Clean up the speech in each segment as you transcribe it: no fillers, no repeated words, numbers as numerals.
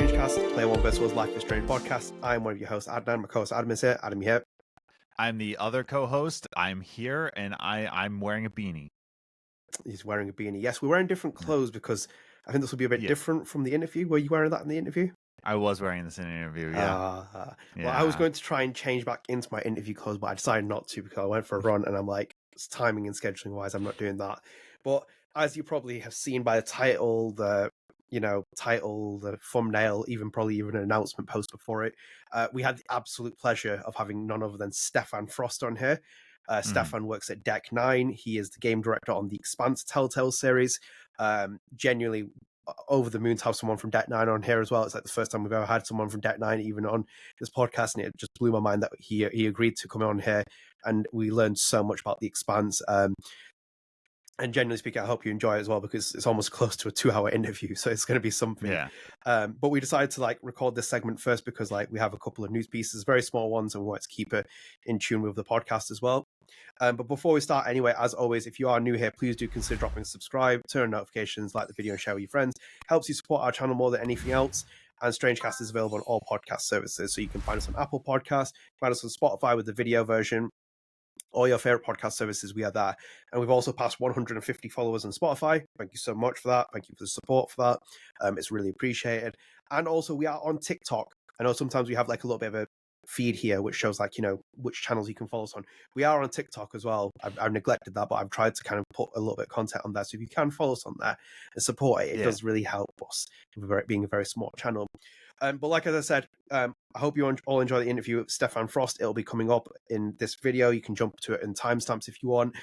StrangeCast, Player One vs. Life is Strange podcast. I'm one of your hosts, Adnan. My co-host Adam is here. Adam, you here? I'm the other co-host. I'm here, and I'm wearing a beanie. He's wearing a beanie. Yes, we're wearing different clothes because I think this will be a bit different from the interview. Were you wearing that in the interview? I was wearing this in an interview, yeah. Well, I was going to try and change back into my interview clothes, but I decided not to because I went for a run, and I'm like, it's timing and scheduling wise, I'm not doing that. But as you probably have seen by the title, the thumbnail, probably even an announcement post before it, we had the absolute pleasure of having none other than Stephan Frost on here. Stephan works at Deck 9. He is the game director on the Expanse Telltale Series. Genuinely over the moon to have someone from Deck 9 on here as well. It's like the first time we've ever had someone from Deck 9 even on this podcast, and it just blew my mind that he agreed to come on here, and we learned so much about the Expanse. And generally speaking, I hope you enjoy it as well, because it's almost close to a 2-hour interview, so it's going to be something. Yeah. But we decided to record this segment first because we have a couple of news pieces, very small ones, and we want to keep it in tune with the podcast as well. But before we start, anyway, as always, if you are new here, please do consider dropping a subscribe, turn on notifications, like the video, and share with your friends. Helps you support our channel more than anything else. And StrangeCast is available on all podcast services, so you can find us on Apple Podcasts, find us on Spotify with the video version. All your favorite podcast services, we are there. And we've also passed 150 followers on Spotify. Thank you so much for that. Thank you for the support for that. It's really appreciated. And also, we are on TikTok. I know sometimes we have a little bit of a feed here which shows which channels you can follow us on. We are on TikTok as well. I've neglected that, but I've tried to kind of put a little bit of content on there. So if you can follow us on there and support it, it does really help us being a very small channel. But like as I said, I hope you all enjoy the interview with Stephan Frost. It'll be coming up in this video. You can jump to it in timestamps if you want.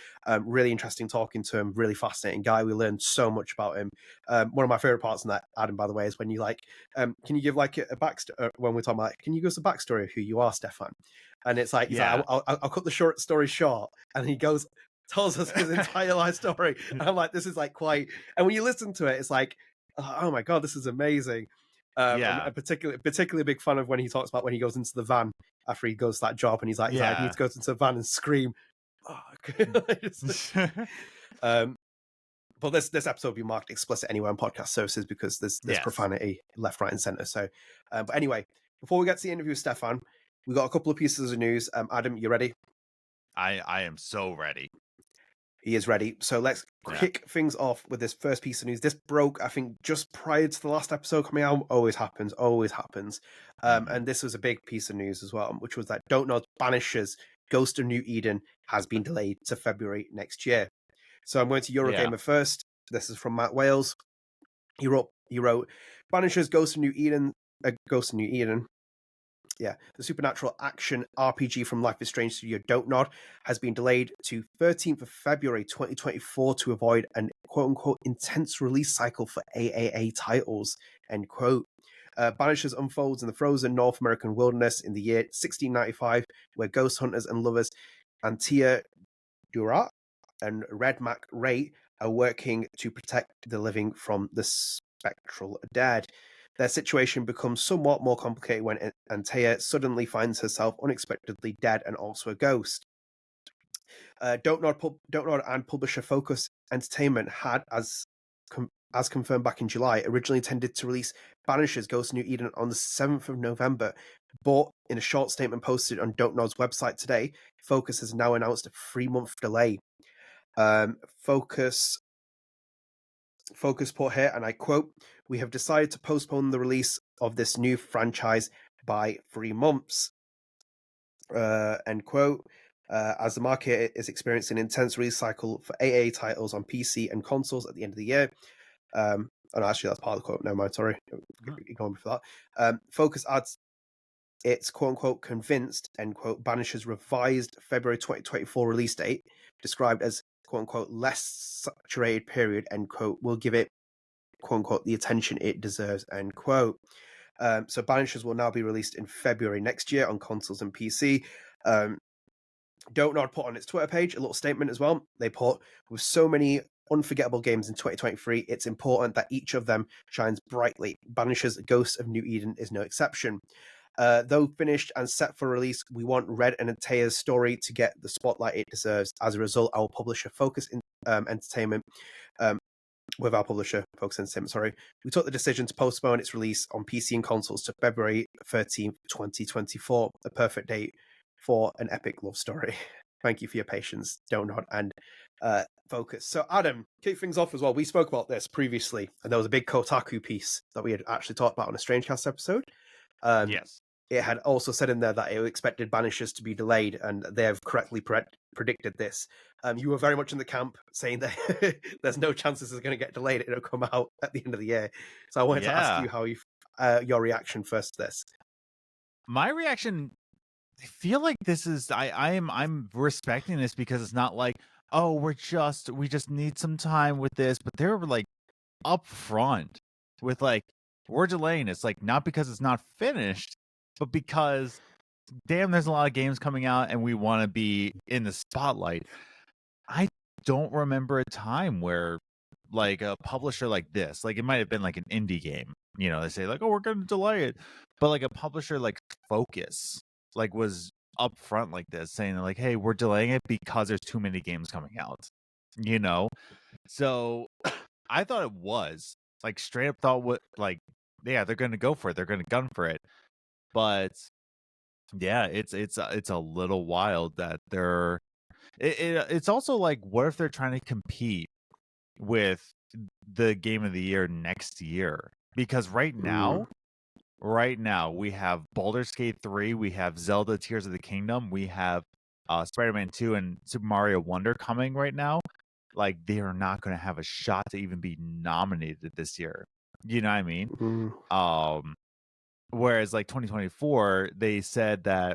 Really interesting talking to him. Really fascinating guy. We learned so much about him. One of my favorite parts in that, Adam, by the way, is when you can you give a backstory when we're talking about, can you give us a backstory of who you are, Stephan? And it's like, I'll cut the short story short, and he tells us his entire life story. And I'm like, this is quite. And when you listen to it, it's like, oh my god, this is amazing. I'm particularly a big fan of when he talks about when he goes into the van after he goes to that job, and he's like, I need to go into the van and scream. But this episode will be marked explicit anyway on podcast services because there's profanity left, right, and center. So, but anyway, before we get to the interview with Stephan, we got a couple of pieces of news. Adam, you ready? I am so ready. He is ready. So let's kick things off with this first piece of news. This broke, I think, just prior to the last episode coming out. Always happens. And this was a big piece of news as well, which was that Don't Nod Banishers Ghost of New Eden has been delayed to February next year. So I'm going to Eurogamer first. This is from Matt Wales. He wrote Banishers Ghost of New Eden. The supernatural action RPG from Life is Strange studio Don't Nod has been delayed to 13th of February 2024 to avoid an quote-unquote intense release cycle for AAA titles, end quote. Banishers unfolds in the frozen North American wilderness in the year 1695, where ghost hunters and lovers Antia Durat and Red Mac Ray are working to protect the living from the spectral dead. Their situation becomes somewhat more complicated when Antea suddenly finds herself unexpectedly dead and also a ghost. Don't Nod and publisher Focus Entertainment had, as confirmed back in July, originally intended to release Banishers Ghost of New Eden on the 7th of November, but in a short statement posted on Don't Nod's website today, Focus has now announced a 3-month delay. Focus put here, and I quote, "We have decided to postpone the release of this new franchise by 3 months," end quote, as the market is experiencing an intense release cycle for AA titles on PC and consoles at the end of the year. Actually, that's part of the quote. No, mind, sorry. Ignore me for that. Focus adds, it's quote-unquote convinced, end quote, Banishers' revised February 2024 release date, described as quote-unquote less saturated period, end quote, will give it quote-unquote the attention it deserves, end quote. So Banishers will now be released in February next year on consoles and PC. Don't Nod put on its Twitter page a little statement as well. They put, with so many unforgettable games in 2023, it's important that each of them shines brightly. Banishers Ghost of New Eden is no exception. Though finished and set for release, we want Red and Antea's story to get the spotlight it deserves. As a result, our publisher Focus Entertainment with our publisher, Focus and Sim, sorry, we took the decision to postpone its release on PC and consoles to February 13th, 2024, a perfect date for an epic love story. Thank you for your patience, Donut and Focus. So, Adam, kick things off as well. We spoke about this previously, and there was a big Kotaku piece that we had actually talked about on a StrangeCast episode. Yes. It had also said in there that it expected Banishers to be delayed, and they have correctly predicted this. You were very much in the camp saying that there's no chance this is going to get delayed. It'll come out at the end of the year. So I wanted to ask you how you your reaction first to this. My reaction, I feel like this is I'm respecting this because it's not like, oh, we just need some time with this, but they're like upfront with like, we're delaying. It's like not because it's not finished, but because damn, there's a lot of games coming out and we want to be in the spotlight. I don't remember a time where like a publisher like this, like it might have been like an indie game, you know, they say like, oh, we're going to delay it, but like a publisher like Focus like was upfront like this, saying like, hey, we're delaying it because there's too many games coming out, you know. So I thought it was like straight up thought what like, yeah, they're going to go for it, they're going to gun for it. But yeah, it's a little wild that they're it's also like, what if they're trying to compete with the game of the year next year? Because right now we have Baldur's Gate 3, we have Zelda Tears of the Kingdom, we have Spider-Man 2 and Super Mario Wonder coming right now. Like, they are not going to have a shot to even be nominated this year. You know what I mean? Whereas like 2024, they said that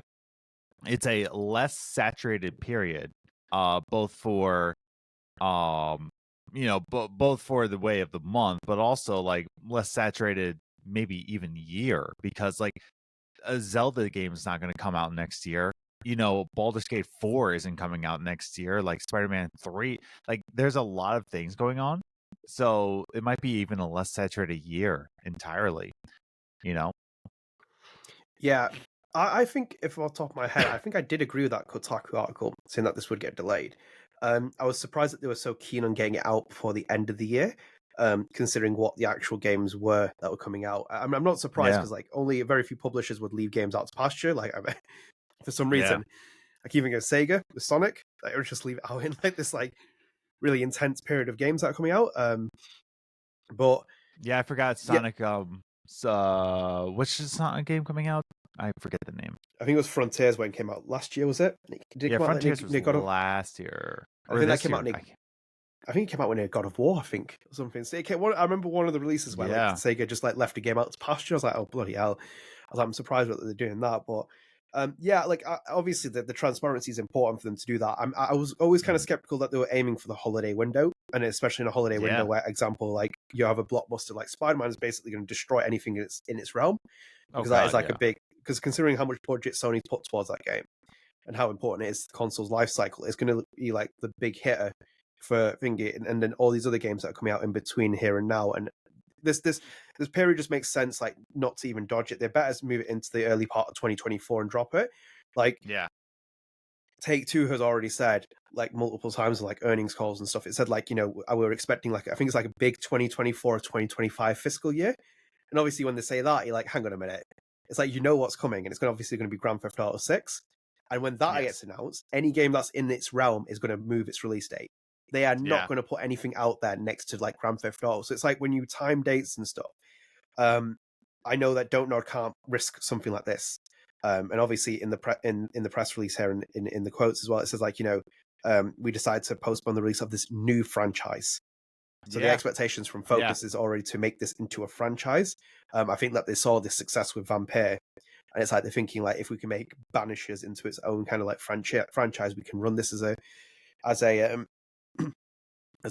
it's a less saturated period, both for you know, both for the way of the month, but also like less saturated, maybe even year, because like a Zelda game is not going to come out next year. You know, Baldur's Gate 4 isn't coming out next year. Like Spider-Man 3, like there's a lot of things going on. So it might be even a less saturated year entirely, you know? Yeah, I think if off the top of my head, I think I did agree with that Kotaku article saying that this would get delayed. I was surprised that they were so keen on getting it out before the end of the year, considering what the actual games were that were coming out. I'm not surprised because like only very few publishers would leave games out to pasture. Like for some reason, like even with Sega with Sonic, like, or just leave it out in like this like really intense period of games that are coming out. But yeah, I forgot Sonic. Which is Sonic game coming out? I forget the name. I think it was Frontiers when it came out last year. Was it? Yeah, Frontiers was last year. I think that came out. I think it came out when it God of War. I think or something. So I remember one of the releases where like, Sega just like left a game out to pasture. I was like, oh bloody hell! I'm surprised that they're doing that, but. Yeah, like obviously the transparency is important for them to do that. I was always kind of skeptical that they were aiming for the holiday window, and especially in a holiday window where, example, like you have a blockbuster like Spider-Man is basically going to destroy anything in its realm, because that is like a big, because considering how much budget Sony's put towards that game and how important it is to the console's life cycle, it's going to be like the big hitter for Thingy, and then all these other games that are coming out in between here and now, and this period just makes sense, like not to even dodge it. They're better to move it into the early part of 2024 and drop it. Like, Take-Two has already said like multiple times in like earnings calls and stuff. It said like, you know, we were expecting like, I think it's like a big 2024 or 2025 fiscal year. And obviously when they say that, you're like, hang on a minute. It's like, you know what's coming, and it's obviously going to be Grand Theft Auto 6. And when that gets announced, any game that's in its realm is going to move its release date. They are not going to put anything out there next to like Grand Theft Auto. So it's like when you time dates and stuff. I know that Don't Nod can't risk something like this. And obviously in the press release here in the quotes as well, it says like, you know, we decided to postpone the release of this new franchise. So the expectations from Focus is already to make this into a franchise. I think that they saw this success with Vampire. And it's like they're thinking like, if we can make Banishers into its own kind of like franchise, we can run this as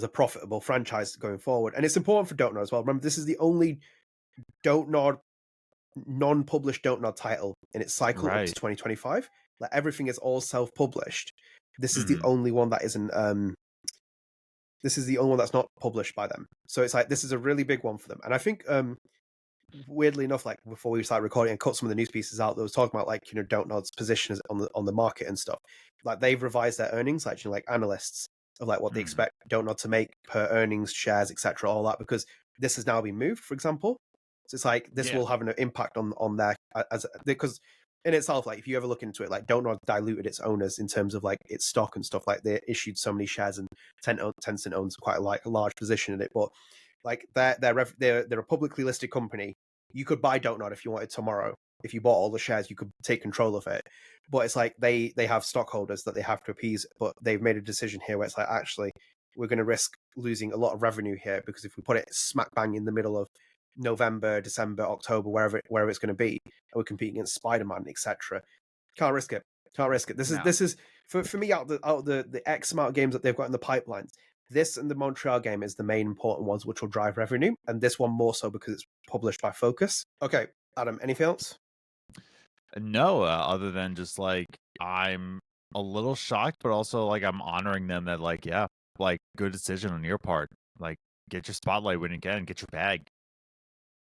a profitable franchise going forward. And it's important for Don't Nod as well. Remember, this is the only Don't Nod non-published Don't Nod title in its cycle up to 2025. Like everything is all self-published. This is the only one that isn't. This is the only one that's not published by them. So it's like this is a really big one for them. And I think, weirdly enough, like before we started recording and cut some of the news pieces out, that was talking about like, you know, Don't Nod's position on the market and stuff. Like they've revised their earnings, like, you know, like analysts of like what they expect Donut to make per earnings, shares, etc., all that, because this has now been moved, for example. So it's like this will have an impact on their, as because in itself, like if you ever look into it, like Donut diluted its owners in terms of like its stock and stuff. Like they issued so many shares, and Tencent owns quite a large position in it. But like they're a publicly listed company. You could buy Donut if you wanted tomorrow. If you bought all the shares, you could take control of it. But it's like they have stockholders that they have to appease. But they've made a decision here where it's like, actually, we're going to risk losing a lot of revenue here, because if we put it smack bang in the middle of November, December, October, wherever it's going to be, and we're competing against Spider-Man, etc., can't risk it. Can't risk it. This is for me, out of the X amount of games that they've got in the pipelines, this and the Montreal game is the main important ones which will drive revenue, and this one more so because it's published by Focus. Okay, Adam, anything else? No, other than just like I'm a little shocked, but also like I'm honoring them that like, yeah, like good decision on your part. Like get your spotlight when you can, get your bag.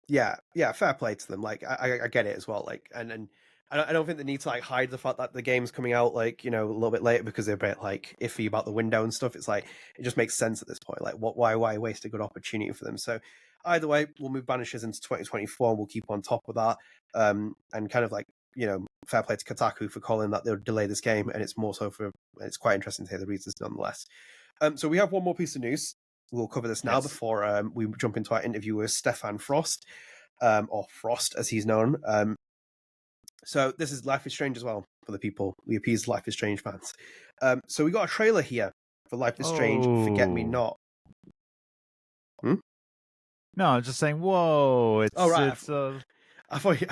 Yeah, fair play to them. Like I get it as well. Like and I don't think they need to like hide the fact that the game's coming out like, you know, a little bit later because they're a bit like iffy about the window and stuff. It's like it just makes sense at this point. Like why waste a good opportunity for them? So either way, we'll move Banishers into 2024 and we'll keep on top of that. And kind of like, you know, fair play to Kotaku for calling that they'll delay this game, and it's more so it's quite interesting to hear the reasons nonetheless. So we have one more piece of news. We'll cover this now before we jump into our interview with Stephan Frost, or Frost as he's known. So this is Life is Strange as well for the people. We appease Life is Strange fans. So we got a trailer here for Life is Strange Forget Me Not. No, I'm just saying, whoa, it's I thought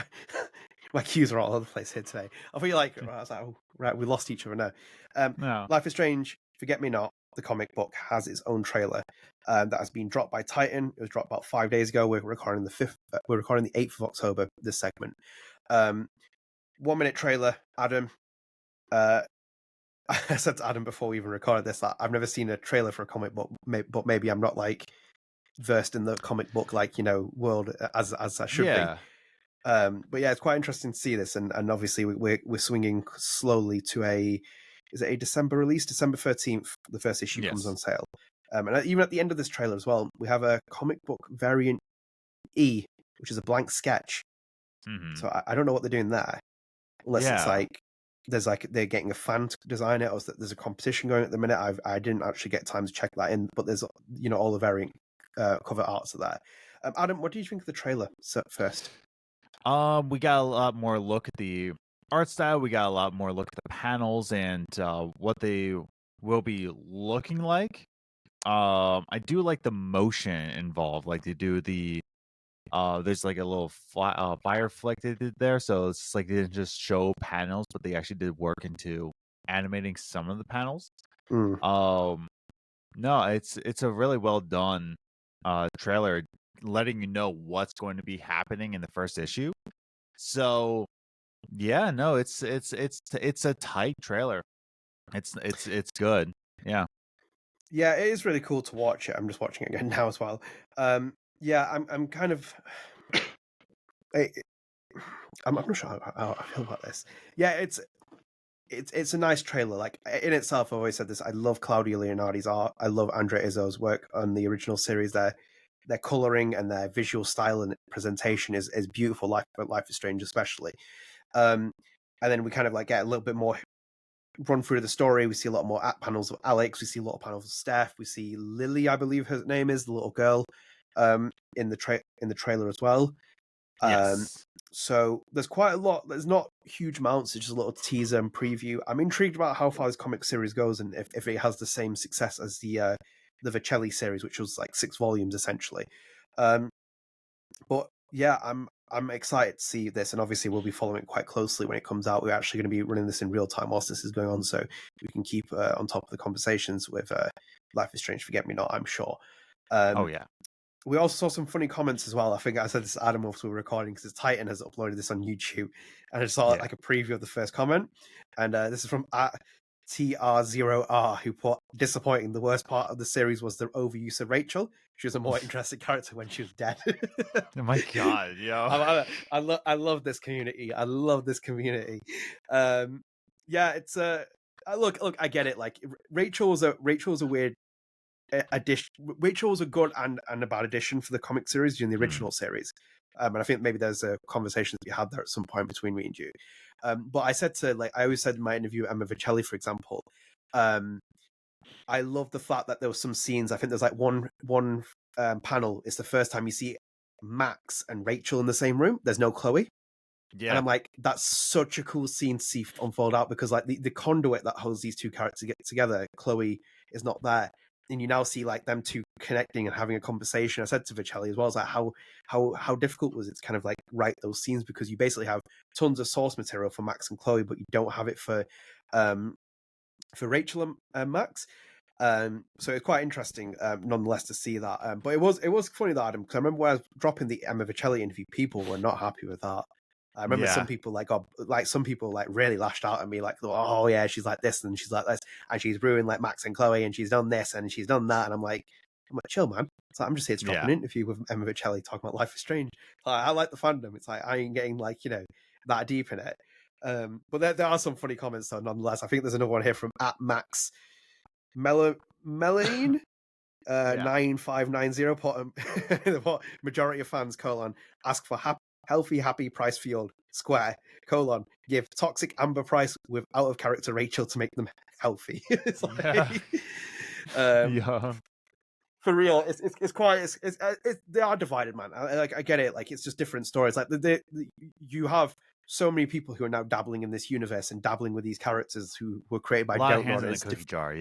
my cues are all over the place here today. I thought you like it. Right? I was like, oh, right, we lost each other now. No. Life is Strange Forget Me Not, the comic book, has its own trailer that has been dropped by Titan. It was dropped about 5 days ago. We're recording the 8th of October, this segment. 1 minute trailer, Adam. I said to Adam before we even recorded this that I've never seen a trailer for a comic book, but maybe I'm not like versed in the comic book, like, you know, world as I should be. But yeah, it's quite interesting to see this, and obviously we're swinging slowly to is it a December release? December 13th, the first issue comes on sale. And even at the end of this trailer as well, we have a comic book variant E, which is a blank sketch. So I don't know what they're doing there, unless it's like there's like they're getting a fan to design it, or there's a competition going at the minute. I didn't actually get time to check that in, but there's, you know, all the variant cover arts of that. Adam, what did you think of the trailer first? We got a lot more look at the art style. We got a lot more look at the panels and what they will be looking like. I do like the motion involved. Like they do the there's like a little fire flick they did there, so it's just like they didn't just show panels, but they actually did work into animating some of the panels. No, it's a really well done trailer, letting you know what's going to be happening in the first issue. So yeah, no, it's a tight trailer. It's good. Yeah. Yeah, it is really cool to watch it. I'm just watching it again now as well. Yeah, I'm kind of I'm not sure how I feel about this. Yeah, it's a nice trailer. Like in itself, I've always said this. I love Claudio Leonardi's art. I love Andrea Izzo's work on the original series. Their coloring and their visual style and presentation is beautiful. Life is Strange, especially. And then we kind of like get a little bit more run through the story. We see a lot more panels of Alex. We see a lot of panels of Steph. We see Lily, I believe her name is, the little girl, in the trailer as well. So there's quite a lot. There's not huge amounts. It's just a little teaser and preview. I'm intrigued about how far this comic series goes, and if it has the same success as the Vicelli series, which was like 6 volumes essentially. But yeah, I'm excited to see this, and obviously we'll be following it quite closely when it comes out. We're actually going to be running this in real time whilst this is going on, so we can keep on top of the conversations with Life is Strange Forget Me Not, I'm sure. Oh yeah. We also saw some funny comments as well. I think I said this to Adam whilst we were recording, because Titan has uploaded this on YouTube, and I saw like a preview of the first comment, and this is from TR0R, who put, disappointing, the worst part of the series was the overuse of Rachel. She was a more interesting character when she was dead. Oh my god, yo. I love this community. I love this community. Yeah, it's look, I get it. Like Rachel's a weird addition. Rachel was a good and a bad addition for the comic series during the original series. And I think maybe there's a conversation that we had there at some point between me and you. But I said I always said in my interview with Emma Vicelli, for example, I love the fact that there were some scenes. I think there's like one panel. It's the first time you see Max and Rachel in the same room. There's no Chloe. Yeah. And I'm like, that's such a cool scene to see unfold out, because like the conduit that holds these two characters together, Chloe, is not there. And you now see like them two connecting and having a conversation. I said to Vicelli as well, as like how difficult was it to kind of like write those scenes, because you basically have tons of source material for Max and Chloe, but you don't have it for Rachel and Max. So it's quite interesting, nonetheless, to see that. But it was funny that, Adam, because I remember when I was dropping the Emma Vicelli interview, people were not happy with that. I remember some people really lashed out at me, like, oh yeah, she's like this and she's like this, and she's ruined like Max and Chloe, and she's done this and she's done that, and I'm like, chill, man. It's like, I'm just here to drop an interview with Emma Vicelli talking about Life is Strange. Like, I like the fandom. It's like I ain't getting like that deep in it. But there are some funny comments though, nonetheless. I think there's another one here from @Max Melanine. 9590 put majority of fans ask for healthy, happy, price fueled square give toxic Amber Price with out of character Rachel to make them healthy. It's like, for real, it's quite they are divided, man. I get it. Like, it's just different stories. Like you have so many people who are now dabbling in this universe and dabbling with these characters who were created by Don't know. It's cookie jar,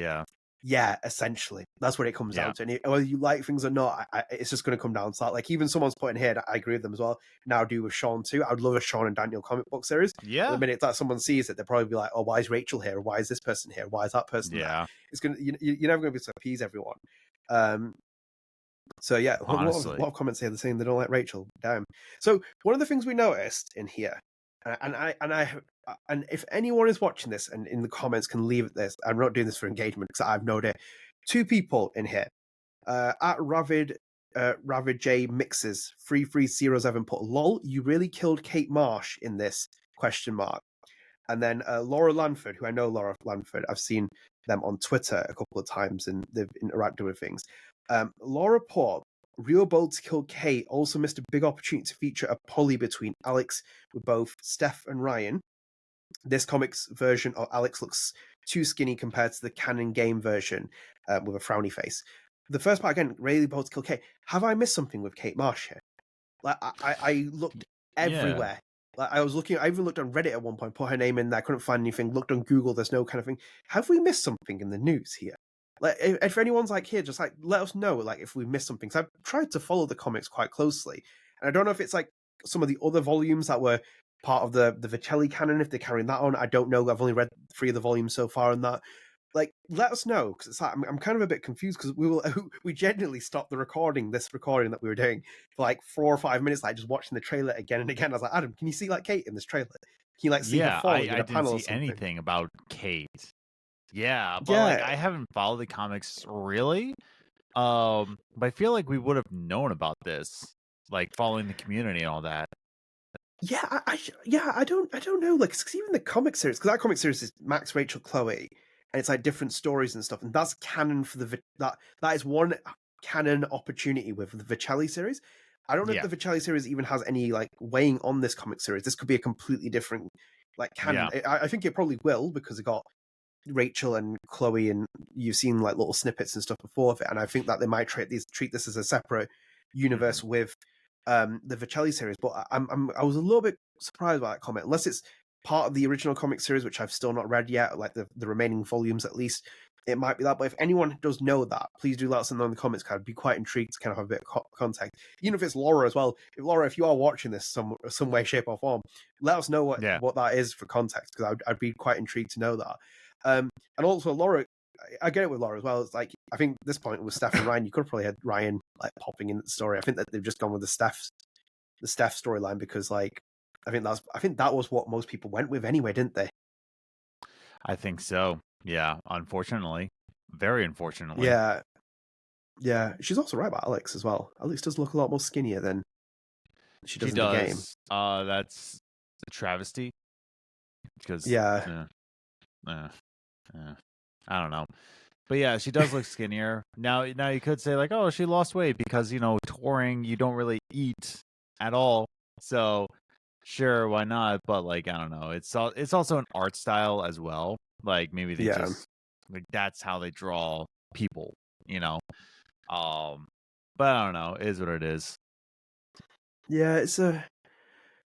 yeah, essentially. That's what it comes down to. And whether you like things or not, it's just going to come down to that. Like, even someone's putting here, I agree with them as well, now do with Sean too. I would love a Sean and Daniel comic book series. Yeah. But the minute that someone sees it, they'll probably be like, oh, why is Rachel here? Why is this person here? Why is that person there? It's going to, you're never going to be able to appease everyone. So yeah, a lot of comments here, they're saying they don't like Rachel. Damn. So one of the things we noticed in here, and if anyone is watching this and in the comments can leave it this, I'm not doing this for engagement because I've noted two people in here. At Ravid J Mixes 3307 put, lol, you really killed Kate Marsh in this ? And then Laura Lanford, who I know Laura Lanford, I've seen them on Twitter a couple of times and they've interacted with things. Laura put, real bold to kill Kate, also missed a big opportunity to feature a poly between Alex with both Steph and Ryan. This comics version of Alex looks too skinny compared to the canon game version with a frowny face. The first part, again, really bold to kill Kate. Have I missed something with Kate Marsh here? Like, I looked everywhere. Like, I even looked on Reddit at one point, put her name in there, couldn't find anything, looked on Google, there's no kind of thing. Have we missed something in the news here? Like, if anyone's like here, just like let us know, like, if we missed something. So I've tried to follow the comics quite closely, and I don't know if it's like some of the other volumes that were part of the Vicelli canon, if they're carrying that on. I don't know. I've only read 3 of the volumes so far, and that, like, let us know, because it's like I'm kind of a bit confused, because we genuinely stopped this recording that we were doing for like 4 or 5 minutes, like just watching the trailer again and again. I was like, Adam, can you see like Kate in this trailer? Can you like see her fall in a panel? I didn't see anything about Kate. Like, I haven't followed the comics really, but I feel like we would have known about this, like following the community and all that. I don't know, like, cause even the comic series, because that comic series is Max, Rachel, Chloe, and it's like different stories and stuff, and that's canon for that is one canon opportunity with the Vicelli series. I don't know if the Vicelli series even has any like weighing on this comic series. This could be a completely different like canon. I think it probably will, because it got Rachel and Chloe, and you've seen like little snippets and stuff before of it, and I think that they might treat this as a separate universe with the Vicelli series. But I was a little bit surprised by that comment, unless it's part of the original comic series, which I've still not read yet, like the remaining volumes at least. It might be that, but if anyone does know that, please do let us know in the comments. I'd be quite intrigued to kind of have a bit of context, even if it's Laura as well. If you are watching this some way, shape, or form, let us know what that is for context, because I'd be quite intrigued to know that. And also Laura, I get it with Laura as well. It's like, I think at this point with Steph and Ryan, you could have probably had Ryan like popping in the story. I think that they've just gone with the Steph storyline, because like I think that was what most people went with anyway, didn't they? I think so. Yeah, unfortunately. Very unfortunately. Yeah. She's also right about Alex as well. Alex does look a lot more skinnier than she does in the game. That's a travesty. Because I don't know. But yeah, she does look skinnier. Now you could say like, oh, she lost weight because, touring, you don't really eat at all. So sure, why not? But like, I don't know. It's also an art style as well. Like maybe they just like that's how they draw people, you know. But I don't know. It is what it is. Yeah, it's a.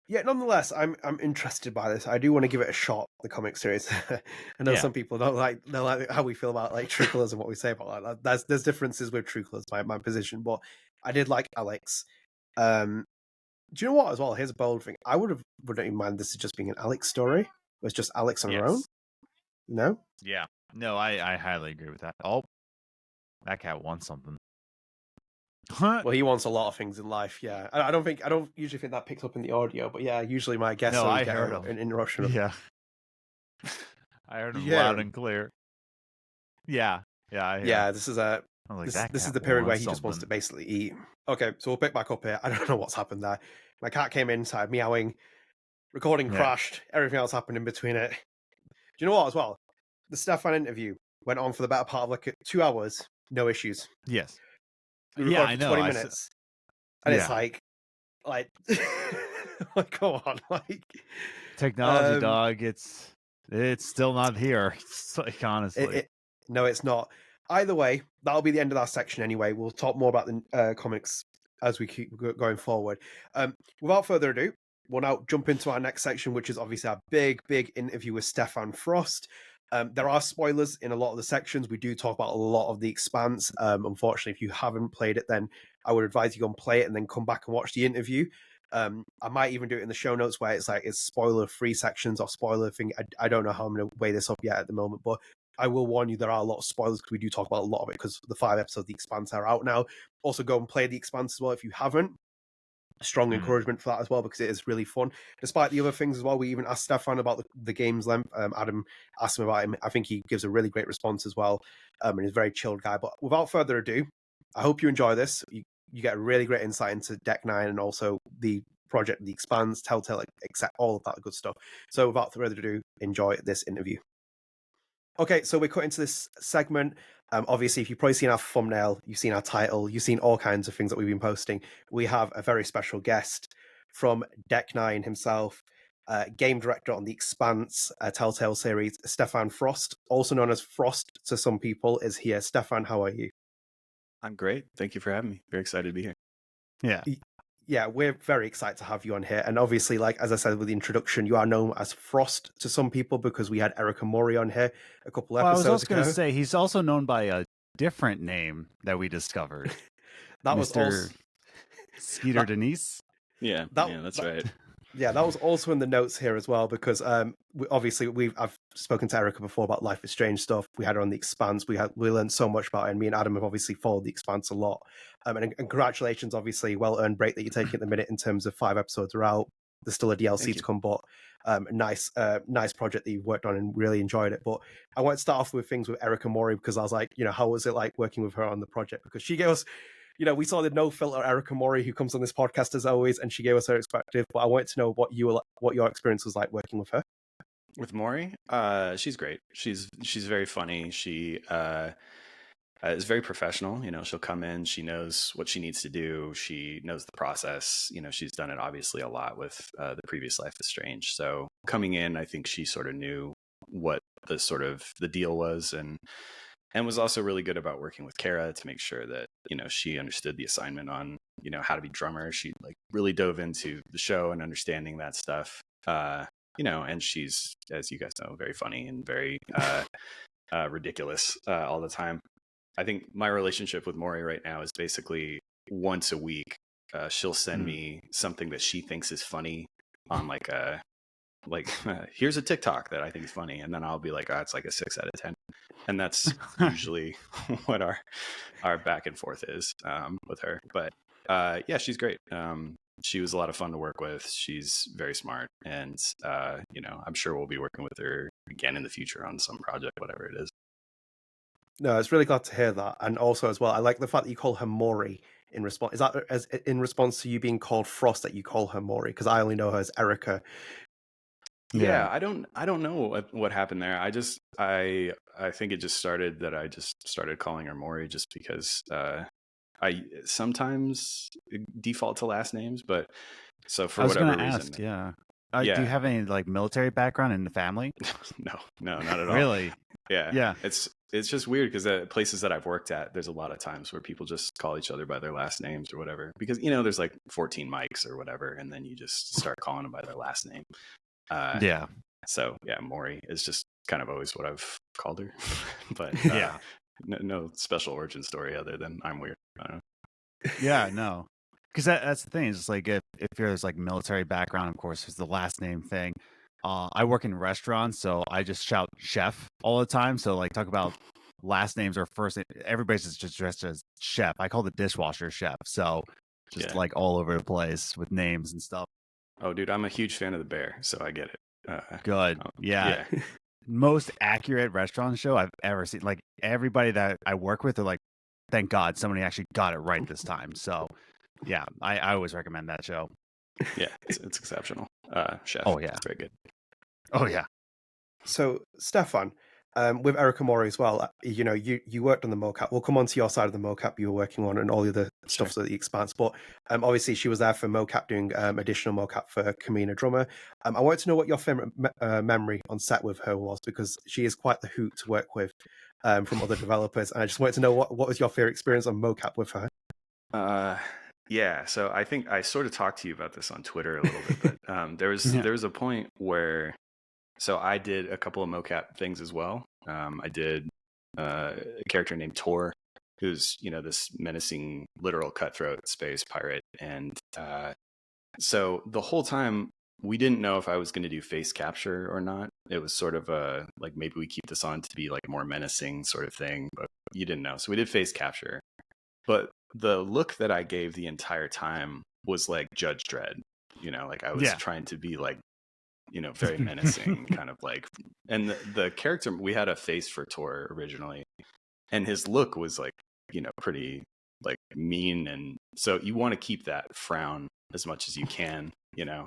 Yeah, nonetheless, I'm interested by this. I do want to give it a shot. The comic series. I know some people don't like how we feel about like True Colors and what we say about that. There's differences with True Colors, my position, but I did like Alex. Do you know what? As well, here's a bold thing. I wouldn't even mind this just being an Alex story. It's just Alex on her own. No. Yeah. No, I highly agree with that. Oh, that cat wants something. Well, he wants a lot of things in life. Yeah, I don't usually think that picks up in the audio, but yeah, usually my guests always get an interruption. Yeah, I heard him loud and clear. Yeah. This is this is the period where he just wants to basically eat. Okay, so we'll pick back up here. I don't know what's happened there. My cat came inside meowing, recording crashed, everything else happened in between it. Do you know what? As well, the Stephan interview went on for the better part of like 2 hours, no issues. Yes. We recorded for 20 minutes. And it's like, like, come on, like technology, dog. It's still not here. It's like honestly, no, it's not. Either way, that'll be the end of that section anyway. We'll talk more about the comics as we keep going forward. Without further ado, we'll now jump into our next section, which is obviously our big interview with Stephan Frost. There are spoilers in a lot of the sections. We do talk about a lot of the Expanse. Unfortunately, if you haven't played it, then I would advise you go and play it and then come back and watch the interview. I might even do it in the show notes where it's spoiler-free sections or spoiler thing. I don't know how I'm going to weigh this up yet at the moment, but I will warn you there are a lot of spoilers because we do talk about a lot of it because the 5 episodes of the Expanse are out now. Also, go and play the Expanse as well if you haven't. Strong encouragement for that as well because it is really fun. Despite the other things as well, we even asked Stephan about the game's length. Adam asked him about him. I think he gives a really great response as well, and he's a very chilled guy. But without further ado, I hope you enjoy this. You get a really great insight into Deck 9 and also the project, the Expanse, Telltale, except all of that good stuff. So without further ado, enjoy this interview. Okay, so we're cut into this segment. Obviously, if you've probably seen our thumbnail, you've seen our title, you've seen all kinds of things that we've been posting. We have a very special guest from Deck 9 himself, game director on the Expanse Telltale series, Stephan Frost, also known as Frost to some people, is here. Stephan, how are you? I'm great. Thank you for having me. Very excited to be here. Yeah, we're very excited to have you on here. And obviously, like as I said with the introduction, you are known as Frost to some people because we had Erika Mori on here a couple episodes ago. I was also going to say he's also known by a different name that we discovered. That was also Skeeter Denise. Yeah, that's right. Yeah, that was also in the notes here as well because I've spoken to Erika before about Life is Strange stuff. We had her on the Expanse. We learned so much about it. And me and Adam have obviously followed the Expanse a lot. And congratulations, obviously, well-earned break that you're taking at the minute in terms of 5 episodes are out. There's still a DLC to come, but nice project that you've worked on and really enjoyed it. But I want to start off with things with Erika Mori because I was like, how was it like working with her on the project? Because she gave us, we saw the no filter Erika Mori who comes on this podcast as always, and she gave us her perspective. But I wanted to know what your experience was like working with her. With Mori, she's great. She's very funny. She is very professional. She'll come in. She knows what she needs to do. She knows the process. She's done it obviously a lot with the previous Life is Strange. So coming in, I think she sort of knew what the deal was, and was also really good about working with Cara to make sure that, she understood the assignment on, how to be drummer. She really dove into the show and understanding that stuff. And she's, as you guys know, very funny and very ridiculous all the time. I think my relationship with Mori right now is basically once a week, she'll send me something that she thinks is funny on here's a TikTok that I think is funny. And then I'll be like, it's like a 6 out of 10. And that's usually what our back and forth is with her. But yeah, she's great. She was a lot of fun to work with. She's very smart. And, I'm sure we'll be working with her again in the future on some project, whatever it is. No, it's really glad to hear that. And also as well, I like the fact that you call her Mori in response. Is that in response to you being called Frost that you call her Mori? Because I only know her as Erika. Yeah, I don't know what happened there. I think it just started that I just started calling her Mori just because I sometimes default to last names, but so for I was whatever gonna reason, ask, yeah. Do you yeah, have any like military background in the family? no, not at all. Really? Yeah, Yeah. it's just weird because the places that I've worked at, there's a lot of times where people just call each other by their last names or whatever because there's like 14 mics or whatever, and then you just start calling them by their last name. Yeah. So yeah, Mori is just kind of always what I've called her, but Yeah. no special origin story other than I'm weird. I don't know. Yeah, no. Because that's the thing. Is like if there's like military background, of course, there's the last name thing. I work in restaurants, so I just shout chef all the time. So like talk about last names or first name. Everybody's just dressed as chef. I call the dishwasher chef. So just Yeah. like all over the place with names and stuff. Oh, dude, I'm a huge fan of the bear, so I get it. Good. Yeah. Most accurate restaurant show I've ever seen. Like everybody that I work with are like, thank God somebody actually got it right this time. So yeah, I always recommend that show. Yeah, it's exceptional. Chef. Oh, yeah. It's very good. Oh yeah. So, Stefan, with Erika Mori as well, you worked on the mocap. We'll come on to your side of the mocap you were working on and all the other stuff at the Expanse. But obviously, she was there for mocap, doing additional mocap for Camina Drummer. I wanted to know what your favorite memory on set with her was, because she is quite the hoot to work with from other developers. And I just wanted to know what was your favorite experience on mocap with her? Yeah, so I think I sort of talked to you about this on Twitter a little bit, but there was a point where, so I did a couple of mocap things as well. I did a character named Tor, who's this menacing literal cutthroat space pirate, and so the whole time we didn't know if I was going to do face capture or not. It was sort of a like maybe we keep this on to be like more menacing sort of thing, but you didn't know, so we did face capture. But the look that I gave the entire time was like Judge Dredd, like I was trying to be like, very menacing, kind of like, and the character, we had a face for Tor originally, and his look was like, pretty like mean. And so you want to keep that frown as much as you can,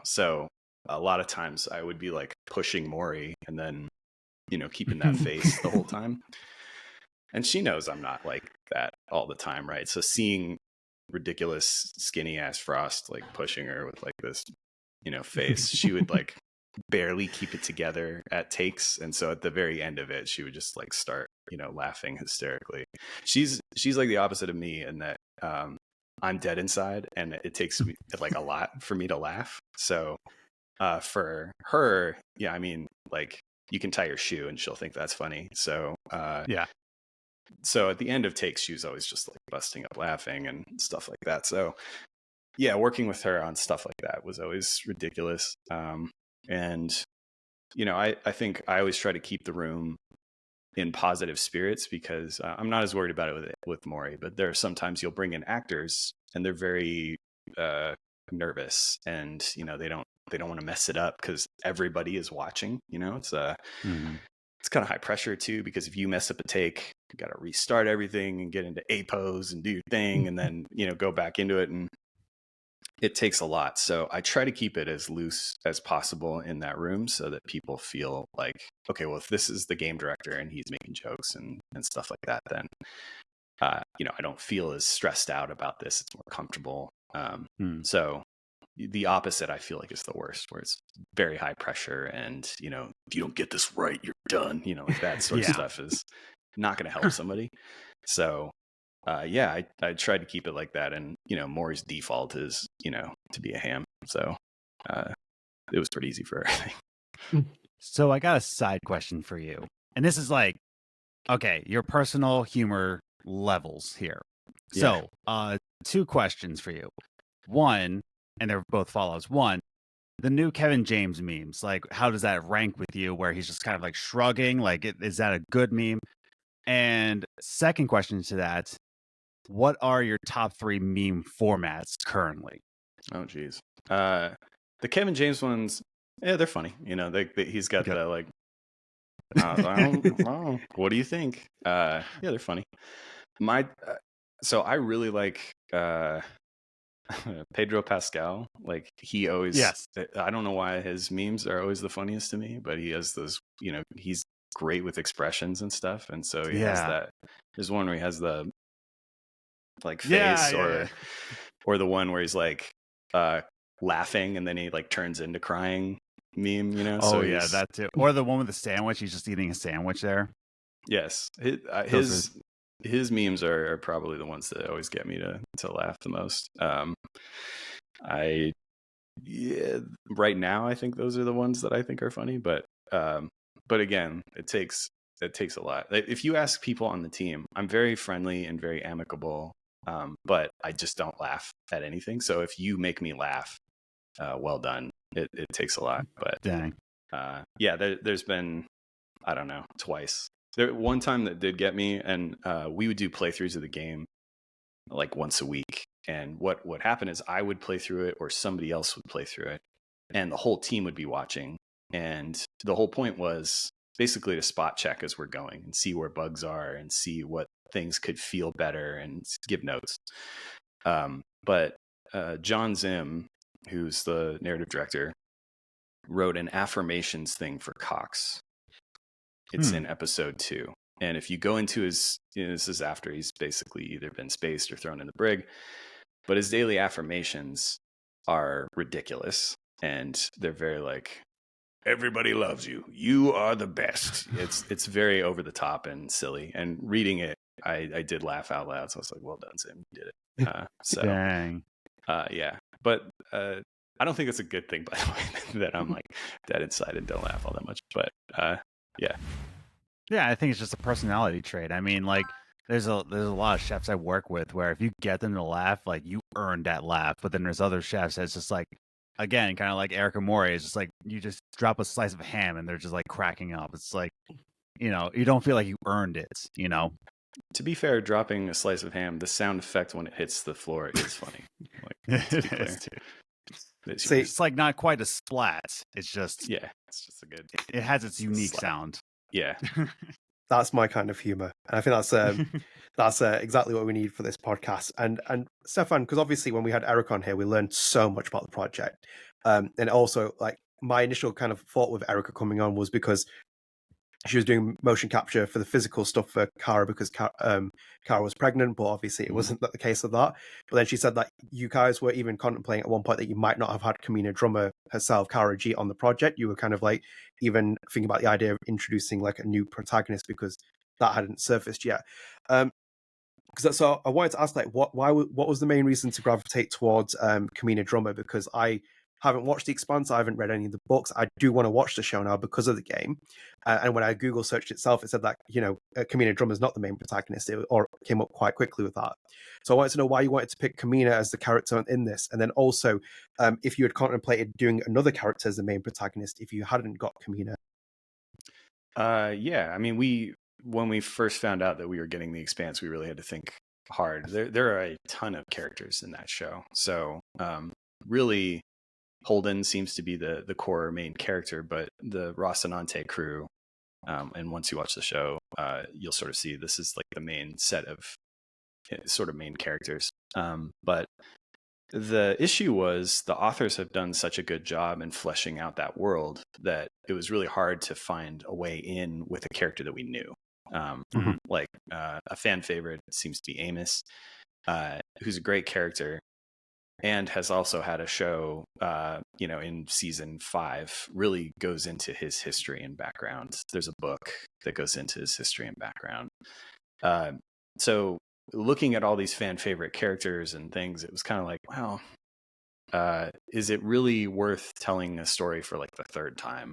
so a lot of times I would be like pushing Mori and then, keeping that face the whole time. And she knows I'm not like that all the time, right? So seeing ridiculous skinny ass Frost like pushing her with like this, face, she would like barely keep it together at takes. And so at the very end of it, she would just like start, laughing hysterically. She's like the opposite of me in that I'm dead inside, and it takes me like a lot for me to laugh. So for her, yeah, I mean, like you can tie your shoe and she'll think that's funny. So so at the end of takes, she was always just like busting up laughing and stuff like that. So yeah, working with her on stuff like that was always ridiculous. And, I think I always try to keep the room in positive spirits because I'm not as worried about it with Mori, but there are sometimes you'll bring in actors and they're very nervous, and, they don't want to mess it up because everybody is watching, it's it's kind of high pressure too, because if you mess up a take, you got to restart everything and get into a pose and do your thing and then, go back into it. And it takes a lot. So I try to keep it as loose as possible in that room so that people feel like, okay, well, if this is the game director and he's making jokes and stuff like that, then, I don't feel as stressed out about this. It's more comfortable. So the opposite, I feel like, is the worst, where it's very high pressure and, if you don't get this right, you're done. Like that sort of stuff is not going to help somebody. So, I tried to keep it like that. And, Maury's default is, to be a ham. So it was pretty easy for her, I think. So I got a side question for you. And this is like, okay, your personal humor levels here. Yeah. So 2 questions for you. One, and they're both follows. One, the new Kevin James memes, like how does that rank with you, where he's just kind of like shrugging? Like, is that a good meme? And second question to that, what are your top 3 meme formats currently? Oh, geez. The Kevin James ones, yeah, they're funny. He's got the like, I don't know. What do you think? Yeah, they're funny. So I really like Pedro Pascal, like he always, Yes. I don't know why his memes are always the funniest to me, but he has those, he's great with expressions and stuff. And so he has that, there's one where he has the like face or the one where he's like laughing and then he like turns into crying meme, Oh, so yeah, that too. Or the one with the sandwich, he's just eating a sandwich there. Yes. His memes are probably the ones that always get me to laugh the most. Right now I think those are the ones that I think are funny, but again, it takes a lot. If you ask people on the team, I'm very friendly and very amicable, but I just don't laugh at anything. So if you make me laugh, well done. It takes a lot, but dang. There's been, I don't know, twice. There one time that did get me, and we would do playthroughs of the game like once a week. And what would happen is I would play through it, or somebody else would play through it, and the whole team would be watching. And the whole point was basically to spot check as we're going and see where bugs are and see what things could feel better and give notes. But John Zim, who's the narrative director, wrote an affirmations thing for Cox. It's in episode 2. And if you go into his, this is after he's basically either been spaced or thrown in the brig, but his daily affirmations are ridiculous. And they're very like, everybody loves you. You are the best. It's very over the top and silly. And reading it, I did laugh out loud. So I was like, well done, Sam. You did it. Dang. Yeah. But I don't think it's a good thing, by the way, that I'm like dead inside and don't laugh all that much. But yeah. Yeah, I think it's just a personality trait. I mean, like, there's a lot of chefs I work with where if you get them to laugh, like, you earned that laugh. But then there's other chefs that's just like, again, kind of like Erika Mori, it's just like you just drop a slice of ham and they're just like cracking up. It's like, you don't feel like you earned it, To be fair, dropping a slice of ham, the sound effect when it hits the floor is funny. Like, to be clear. It's like not quite a splat. It's just it's just a good. It has its unique sound. Yeah, that's my kind of humor, and I think that's exactly what we need for this podcast. And Stephan, because obviously when we had Eric on here, we learned so much about the project, and also like my initial kind of thought with Erika coming on was because she was doing motion capture for the physical stuff for Cara because Cara was pregnant, but obviously it wasn't the case of that. But then she said that you guys were even contemplating at one point that you might not have had Camina Drummer herself, Cara Gee, on the project. You were kind of like even thinking about the idea of introducing like a new protagonist because that hadn't surfaced yet. So I wanted to ask, like, what was the main reason to gravitate towards Camina Drummer? Because I haven't watched The Expanse, I haven't read any of the books. I do want to watch the show now because of the game. And when I Google searched itself, it said that, Camina Drummer is not the main protagonist, or came up quite quickly with that. So I wanted to know why you wanted to pick Camina as the character in this. And then also, if you had contemplated doing another character as the main protagonist, if you hadn't got Camina. Yeah. I mean, when we first found out that we were getting The Expanse, we really had to think hard. There are a ton of characters in that show. So really, Holden seems to be the core main character, but the Rocinante crew, and once you watch the show, you'll sort of see this is like the main set of sort of main characters. But the issue was the authors have done such a good job in fleshing out that world that it was really hard to find a way in with a character that we knew. Like a fan favorite seems to be Amos, who's a great character. And has also had a show, in season 5, really goes into his history and background. There's a book that goes into his history and background. So looking at all these fan favorite characters and things, it was kind of like, wow, is it really worth telling a story for like the third time?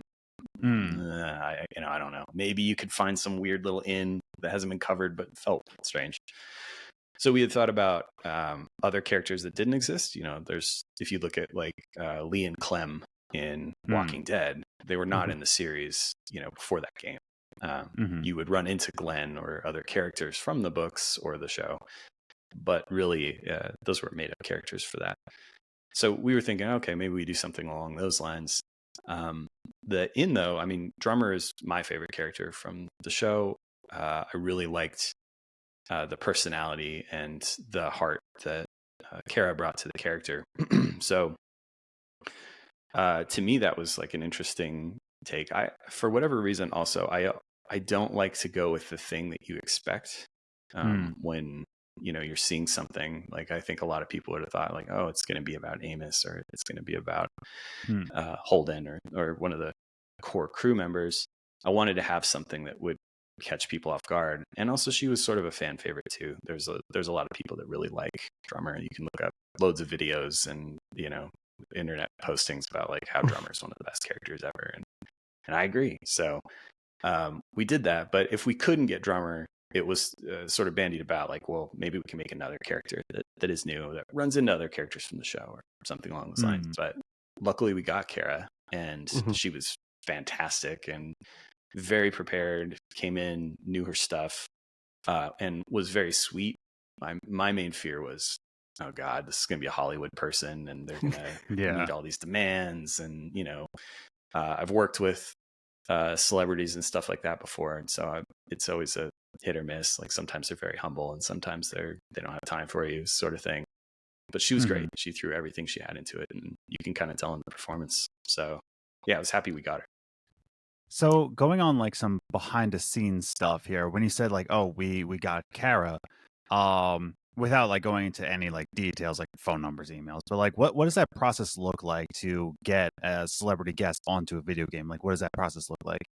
I don't know. Maybe you could find some weird little inn that hasn't been covered, but felt strange. So we had thought about other characters that didn't exist. If you look at like Lee and Clem in Walking Dead, they were not in the series, before that game. You would run into Glenn or other characters from the books or the show, but really those were made up characters for that. So we were thinking, okay, maybe we do something along those lines. Though, I mean, Drummer is my favorite character from the show. I really liked the personality and the heart that Cara brought to the character. So to me, that was like an interesting take. For whatever reason, also, I don't like to go with the thing that you expect when you're seeing something. Like, I think a lot of people would have thought like, oh, it's going to be about Amos, or it's going to be about Holden, or one of the core crew members. I wanted to have something that would catch people off guard. And also, she was sort of a fan favorite too. There's a lot of people that really like Drummer. You can look up loads of videos and internet postings about like how Drummer is one of the best characters ever, and I agree. So we did that. But if we couldn't get Drummer, it was sort of bandied about like, well, maybe we can make another character that is new, that runs into other characters from the show, or something along those lines. But luckily we got Cara, and she was fantastic and very prepared, came in, knew her stuff, and was very sweet. My main fear was, oh God, this is going to be a Hollywood person, and they're going to meet all these demands. And, I've worked with celebrities and stuff like that before. And so it's always a hit or miss. Like, sometimes they're very humble, and sometimes they don't have time for you, sort of thing. But she was great. She threw everything she had into it, and you can kind of tell in the performance. So yeah, I was happy we got her. So going on like some behind the scenes stuff here, when you said like, oh, we got Cara, without like going into any like details like phone numbers, emails, but like what does that process look like to get a celebrity guest onto a video game? Like, what does that process look like?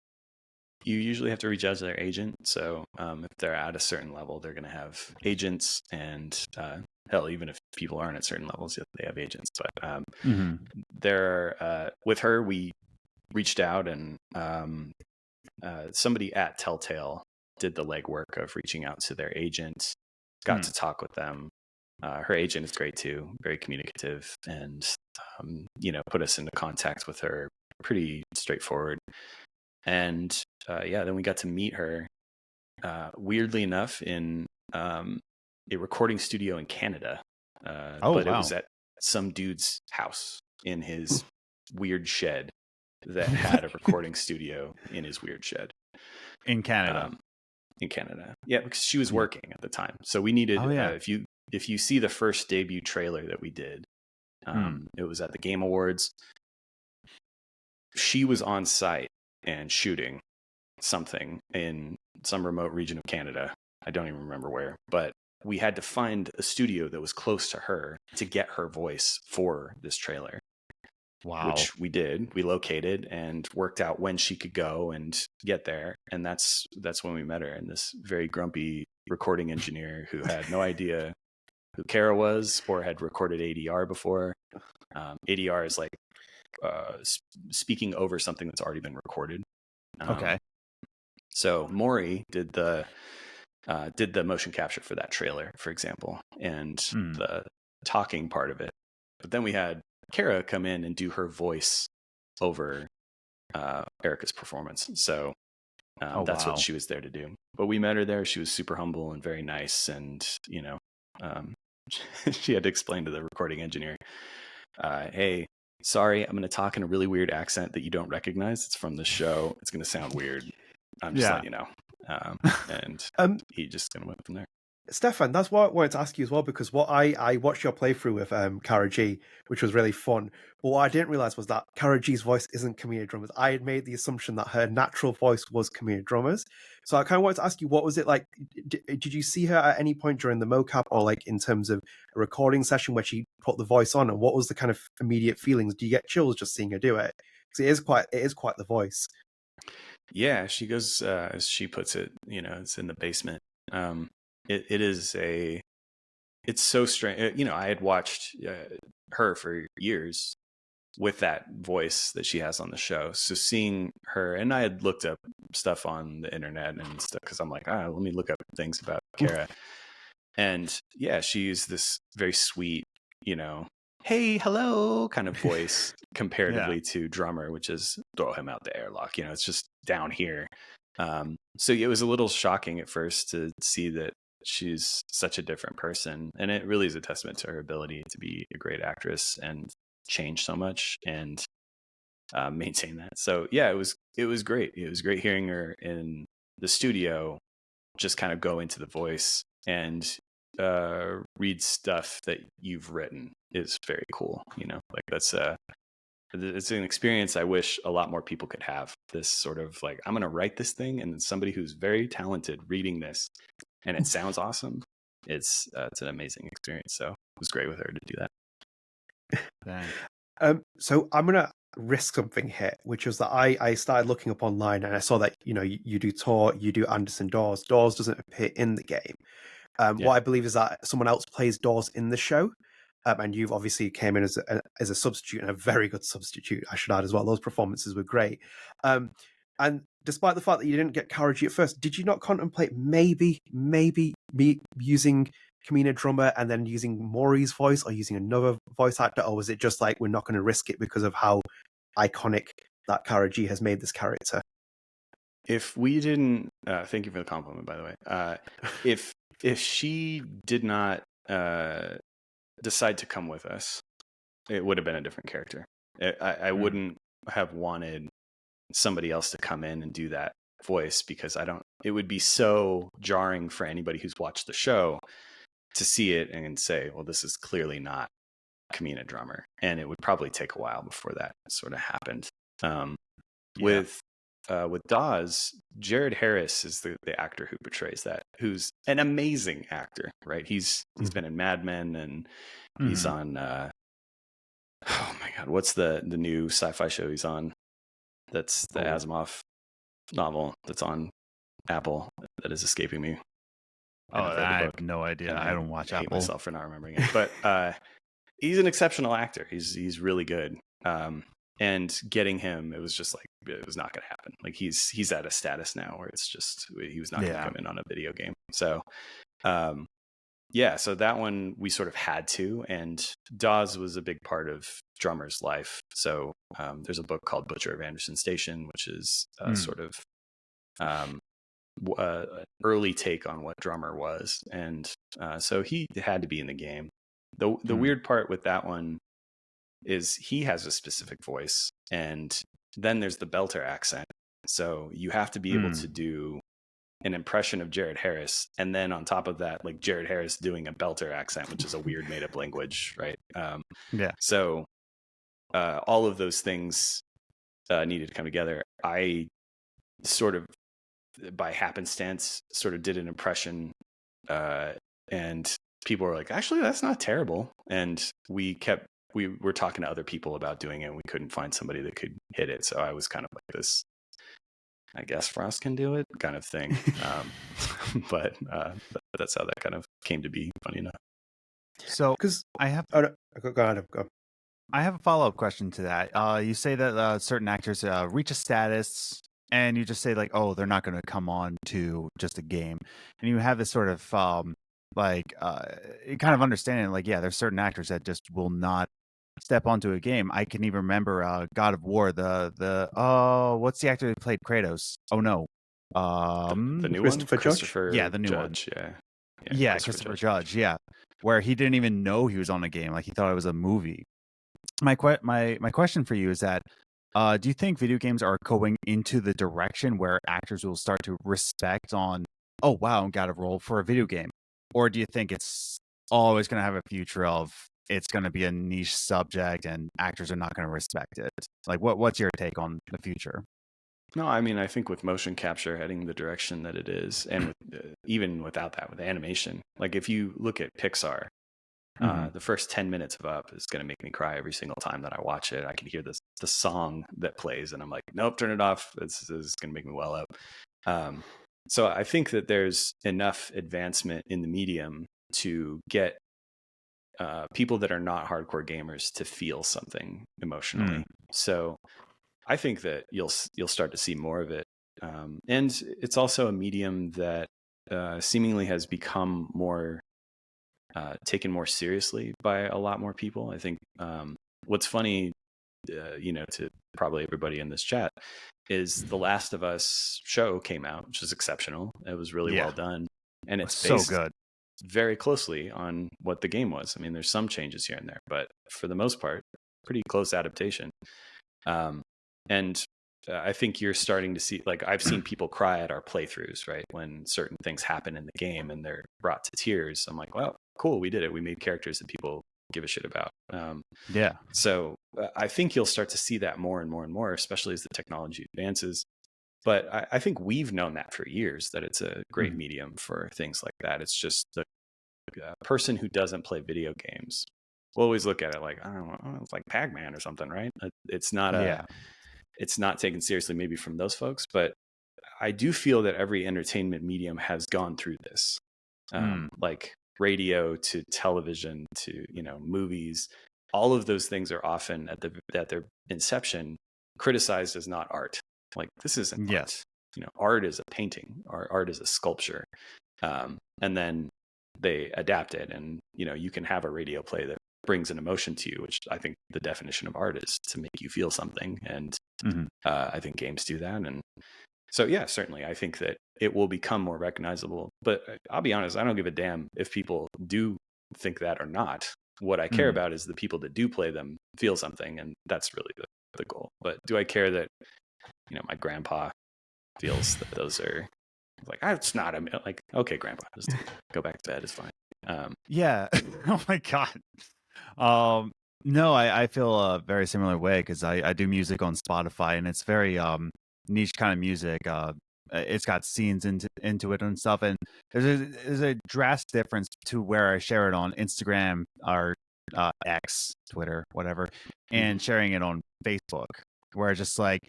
You usually have to reach out to their agent. So if they're at a certain level, they're going to have agents, and hell, even if people aren't at certain levels, they have agents. But they're with her, we reached out, and somebody at Telltale did the legwork of reaching out to their agent, got to talk with them. Her agent is great too, very communicative, and put us into contact with her pretty straightforward. And then we got to meet her, weirdly enough, in a recording studio in Canada. It was at some dude's house in his weird shed that had a recording studio in his weird shed. In Canada. Yeah, because she was working at the time. So we needed, if you see the first debut trailer that we did, it was at the Game Awards. She was on site and shooting something in some remote region of Canada. I don't even remember where, but we had to find a studio that was close to her to get her voice for this trailer. Wow. Which we did. We located and worked out when she could go and get there. And that's when we met her, and this very grumpy recording engineer who had no idea who Cara was or had recorded ADR before. ADR is like speaking over something that's already been recorded. Okay. So Mori did the motion capture for that trailer, for example, and the talking part of it. But then we had Cara come in and do her voice over Erika's performance. So that's what she was there to do. But we met her there. She was super humble and very nice. And, she had to explain to the recording engineer, hey, sorry, I'm going to talk in a really weird accent that you don't recognize. It's from the show. It's going to sound weird. I'm just letting you know. And he just kind of went from there. Stephan, that's what I wanted to ask you as well, because what I watched your playthrough with Cara Gee, which was really fun. But what I didn't realize was that Cara Gee's voice isn't Camina Drummer's. I had made the assumption that her natural voice was Camina Drummer's. So I kind of wanted to ask you, what was it like? Did you see her at any point during the mocap, or like in terms of a recording session where she put the voice on? And what was the kind of immediate feelings? Do you get chills just seeing her do it? Because it is quite the voice. Yeah, she goes, as she puts it, it's in the basement. It's so strange. I had watched her for years with that voice that she has on the show. So seeing her, and I had looked up stuff on the internet and stuff, because I'm like, let me look up things about Cara. And yeah, she used this very sweet, hey, hello kind of voice comparatively to Drummer, which is throw him out the airlock. It's just down here. So it was a little shocking at first to see that she's such a different person, and it really is a testament to her ability to be a great actress and change so much and maintain that. So yeah, it was great. It was great hearing her in the studio just kind of go into the voice. And read stuff that you've written is very cool. Like that's it's an experience I wish a lot more people could have. This sort of like, I'm going to write this thing, and then somebody who's very talented reading this, and it sounds awesome. It's an amazing experience. So it was great with her to do Dang. So I'm gonna risk something here, which was that I started looking up online and I saw that you do Tor, you do Anderson Dawes. Dawes doesn't appear in the game. Yeah. What I believe is that someone else plays Dawes in the show. And you've obviously came in as a substitute, and a very good substitute, I should add as well. Those performances were great. And despite the fact that you didn't get Cara Gee at first, did you not contemplate maybe me using Camina Drummer and then using Mori's voice, or using another voice actor? Or was it just like, we're not going to risk it because of how iconic that Cara Gee has made this character? If we didn't, thank you for the compliment, by the way. If she did not decide to come with us, it would have been a different character. I wouldn't have wanted somebody else to come in and do that voice, because it would be so jarring for anybody who's watched the show to see it and say, well, this is clearly not Camina Drummer. And it would probably take a while before that sort of happened. With Dawes, Jared Harris is the actor who portrays that, who's an amazing actor, right? He's been in Mad Men, and he's on oh my god, what's the new sci-fi show he's on? That's the Asimov novel that's on Apple that is escaping me. I have no idea. I don't watch I hate Apple. myself for not remembering it. But he's an exceptional actor. He's really good. And getting him, it was just like, it was not going to happen. Like he's at a status now where it's just, he was not going to come in on a video game. So, so that one we sort of had to, and Dawes was a big part of Drummer's life. So there's a book called Butcher of Anderson Station, which is sort of early take on what Drummer was. And so he had to be in the game. The weird part with that one is he has a specific voice, and then there's the Belter accent. So you have to be able to do an impression of Jared Harris, and then on top of that, like Jared Harris doing a Belter accent, which is a weird made up language, right? So all of those things needed to come together. I sort of, by happenstance, sort of did an impression, and people were like, actually, that's not terrible. And we were talking to other people about doing it, and we couldn't find somebody that could hit it. So I was kind of like this, I guess Frost can do it kind of thing. But that's how that kind of came to be, funny enough. So Because I have go ahead. I have a follow-up question to that. You say that certain actors reach a status, and you just say like, oh, they're not going to come on to just a game. And you have this sort of kind of understanding, like, yeah, there's certain actors that just will not step onto a game. I can even remember God of War, what's the actor who played Kratos? Oh no. The new Christopher one? Judge? Christopher Yeah, the new Judge, one. Yeah. Yeah, Christopher Judge, yeah. Where he didn't even know he was on a game, like he thought it was a movie. My question for you is that do you think video games are going into the direction where actors will start to respect on, oh wow, I'm got a role for a video game? Or do you think it's always going to have a future of it's going to be a niche subject and actors are not going to respect it? Like, what's your take on the future? No, I mean, I think with motion capture heading the direction that it is, and even without that, with animation, like if you look at Pixar, the first 10 minutes of Up is going to make me cry every single time that I watch it. I can hear the song that plays, and I'm like, nope, turn it off. This is going to make me well up. So I think that there's enough advancement in the medium to get people that are not hardcore gamers to feel something emotionally. So I think that you'll start to see more of it. And it's also a medium that seemingly has become more taken more seriously by a lot more people. I think what's funny, to probably everybody in this chat, is The Last of Us show came out, which is exceptional. It was really well done, and it's based so good, very closely on what the game was. I mean, there's some changes here and there, but for the most part, pretty close adaptation. And I think you're starting to see, like, I've seen people cry at our playthroughs, right? When certain things happen in the game and they're brought to tears. I'm like, well, cool, we did it. We made characters that people give a shit about. Yeah. So I think you'll start to see that more and more and more, especially as the technology advances. But I think we've known that for years, that it's a great medium for things like that. It's just the person who doesn't play video games will always look at it like, I don't know, it's like Pac-Man or something, right? It's not it's not taken seriously maybe from those folks, but I do feel that every entertainment medium has gone through this, like radio to television to, you know, movies. All of those things are often at their inception criticized as not art. Like, this isn't art. You know, art is a painting, or art is a sculpture, and then they adapt it, and you know, you can have a radio play that brings an emotion to you, which I think the definition of art is to make you feel something, and I think games do that. And so yeah, certainly I think that it will become more recognizable, but I'll be honest, I don't give a damn if people do think that or not. What I care about is the people that do play them feel something, and that's really the goal. But do I care that, you know, my grandpa feels that those are like, it's not like, okay, grandpa, just go back to bed, it's fine. Yeah. Oh my god. No, I feel a very similar way, because I do music on Spotify, and it's very niche kind of music. It's got scenes into it and stuff, and there's a drastic difference to where I share it on Instagram or X, Twitter, whatever, and sharing it on Facebook, where it's just like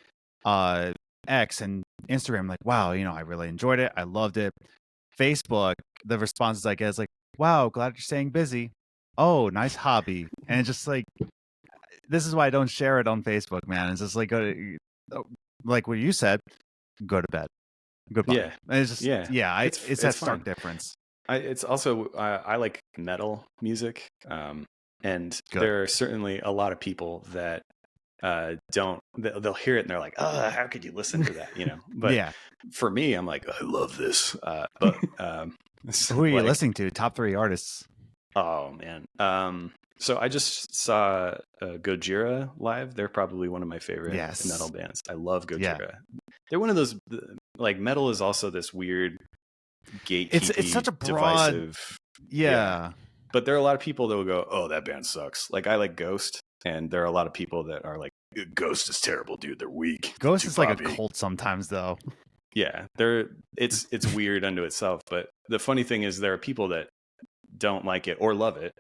X and Instagram, like, wow, you know, I really enjoyed it, I loved it. Facebook, the responses I get is like, wow, glad you're staying busy. Oh, nice hobby. And it's just like, this is why I don't share it on Facebook, man. It's just like, like what you said, go to bed. Goodbye. Yeah. And it's just, it's that stark fine. difference. It's also, I like metal music. And there are certainly a lot of people that they'll hear it and they're like, oh, how could you listen to that? You know, but for me, I'm like, I love this. But who are you listening to? Top 3 artists. Oh man. So I just saw Gojira live. They're probably one of my favorite metal bands. I love Gojira. Yeah. They're one of those, like, metal is also this weird gatekeeping, it's such a broad, divisive. Yeah. But there are a lot of people that will go, oh, that band sucks. Like, I like Ghost, and there are a lot of people that are like, Ghost is terrible, dude. They're weak. Ghost is like a cult sometimes, though. Yeah, it's weird unto itself. But the funny thing is, there are people that don't like it or love it.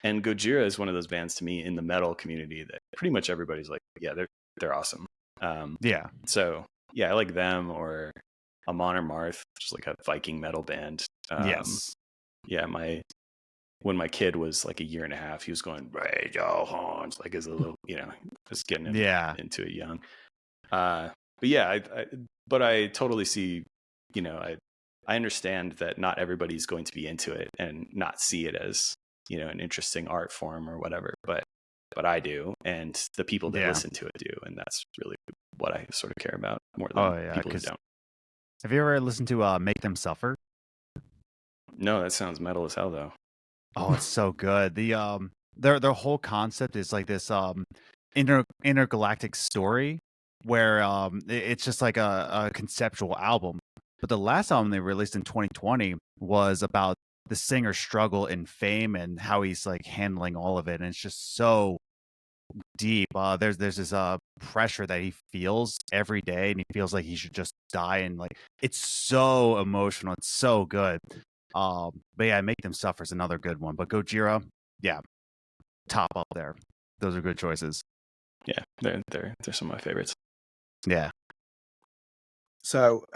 And Gojira is one of those bands to me in the metal community that pretty much everybody's like, yeah, they're awesome. So yeah, I like them, or Amon Amarth, just like a Viking metal band. Yeah, when my kid was like a year and a half, he was going, Rage all horns, like as a little, you know, just getting him into it young. But yeah, I totally see, you know, I understand that not everybody's going to be into it and not see it as, you know, an interesting art form or whatever, but I do, and the people that listen to it do, and that's really what I sort of care about more than people who don't. Have you ever listened to Make Them Suffer? No, that sounds metal as hell though. Oh, it's so good. The their whole concept is like this intergalactic story where it's just like a conceptual album. But the last album they released in 2020 was about the singer's struggle in fame and how he's like handling all of it, and it's just so deep. There's this pressure that he feels every day, and he feels like he should just die, and like it's so emotional. It's so good. But yeah, Make Them Suffer is another good one. But Gojira, yeah, top up there. Those are good choices. Yeah, they're some of my favorites. Yeah. So,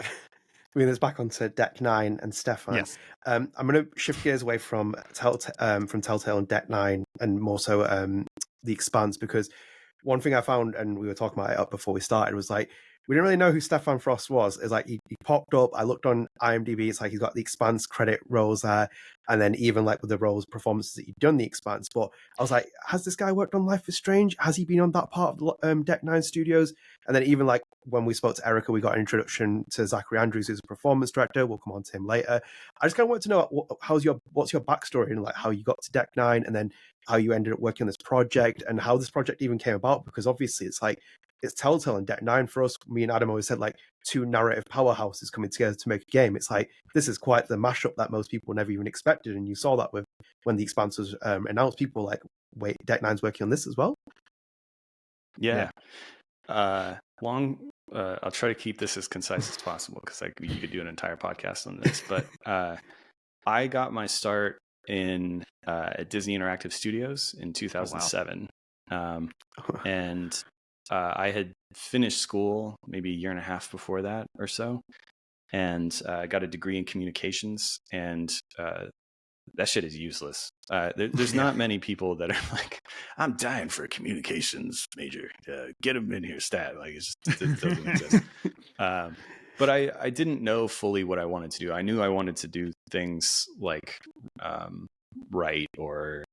bringing this back onto Deck 9 and Stephan. Yes. I'm going to shift gears away from Telltale and Deck 9, and more so the Expanse, because one thing I found, and we were talking about it up before we started, was like, we didn't really know who Stephan Frost was. It's like he popped up. I looked on IMDb. It's like he's got the Expanse credit rolls there. and then even like with the roles performances that you've done the Expanse. But I was like, has this guy worked on Life is Strange? Has he been on that part of Deck Nine Studios? And then even like when we spoke to Erika, we got an introduction to Zachary Andrews, who's a performance director. We'll come on to him later. I just kind of want to know what's your backstory and like how you got to Deck Nine, and then how you ended up working on this project, and how this project even came about, because obviously it's Telltale and Deck Nine for us. Me and Adam always said like two narrative powerhouses coming together to make a game. It's like this is quite the mashup that most people never even expected, and you saw that with when the Expanse was announced. People were like, wait, Deck Nine's working on this as well. Yeah. I'll try to keep this as concise as possible, because like you could do an entire podcast on this. But I got my start at Disney Interactive Studios in 2007. And I had finished school maybe a year and a half before that or so, and I got a degree in communications, and that shit is useless. There's not many people that are like, I'm dying for a communications major. Get them in here, stat. Like it doesn't exist. But I didn't know fully what I wanted to do. I knew I wanted to do things like write or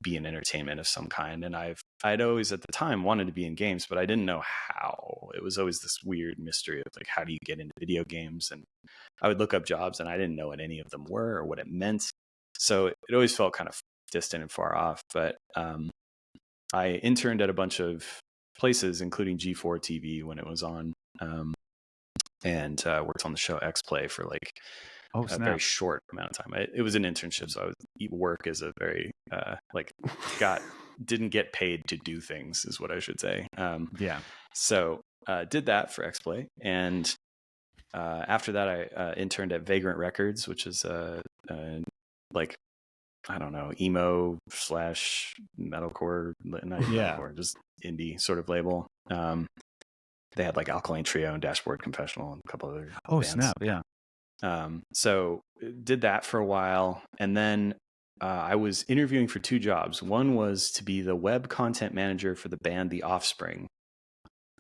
be in entertainment of some kind. And I'd always at the time wanted to be in games, but I didn't know how. It was always this weird mystery of like, how do you get into video games? And I would look up jobs and I didn't know what any of them were or what it meant. So it always felt kind of distant and far off. But I interned at a bunch of places, including G4 TV when it was on, and worked on the show X-Play for like a very short amount of time. It was an internship, so I would work as a very didn't get paid to do things, is what I should say. So did that for X-Play, and after that I interned at Vagrant Records, which is like, I don't know, emo / metalcore, metalcore, just indie sort of label. They had like Alkaline Trio and Dashboard Confessional and a couple other bands. So did that for a while, and then I was interviewing for two jobs. One was to be the web content manager for the band The Offspring.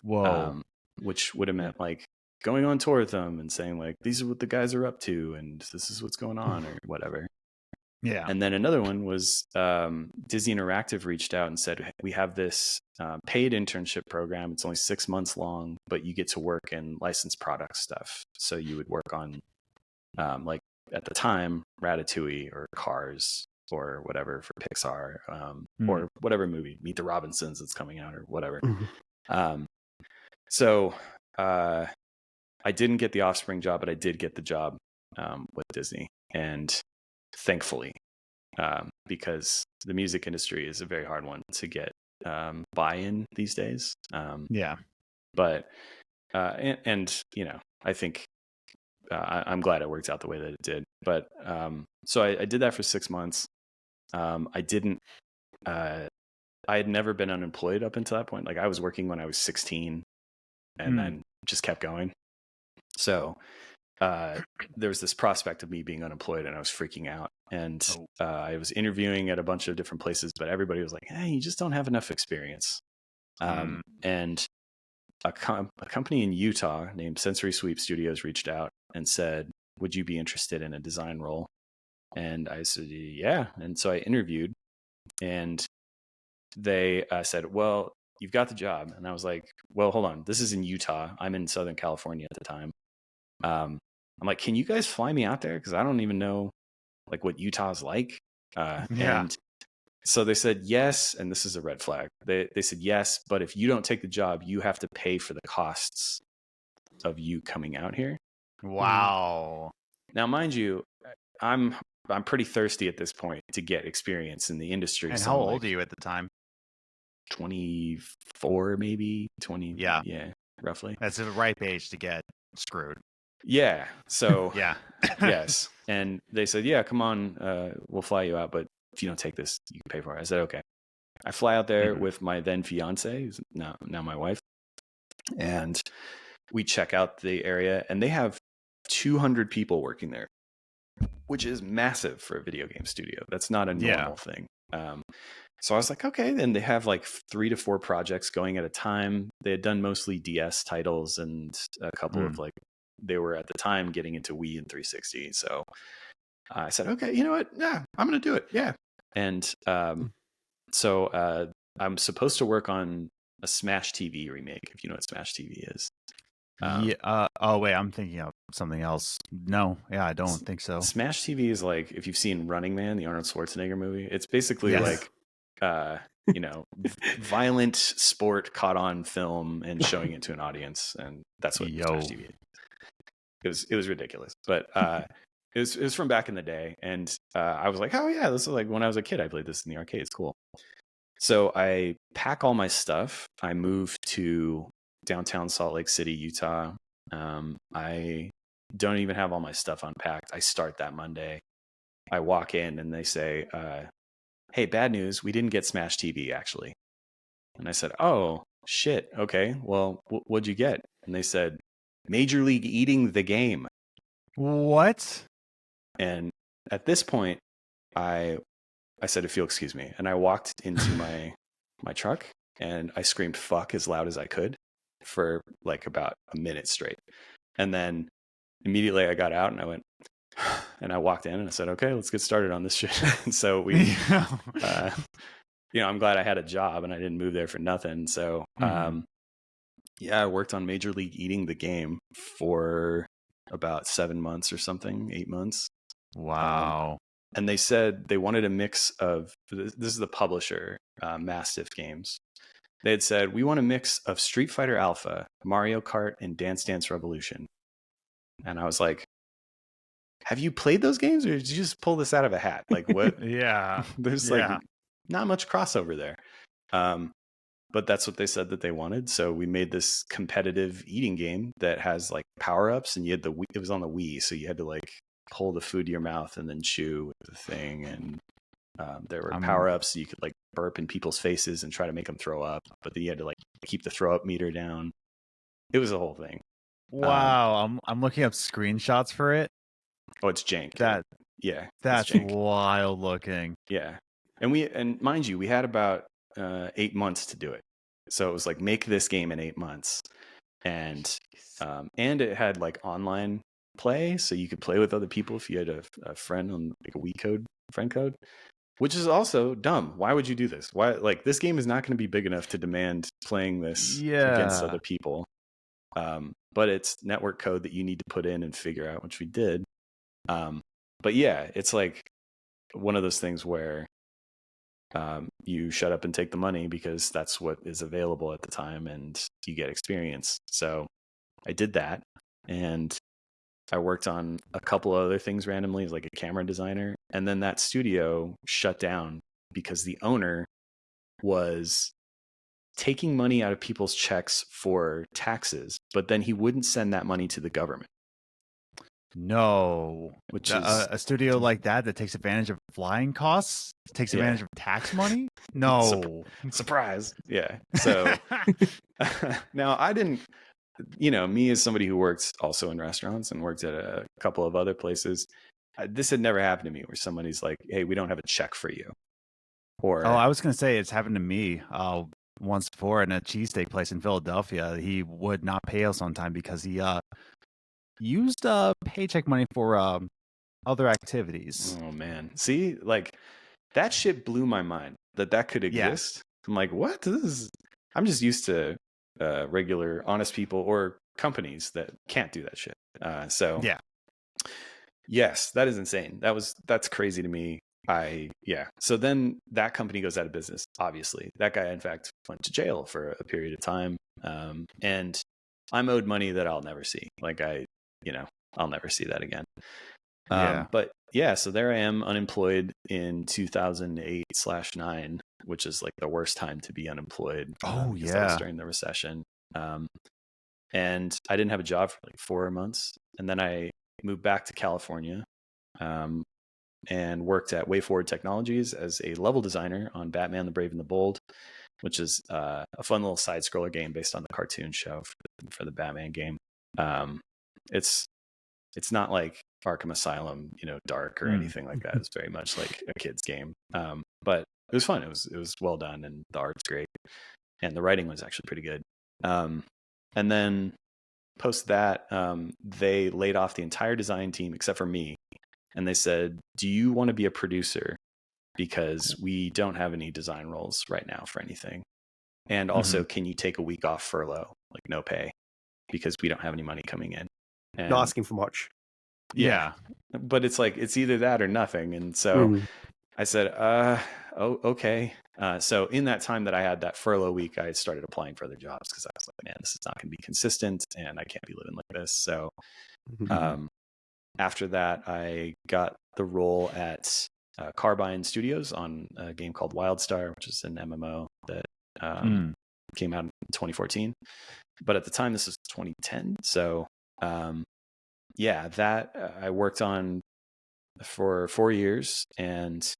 Which would have meant like going on tour with them and saying like, these are what the guys are up to and this is what's going on or whatever. Yeah. And then another one was Disney Interactive reached out and said, we have this paid internship program. It's only 6 months long, but you get to work in licensed product stuff. So you would work on like at the time, Ratatouille or Cars or whatever for Pixar, or whatever movie, Meet the Robinsons that's coming out or whatever. So I didn't get the Offspring job, but I did get the job with Disney. And thankfully, because the music industry is a very hard one to get buy-in these days. But and you know, I think I'm glad it worked out the way that it did. But so I did that for 6 months. I had never been unemployed up until that point. Like I was working when I was 16 and then just kept going. So there was this prospect of me being unemployed and I was freaking out. And I was interviewing at a bunch of different places, but everybody was like, hey, you just don't have enough experience. And a company in Utah named Sensory Sweep Studios reached out and said, would you be interested in a design role? And I said, yeah. And so I interviewed and they said, well, you've got the job. And I was like, well, hold on. This is in Utah. I'm in Southern California at the time. I'm like, can you guys fly me out there? Because I don't even know like what Utah's like. And so they said yes, and this is a red flag. They said yes, but if you don't take the job, you have to pay for the costs of you coming out here. Wow. Now, mind you, I'm pretty thirsty at this point to get experience in the industry. And so how I'm old are you at the time? 24, maybe 20. Yeah, roughly. That's the ripe age to get screwed. Yeah. So yes. And they said, yeah, come on, we'll fly you out, but if you don't take this, you can pay for it. I said, okay. I fly out there with my then fiance, who's now my wife, and we check out the area, and they have 200 people working there, which is massive for a video game studio. That's not a normal thing. So I was like, okay, then they have like 3 to 4 projects going at a time. They had done mostly DS titles and a couple of like, they were at the time getting into Wii and 360. So I said, okay, you know what? Yeah, I'm going to do it. Yeah. And so I'm supposed to work on a Smash TV remake, if you know what Smash TV is. Yeah. Oh wait, I'm thinking of something else. No, yeah, I don't think so. Smash TV is like, if you've seen Running Man, the Arnold Schwarzenegger movie, it's basically Yes. like, you know, violent sport caught on film and showing it to an audience, and that's what Smash TV is. It was ridiculous, but it was from back in the day, and I was like, oh yeah, this is like when I was a kid, I played this in the arcade. It's cool. So I pack all my stuff. I move to downtown Salt Lake City, Utah. I don't even have all my stuff unpacked. I start that Monday. I walk in and they say, hey, bad news. We didn't get Smash TV, actually. And I said, oh, shit. Okay. Well, what'd you get? And they said, Major League Eating the Game. What? And at this point, I said, if you'll excuse me. And I walked into my truck and I screamed fuck as loud as I could for like about a minute straight. And then immediately I got out and I went, and I walked in and I said, okay, let's get started on this shit. And so we, you know, I'm glad I had a job and I didn't move there for nothing. So, yeah, I worked on Major League Eating the Game for about 7 months or something, 8 months. Wow. And they said they wanted a mix of, this is the publisher, Mastiff Games. They had said, we want a mix of Street Fighter Alpha, Mario Kart, and Dance Dance Revolution. And I was like, have you played those games or did you just pull this out of a hat? Like what? Yeah. There's like not much crossover there. But that's what they said that they wanted. So we made this competitive eating game that has like power-ups, and you had it was on the Wii. So you had to like pull the food to your mouth and then chew with the thing. And there were power-ups, so you could like burp in people's faces and try to make them throw up. But then you had to like keep the throw-up meter down. It was a whole thing. Wow. I'm looking up screenshots for it. Oh, it's jank. That's wild looking. Yeah. And mind you, we had about 8 months to do it. So it was like, make this game in 8 months. And it had like online play, so you could play with other people if you had a friend on like a Wii code, friend code, which is also dumb. Why would you do this? Why, like, this game is not going to be big enough to demand playing this against other people. But it's network code that you need to put in and figure out, which we did. But yeah, it's like one of those things where you shut up and take the money because that's what is available at the time and you get experience. So I did that, and I worked on a couple other things randomly as like a camera designer. And then that studio shut down because the owner was taking money out of people's checks for taxes, but then he wouldn't send that money to the government. No, which is a studio like that takes advantage of flying costs, takes advantage of tax money. No, surprise. Yeah. So now I didn't, you know, me as somebody who works also in restaurants and worked at a couple of other places, this had never happened to me where somebody's like, hey, we don't have a check for you. Or I was going to say it's happened to me once before in a cheesesteak place in Philadelphia. He would not pay us on time because he used paycheck money for other activities. Oh man, see, like that shit blew my mind that could exist. I'm like, what? I'm just used to regular honest people or companies that can't do that shit. So yeah, yes, that is insane. That's crazy to me. So then that company goes out of business. Obviously, that guy in fact went to jail for a period of time, and I'm owed money that I'll never see. Like I'll never see that again. But yeah, so there I am unemployed in 2008/9, which is like the worst time to be unemployed. Oh because that was during the recession. And I didn't have a job for like 4 months. And then I moved back to California, and worked at WayForward Technologies as a level designer on Batman the Brave and the Bold, which is a fun little side scroller game based on the cartoon show for the Batman game. It's not like Arkham Asylum, dark or anything like that. It's very much like a kid's game. But it was fun. It was well done, and the art's great, and the writing was actually pretty good. And then post that, they laid off the entire design team except for me, and they said, do you want to be a producer? Because we don't have any design roles right now for anything. And also, can you take a week off furlough, like no pay, because we don't have any money coming in? And Not asking for much. Yeah. But it's like, it's either that or nothing. And so I said, oh, okay. So in that time that I had that furlough week, I started applying for other jobs because I was like, man, this is not going to be consistent and I can't be living like this. So after that, I got the role at Carbine Studios on a game called WildStar, which is an MMO that came out in 2014. But at the time, this was 2010. So that I worked on for 4 years. And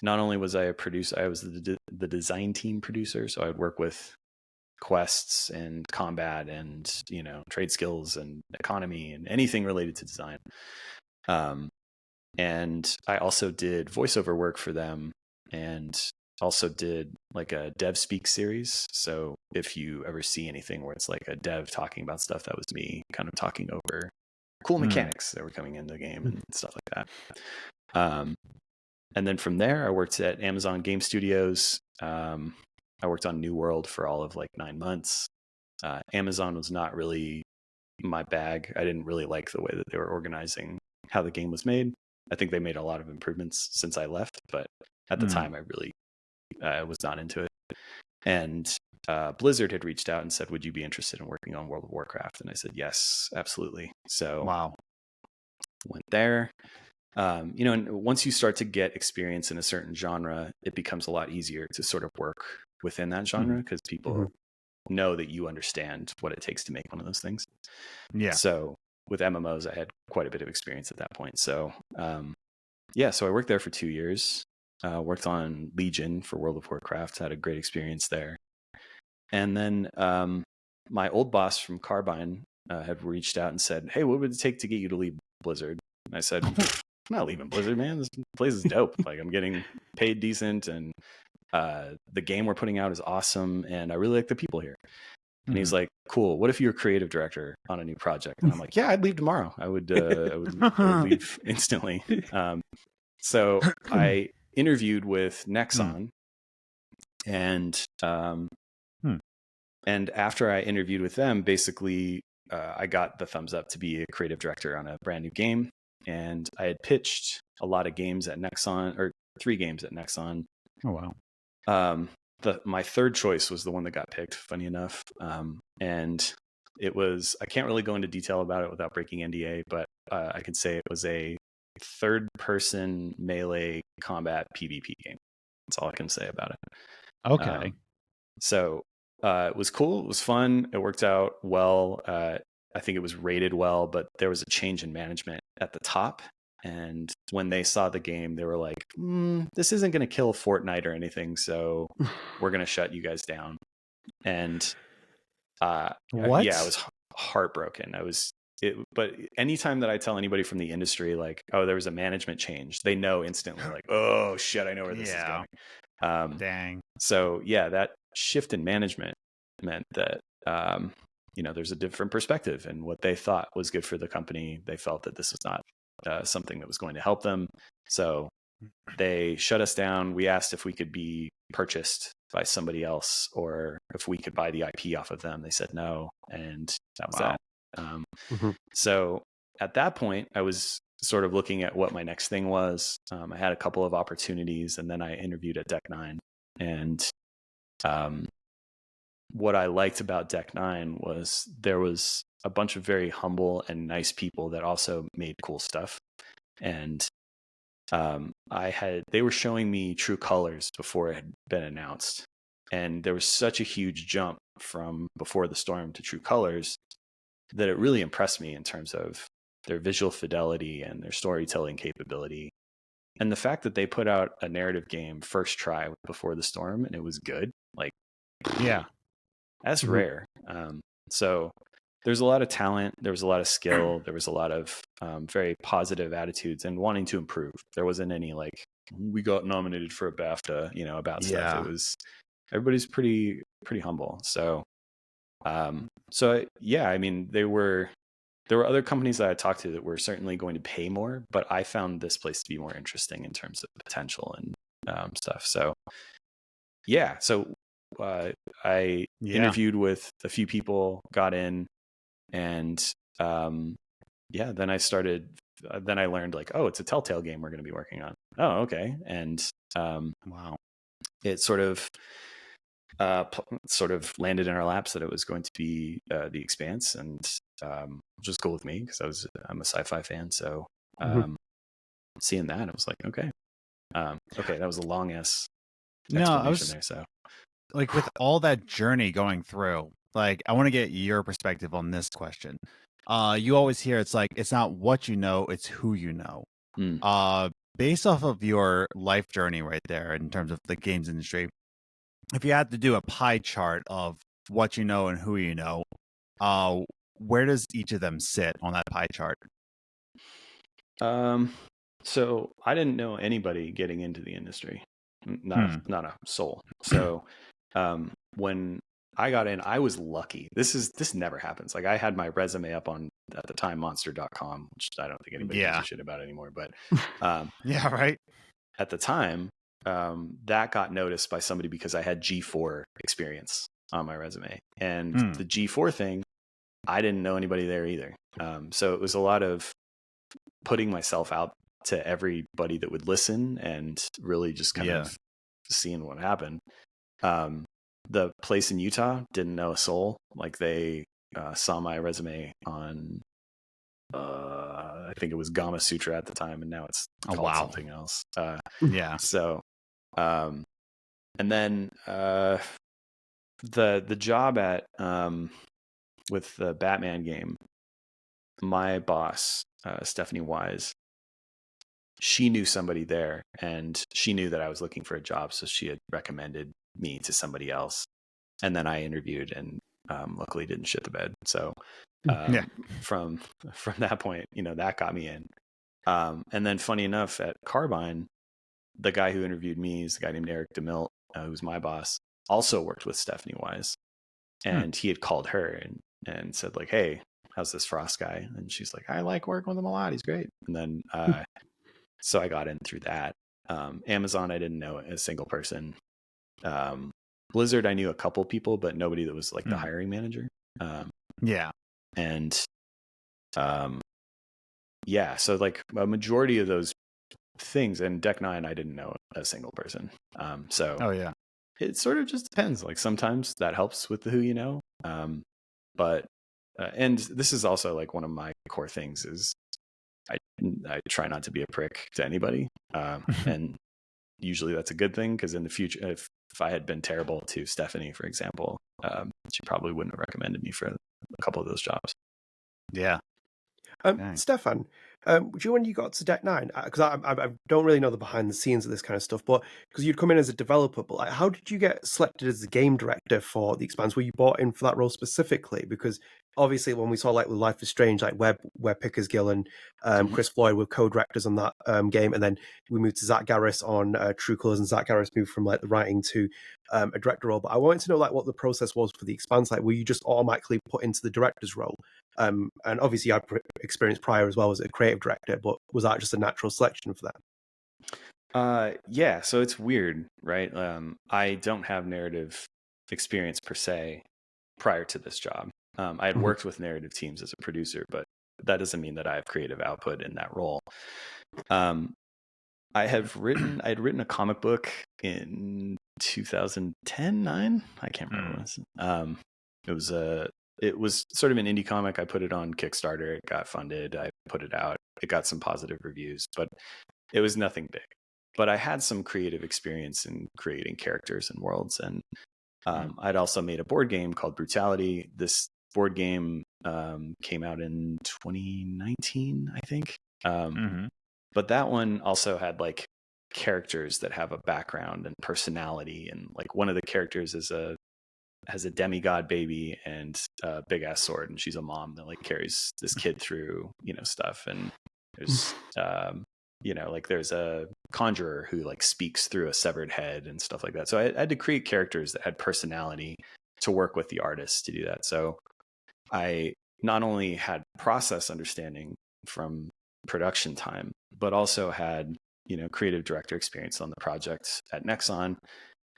not only was I a producer, I was the design team producer. So I would work with quests and combat and, trade skills and economy and anything related to design. And I also did voiceover work for them and also did like a dev speak series. So if you ever see anything where it's like a dev talking about stuff, that was me kind of talking over cool mechanics that were coming into the game and stuff like that. And then from there, I worked at Amazon Game Studios. I worked on New World for all of like 9 months. Amazon was not really my bag. I didn't really like the way that they were organizing how the game was made. I think they made a lot of improvements since I left, but at the time, I really was not into it. And Blizzard had reached out and said, would you be interested in working on World of Warcraft? And I said, yes, absolutely. So went there. And once you start to get experience in a certain genre, it becomes a lot easier to sort of work within that genre because people know that you understand what it takes to make one of those things. Yeah. So with MMOs, I had quite a bit of experience at that point. So, so I worked there for 2 years, worked on Legion for World of Warcraft, had a great experience there. And then my old boss from Carbine had reached out and said, hey, what would it take to get you to leave Blizzard? And I said, I'm not leaving Blizzard, man. This place is dope. Like, I'm getting paid decent and the game we're putting out is awesome. And I really like the people here. And he's like, cool. What if you're a creative director on a new project? And I'm like, yeah, I'd leave tomorrow. I would leave instantly. So I interviewed with Nexon and after I interviewed with them, basically I got the thumbs up to be a creative director on a brand new game. And I had pitched a lot of games at Nexon, or 3 games at Nexon. Oh, wow. My third choice was the one that got picked, funny enough. And it was, I can't really go into detail about it without breaking NDA, but I could say it was a third-person melee combat PvP game. That's all I can say about it. Okay. So it was cool. It was fun. It worked out well. I think it was rated well, but there was a change in management at the top. And when they saw the game, they were like, this isn't going to kill Fortnite or anything, so we're going to shut you guys down. And I was heartbroken. But anytime that I tell anybody from the industry, like, oh, there was a management change, they know instantly, like, oh, shit, I know where this is going. Dang. So, that shift in management meant that, there's a different perspective, and what they thought was good for the company, they felt that this was not something that was going to help them. So they shut us down. We asked if we could be purchased by somebody else or if we could buy the IP off of them. They said no. And that was that. So at that point, I was sort of looking at what my next thing was. I had a couple of opportunities, and then I interviewed at Deck 9. And what I liked about Deck 9 was there was a bunch of very humble and nice people that also made cool stuff. And they were showing me True Colors before it had been announced. And there was such a huge jump from Before the Storm to True Colors that it really impressed me in terms of their visual fidelity and their storytelling capability. And the fact that they put out a narrative game first try with Before the Storm and it was good, like, that's rare. So there's a lot of talent, there was a lot of skill, there was a lot of very positive attitudes and wanting to improve. There wasn't any like, we got nominated for a BAFTA, about stuff. It was, everybody's pretty humble. So, I mean, they were there were other companies that I talked to that were certainly going to pay more, but I found this place to be more interesting in terms of potential and stuff. So yeah, so I interviewed with a few people, got in, and then I started. Then I learned like, oh, it's a Telltale game we're going to be working on. Oh, okay, and wow, it sort of landed in our laps that it was going to be the Expanse, and which was cool with me because I'm a sci-fi fan. So seeing that, I was like, okay, that was a long ass explanation there. So like with all that journey going through, like I want to get your perspective on this question. You always hear it's like it's not what you know, it's who you know. Based off of your life journey right there in terms of the games industry, if you had to do a pie chart of what you know and who you know, where does each of them sit on that pie chart? So I didn't know anybody getting into the industry, not a soul. So when I got in, I was lucky. This never happens. Like I had my resume up on, at the time, monster.com, which I don't think anybody gives a shit about anymore. But yeah, right. At the time, that got noticed by somebody because I had G4 experience on my resume, and the G4 thing, I didn't know anybody there either. So it was a lot of putting myself out to everybody that would listen and really just kind of seeing what happened. The place in Utah didn't know a soul. Like they saw my resume on, I think it was Gama Sutra at the time, and now it's called something else. So, and then the job at with the Batman game, my boss, Stephanie Wise, she knew somebody there, and she knew that I was looking for a job, so she had recommended me to somebody else. And then I interviewed, and luckily didn't shit the bed. So from that point, that got me in. And then funny enough, at Carbine, the guy who interviewed me is a guy named Eric DeMilt, who's my boss, also worked with Stephanie Wise. And he had called her and said like, hey, how's this Frost guy? And she's like, I like working with him a lot. He's great. And then so I got in through that. Amazon, I didn't know a single person. Blizzard, I knew a couple people, but nobody that was like the hiring manager. And so like a majority of those things, and Deck 9, I didn't know a single person. It sort of just depends. Like sometimes that helps with the who you know. But and this is also like one of my core things is I try not to be a prick to anybody. And usually that's a good thing, because in the future, if I had been terrible to Stephanie, for example, she probably wouldn't have recommended me for a couple of those jobs. Stephan, when you got to Deck 9, because I don't really know the behind the scenes of this kind of stuff, but because you'd come in as a developer, but like, how did you get selected as the game director for the Expanse? Were you brought in for that role specifically? Because obviously when we saw like with Life is Strange, like where Pickersgill and Chris Floyd were co-directors on that game, and then we moved to Zach Garris on True Colors, and Zach Garris moved from like the writing to a director role. But I wanted to know like what the process was for the Expanse. Like, were you just automatically put into the director's role? And obviously you had experience prior as well as a creative director, but was that just a natural selection for that? So it's weird, right? I don't have narrative experience per se prior to this job. I had worked with narrative teams as a producer, but that doesn't mean that I have creative output in that role. I had written a comic book in 2010-9. I can't remember. It was sort of an indie comic. I put it on Kickstarter. It got funded. I put it out. It got some positive reviews, but it was nothing big. But I had some creative experience in creating characters and worlds. And I'd also made a board game called Brutality. This board game came out in 2019, I think. But that one also had like characters that have a background and personality. And like one of the characters has a demigod baby and a big ass sword, and she's a mom that like carries this kid through stuff. And there's like there's a conjurer who like speaks through a severed head and stuff like that. So I had to create characters that had personality to work with the artists to do that. So I not only had process understanding from production time, but also had, creative director experience on the project at Nexon.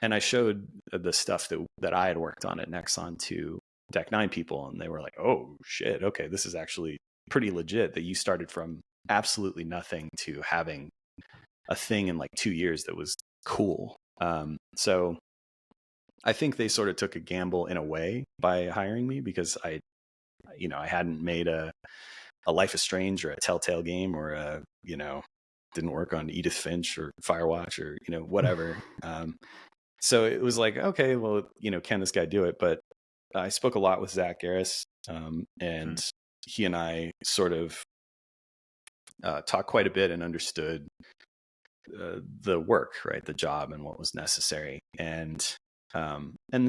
And I showed the stuff that I had worked on at Nexon to Deck 9 people, and they were like, oh shit, okay, this is actually pretty legit that you started from absolutely nothing to having a thing in like 2 years that was cool. So I think they sort of took a gamble in a way by hiring me, because I hadn't made a Life is Strange or a Telltale game, or didn't work on Edith Finch or Firewatch or, whatever. So it was like, okay, well, can this guy do it? But I spoke a lot with Zach Garris, and he and I sort of talked quite a bit and understood the work, right? The job and what was necessary. And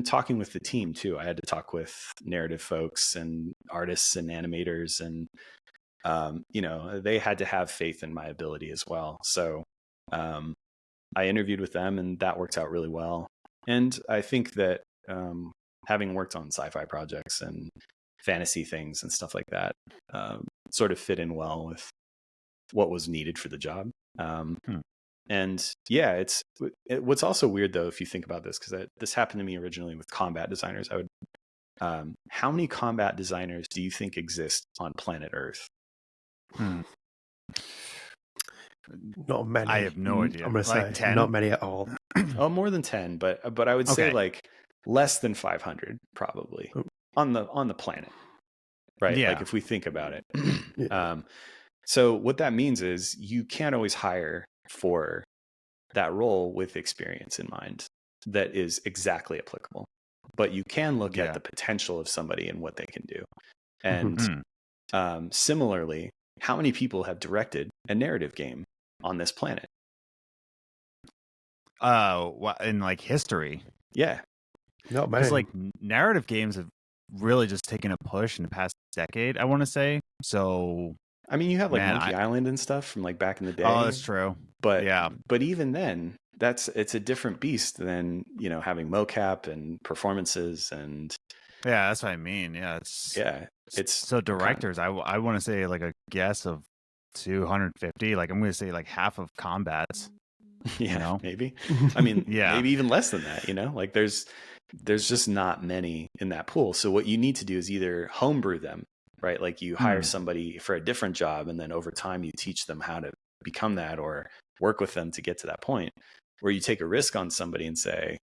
talking with the team too. I had to talk with narrative folks and artists and animators, and they had to have faith in my ability as well. So I interviewed with them, and that worked out really well. And I think that having worked on sci-fi projects and fantasy things and stuff like that, sort of fit in well with what was needed for the job. And yeah, what's also weird though, if you think about this, because this happened to me originally with combat designers. How many combat designers do you think exist on planet Earth? Not many. I have no idea. I'm going to say 10? not many at all. Oh, more than 10, but I would say like less than 500 probably on the planet, right? Yeah. Like if we think about it. So what that means is you can't always hire for that role with experience in mind that is exactly applicable, but you can look at the potential of somebody and what they can do. And similarly, how many people have directed a narrative game on this planet? In like history? Yeah. Not many. Because like narrative games have really just taken a push in the past decade, I want to say. So I mean, you have like Monkey Island and stuff from like back in the day. Oh, that's true. But even then, it's a different beast than, having mocap and performances and. Yeah, that's what I mean. Yeah, it's so directors. I want to say like a guess of 250. Like I'm going to say like half of combats. Yeah, maybe. I mean, maybe even less than that. Like there's just not many in that pool. So what you need to do is either homebrew them. Right? Like you hire somebody for a different job, and then over time you teach them how to become that, or work with them to get to that point, where you take a risk on somebody and say,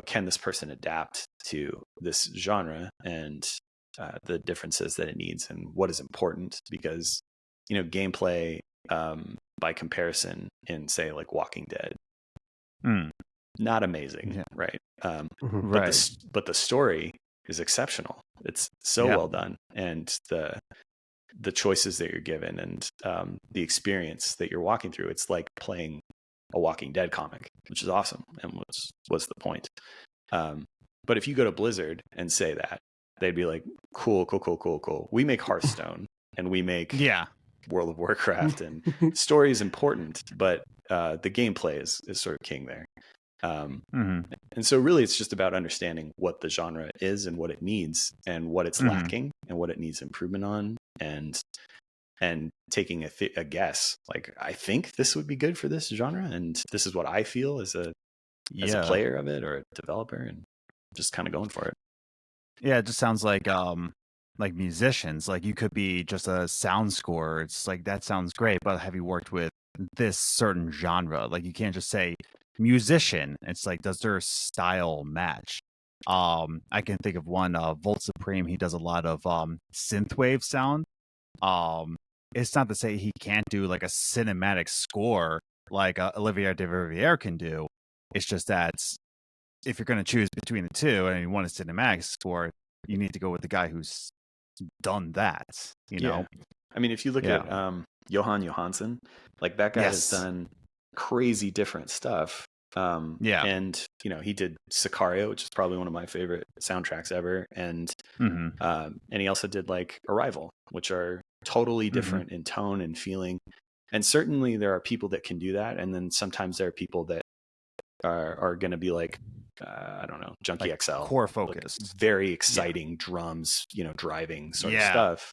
can this person adapt to this genre and the differences that it needs and what is important? Because, gameplay, by comparison in say like Walking Dead, not amazing. Right. But the story is exceptional. It's so well done, and the choices that you're given, and the experience that you're walking through, it's like playing a Walking Dead comic, which is awesome, and what's the point? But if you go to Blizzard and say that, they'd be like, cool. We make Hearthstone and we make World of Warcraft, and story is important, but the gameplay is sort of king there. And so really it's just about understanding what the genre is and what it needs and what it's lacking and what it needs improvement on, and taking a guess, like, I think this would be good for this genre, and this is what I feel as a player of it or a developer, and just kind of going for it. Yeah, it just sounds like musicians. Like you could be just a sound scorer. It's like, that sounds great, but have you worked with this certain genre? Like you can't just say musician. It's like, does their style match? I can think of one, Volt Supreme. He does a lot of synthwave sound. It's not to say he can't do like a cinematic score like Olivier de Riviere can do. It's just that if you're going to choose between the two and you want a cinematic score, you need to go with the guy who's done that, you know? I mean, if you look at Johan Johansson, like that guy has done crazy different stuff. And, he did Sicario, which is probably one of my favorite soundtracks ever. And he also did like Arrival, which are totally different in tone and feeling. And certainly there are people that can do that. And then sometimes there are people that are going to be like, I don't know, Junkie Like XL, core like focused. very exciting drums, driving sort of Yeah. stuff.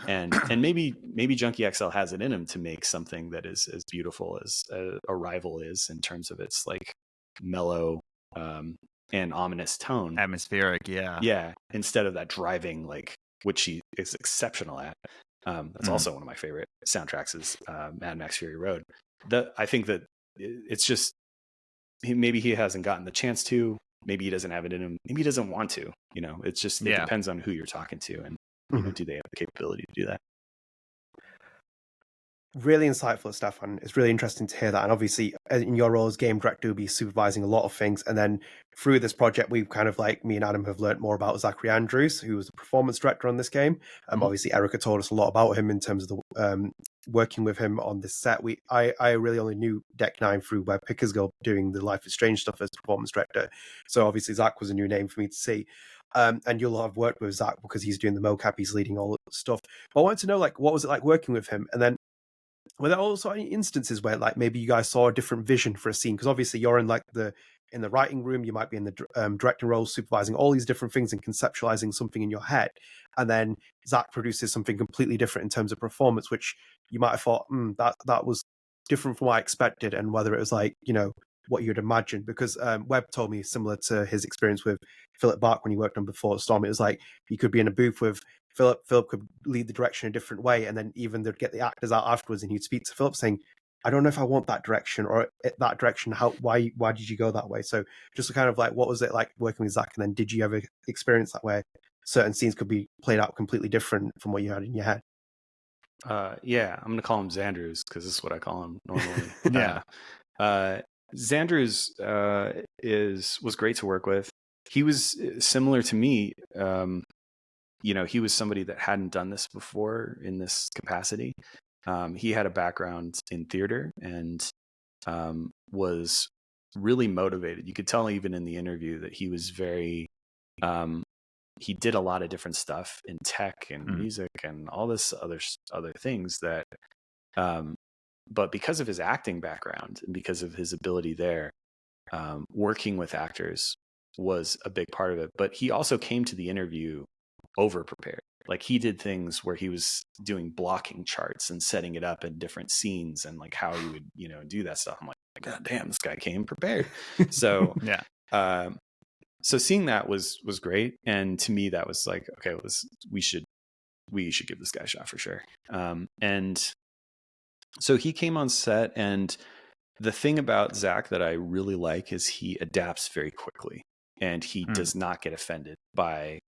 And maybe Junkie XL has it in him to make something that is as beautiful as Arrival is in terms of its like mellow and ominous tone. Atmospheric, yeah. Yeah, instead of that driving, like, which he is exceptional at. That's also one of my favorite soundtracks is Mad Max Fury Road. I think that it's just maybe he hasn't gotten the chance to. Maybe he doesn't have it in him. Maybe he doesn't want to. It's just it depends on who you're talking to, and do they have the capability to do that? Really insightful, Stefan. It's really interesting to hear that. And obviously, in your role as game director, you'll be supervising a lot of things. And then through this project, we've kind of like, me and Adam have learned more about Zachary Andrews, who was the performance director on this game. Obviously, Erika told us a lot about him in terms of the working with him on this set. I really only knew Deck 9 through where Pickersgill doing the Life is Strange stuff as performance director. So obviously, Zach was a new name for me to see. And you'll have worked with Zach because he's doing the mocap, he's leading all the stuff. But I wanted to know, like, what was it like working with him? And then were there also any instances where, like, maybe you guys saw a different vision for a scene? Because obviously you're in like in the writing room, you might be in the directing role, supervising all these different things and conceptualizing something in your head, and then Zach produces something completely different in terms of performance, which you might have thought that was different from what I expected, and whether it was like what you'd imagine. Because Webb told me similar to his experience with Philip Bark when he worked on Before the Storm. It was like you could be in a booth with Philip could lead the direction a different way, and then even they'd get the actors out afterwards and he'd speak to Philip saying, I don't know if I want that direction or that direction. Why did you go that way? So just to kind of like, what was it like working with Zach? And then did you ever experience that where certain scenes could be played out completely different from what you had in your head? Yeah, I'm going to call him Xandrews because this is what I call him normally. Xandrews was great to work with. He was similar to me. He was somebody that hadn't done this before in this capacity. He had a background in theater and was really motivated. You could tell even in the interview that he was very, he did a lot of different stuff in tech and music and all this other things that, but because of his acting background and because of his ability there, working with actors was a big part of it. But he also came to the interview over prepared. Like he did things where he was doing blocking charts and setting it up in different scenes and like how he would, do that stuff. I'm like, God damn, this guy came prepared. So, so seeing that was great. And to me, that was like, okay, we should give this guy a shot for sure. And so he came on set, and the thing about Zach that I really like is he adapts very quickly and he does not get offended by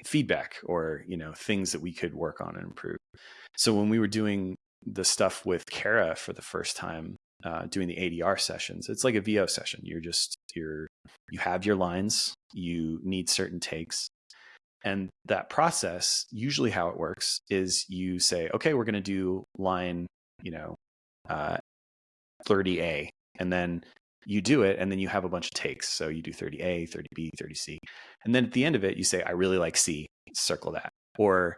feedback or things that we could work on and improve. So when we were doing the stuff with Cara for the first time, doing the ADR sessions, it's like a VO session. You have your lines, you need certain takes, and that process, usually how it works is you say, okay, we're going to do line 30A, and then you do it, and then you have a bunch of takes. So you do 30A, 30B, 30C. And then at the end of it, you say, I really like C, circle that, or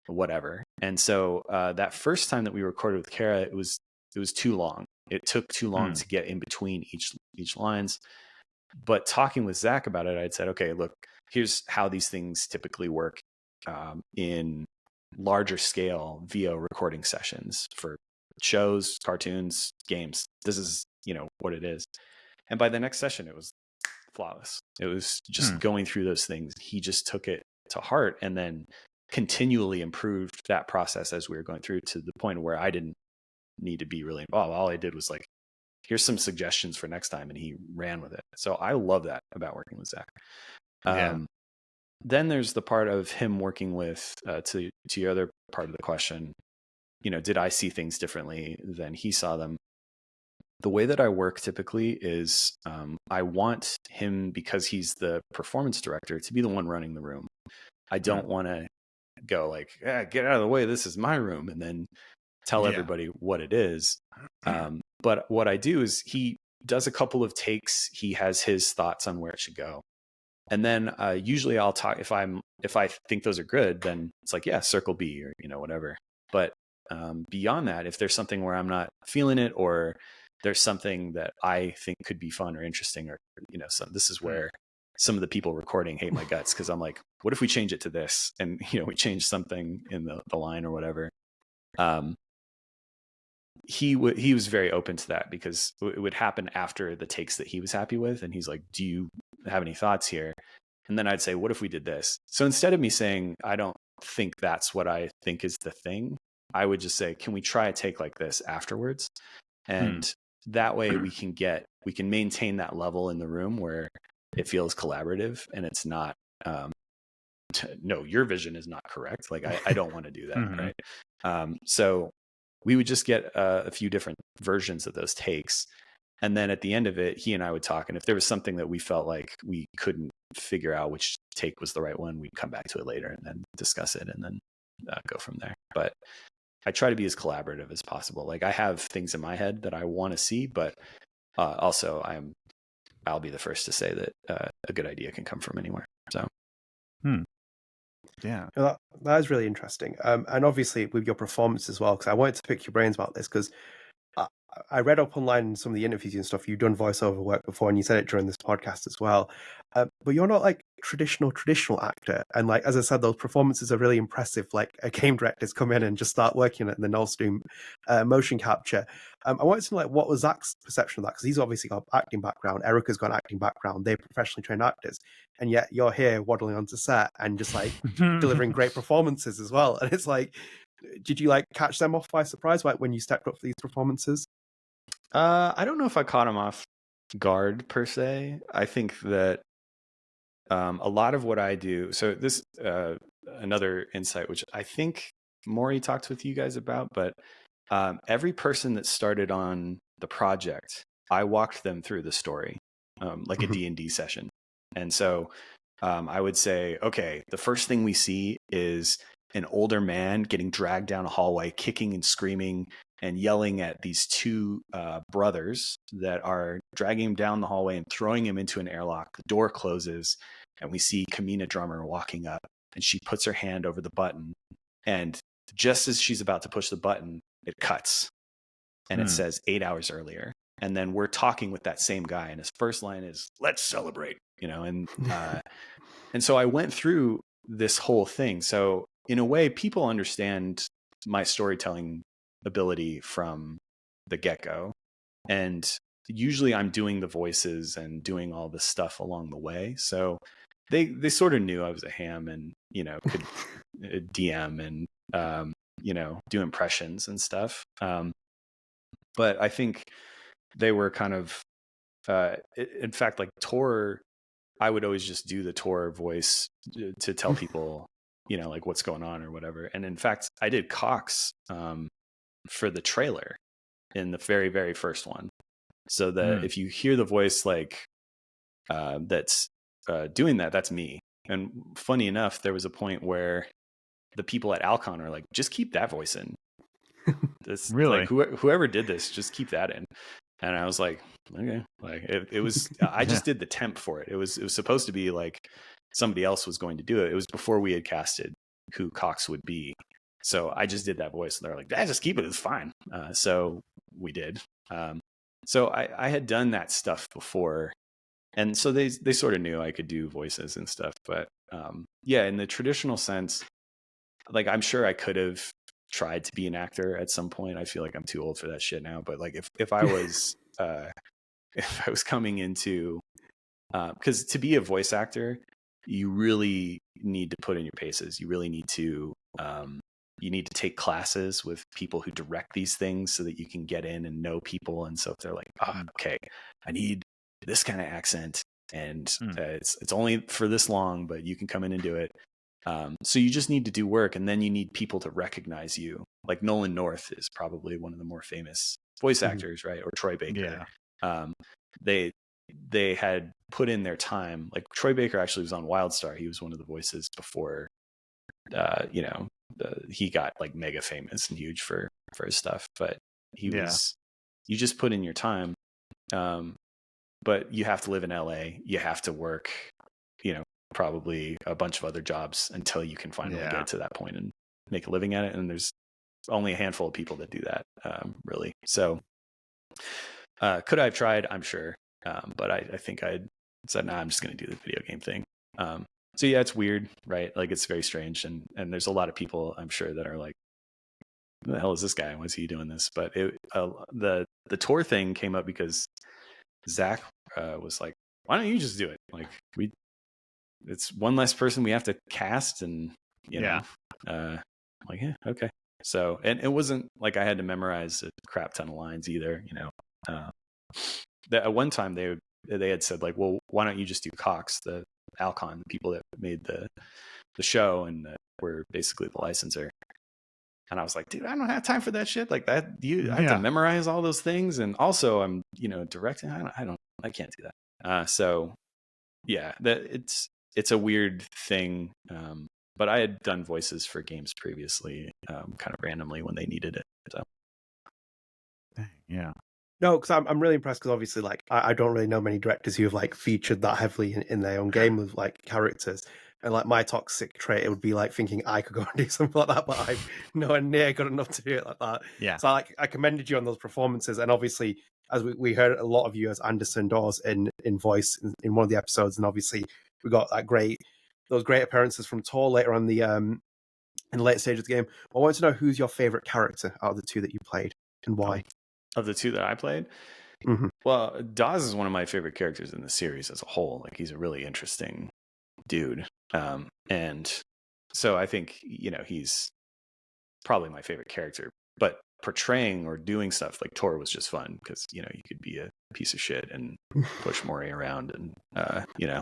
whatever. And so that first time that we recorded with Cara, it was too long. It took too long to get in between each lines. But talking with Zach about it, I'd said, okay, look, here's how these things typically work in larger scale VO recording sessions for shows, cartoons, games. This is, what it is. And by the next session, it was flawless. It was just going through those things. He just took it to heart and then continually improved that process as we were going through, to the point where I didn't need to be really involved. All I did was like, here's some suggestions for next time. And he ran with it. So I love that about working with Zach. Then there's the part of him working with, to your other part of the question, did I see things differently than he saw them? The way that I work typically is I want him, because he's the performance director, to be the one running the room. I don't want to go like, get out of the way, this is my room, and then tell everybody what it is. But what I do is he does a couple of takes. He has his thoughts on where it should go. And then usually I'll talk, if I think those are good, then it's like, circle B or, whatever. But beyond that, if there's something where I'm not feeling it, or there's something that I think could be fun or interesting, or this is where some of the people recording hate my guts, because I'm like, what if we change it to this, and we change something in the line or whatever. He was very open to that, because it would happen after the takes that he was happy with, and he's like, do you have any thoughts here? And then I'd say, what if we did this? So instead of me saying, I don't think that's what I think is the thing, I would just say, can we try a take like this afterwards? And that way we can maintain that level in the room where it feels collaborative, and it's not, no, your vision is not correct. Like, I don't want to do that. Right. So we would just get a few different versions of those takes. And then at the end of it, he and I would talk. And if there was something that we felt like we couldn't figure out which take was the right one, we'd come back to it later and then discuss it, and then go from there. But I try to be as collaborative as possible. Like, I have things in my head that I want to see, but also I'll be the first to say that a good idea can come from anywhere. So. Yeah, that is really interesting. And obviously with your performance as well, because I wanted to pick your brains about this, because I read up online some of the interviews and stuff. You've done voiceover work before, and you said it during this podcast as well. But you're not like traditional actor. And like, as I said, those performances are really impressive. Like, a game director's come in and just start working it, and then also do motion capture. I wanted to know, like, what was Zach's perception of that? Because he's obviously got an acting background. Erika's got an acting background. They're professionally trained actors. And yet you're here waddling onto set and just like delivering great performances as well. And it's like, did you like catch them off by surprise, like when you stepped up for these performances? I don't know if I caught him off guard per se. I think that a lot of what I do, so this another insight, which I think Mori talked with you guys about, but every person that started on the project, I walked them through the story, like a D&D session. And so I would say, okay, the first thing we see is an older man getting dragged down a hallway, kicking and screaming and yelling at these two brothers that are dragging him down the hallway and throwing him into an airlock. The door closes, and we see Camina Drummer walking up, and she puts her hand over the button, and just as she's about to push the button, it cuts, and it says 8 hours earlier. And then we're talking with that same guy, and his first line is, "Let's celebrate," and and so I went through this whole thing. So in a way, people understand my storytelling ability from the get-go, and usually I'm doing the voices and doing all this stuff along the way. So they sort of knew I was a ham, and could DM and do impressions and stuff. But I think they were kind of in fact, like Tor, I would always just do the Tor voice to tell people like what's going on or whatever. And in fact, I did Cox for the trailer in the very, very first one, so that if you hear the voice like that's doing that, that's me. And funny enough, there was a point where the people at Alcon are like, just keep that voice in. This, really? Like, whoever did this, just keep that in. And I was like, okay. Like it was I just did the temp for it. It was supposed to be like somebody else was going to do it. It was before we had casted who Cox would be. So I just did that voice, and they're like, just keep it, it's fine. So we did. So I had done that stuff before, and so they sort of knew I could do voices and stuff. But in the traditional sense, like, I'm sure I could have tried to be an actor at some point. I feel like I'm too old for that shit now. But like, if I was if I was coming into because to be a voice actor, you really need to put in your paces. You really need to take classes with people who direct these things so that you can get in and know people. And so if they're like, okay, I need this kind of accent, and it's only for this long, but you can come in and do it. So you just need to do work, and then you need people to recognize you. Like Nolan North is probably one of the more famous voice actors, right? Or Troy Baker. Yeah. They had put in their time. Like Troy Baker actually was on WildStar. He was one of the voices before, he got like mega famous and huge for his stuff. But he was, you just put in your time. But you have to live in LA. You have to work, probably a bunch of other jobs until you can finally get to that point and make a living at it. And there's only a handful of people that do that, really. So Could I have tried? I'm sure. But I think I said, nah, I'm just going to do the video game thing. So yeah, it's weird, right? Like it's very strange. And there's a lot of people I'm sure that are like, who the hell is this guy? Why is he doing this? But the Tor thing came up because Zach was like, why don't you just do it? Like it's one less person we have to cast, and you know, like, yeah, okay. So, and it wasn't like I had to memorize a crap ton of lines either, you know. At one time they had said like, well, why don't you just do Cox, the Alcon, the people that made the show and that were basically the licensor. And I was like, dude, I don't have time for that shit. Like that, I have to memorize all those things, and also I'm, you know, directing. I can't do that. So yeah, that it's a weird thing. But I had done voices for games previously, kind of randomly when they needed it. So yeah. No, because I'm really impressed because obviously, like, I don't really know many directors who have like featured that heavily in their own game with like characters. And like my toxic trait, it would be like thinking I could go and do something like that, but I'm nowhere near good enough to do it like that. Yeah. So like I commended you on those performances, and obviously, as we heard a lot of you as Anderson Dawes in voice in one of the episodes, and obviously we got those great appearances from Tor later on in the late stage of the game. I want to know who's your favorite character out of the two that you played and why. Of the two that I played, well, Dawes is one of my favorite characters in the series as a whole. Like he's a really interesting dude, and so I think, you know, he's probably my favorite character. But portraying or doing stuff like Tor was just fun because, you know, you could be a piece of shit and push Mori around and you know,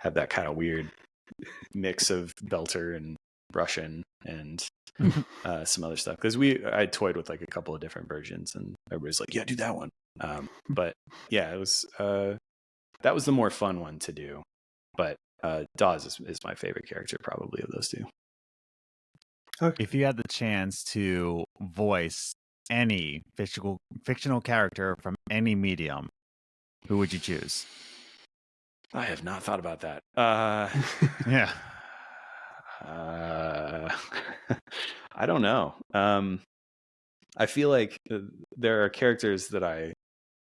have that kind of weird mix of Belter and Russian and some other stuff, because I toyed with like a couple of different versions and everybody's like, yeah, do that one. But yeah, it was that was the more fun one to do. But Dawes is my favorite character probably of those two. Okay. If you had the chance to voice any fictional character from any medium, who would you choose? I have not thought about that. Yeah. I don't know. I feel like there are characters that I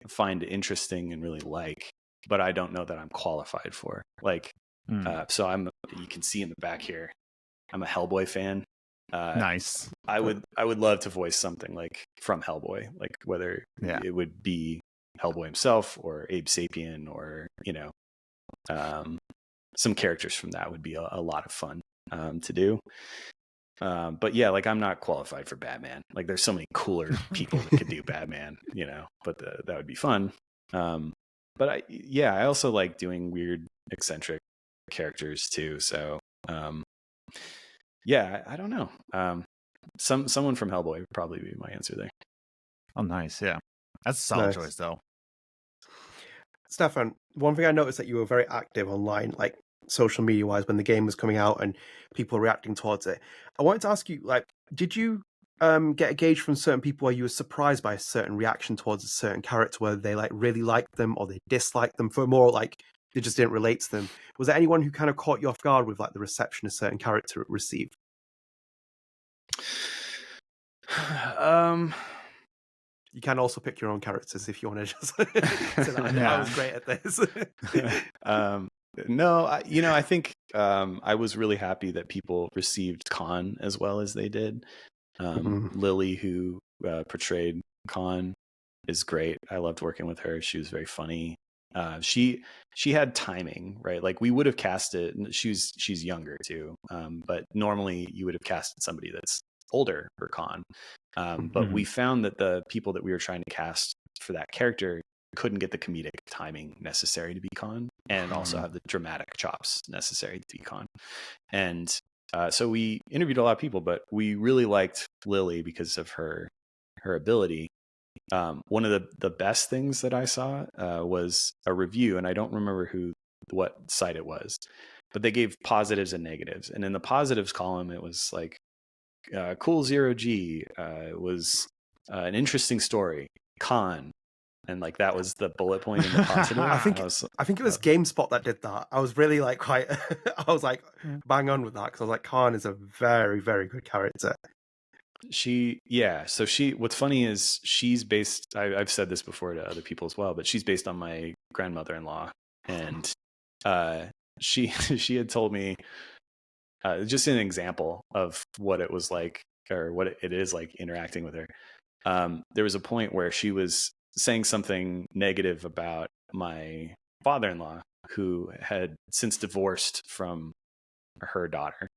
find interesting and really like, but I don't know that I'm qualified for. Like, so you can see in the back here, I'm a Hellboy fan. Nice. I would love to voice something like from Hellboy, like whether it would be Hellboy himself or Abe Sapien or, you know, some characters from that would be a lot of fun to do. But yeah, like I'm not qualified for Batman. Like there's so many cooler people that could do Batman, you know, but that would be fun. But I also like doing weird, eccentric characters too. So yeah, I don't know. Someone from Hellboy would probably be my answer there. Oh, nice. Yeah, that's a solid choice though. Stephan, one thing I noticed that you were very active online, like social media wise, when the game was coming out and people were reacting towards it. I wanted to ask you, like, did you get a gauge from certain people where you were surprised by a certain reaction towards a certain character, whether they like really liked them or they disliked them, for more like they just didn't relate to them? Was there anyone who kind of caught you off guard with like the reception a certain character received? You can also pick your own characters if you want to just say that. I was great at this. No, I think I was really happy that people received Khan as well as they did. Lily, who portrayed Khan, is great. I loved working with her. She was very funny. She had timing, right? Like we would have casted. She's younger too, but normally you would have casted somebody that's older for Khan. But we found that the people that we were trying to cast for that character couldn't get the comedic timing necessary to be Khan, and also have the dramatic chops necessary to be Khan. And so we interviewed a lot of people, but we really liked Lily because of her ability. One of the best things that I saw was a review, and I don't remember what site it was, but they gave positives and negatives. And in the positives column, it was like, cool 0G, it was an interesting story, Khan. And like that was the bullet point in the positive. I think it was GameSpot that did that. I was really like quite I was like bang on with that because I was like, Khan is a very, very good character. What's funny is she's based, I've said this before to other people as well, but she's based on my grandmother-in-law. And she had told me, just an example of what it was like, or what it is like interacting with her. There was a point where she was saying something negative about my father-in-law, who had since divorced from her daughter.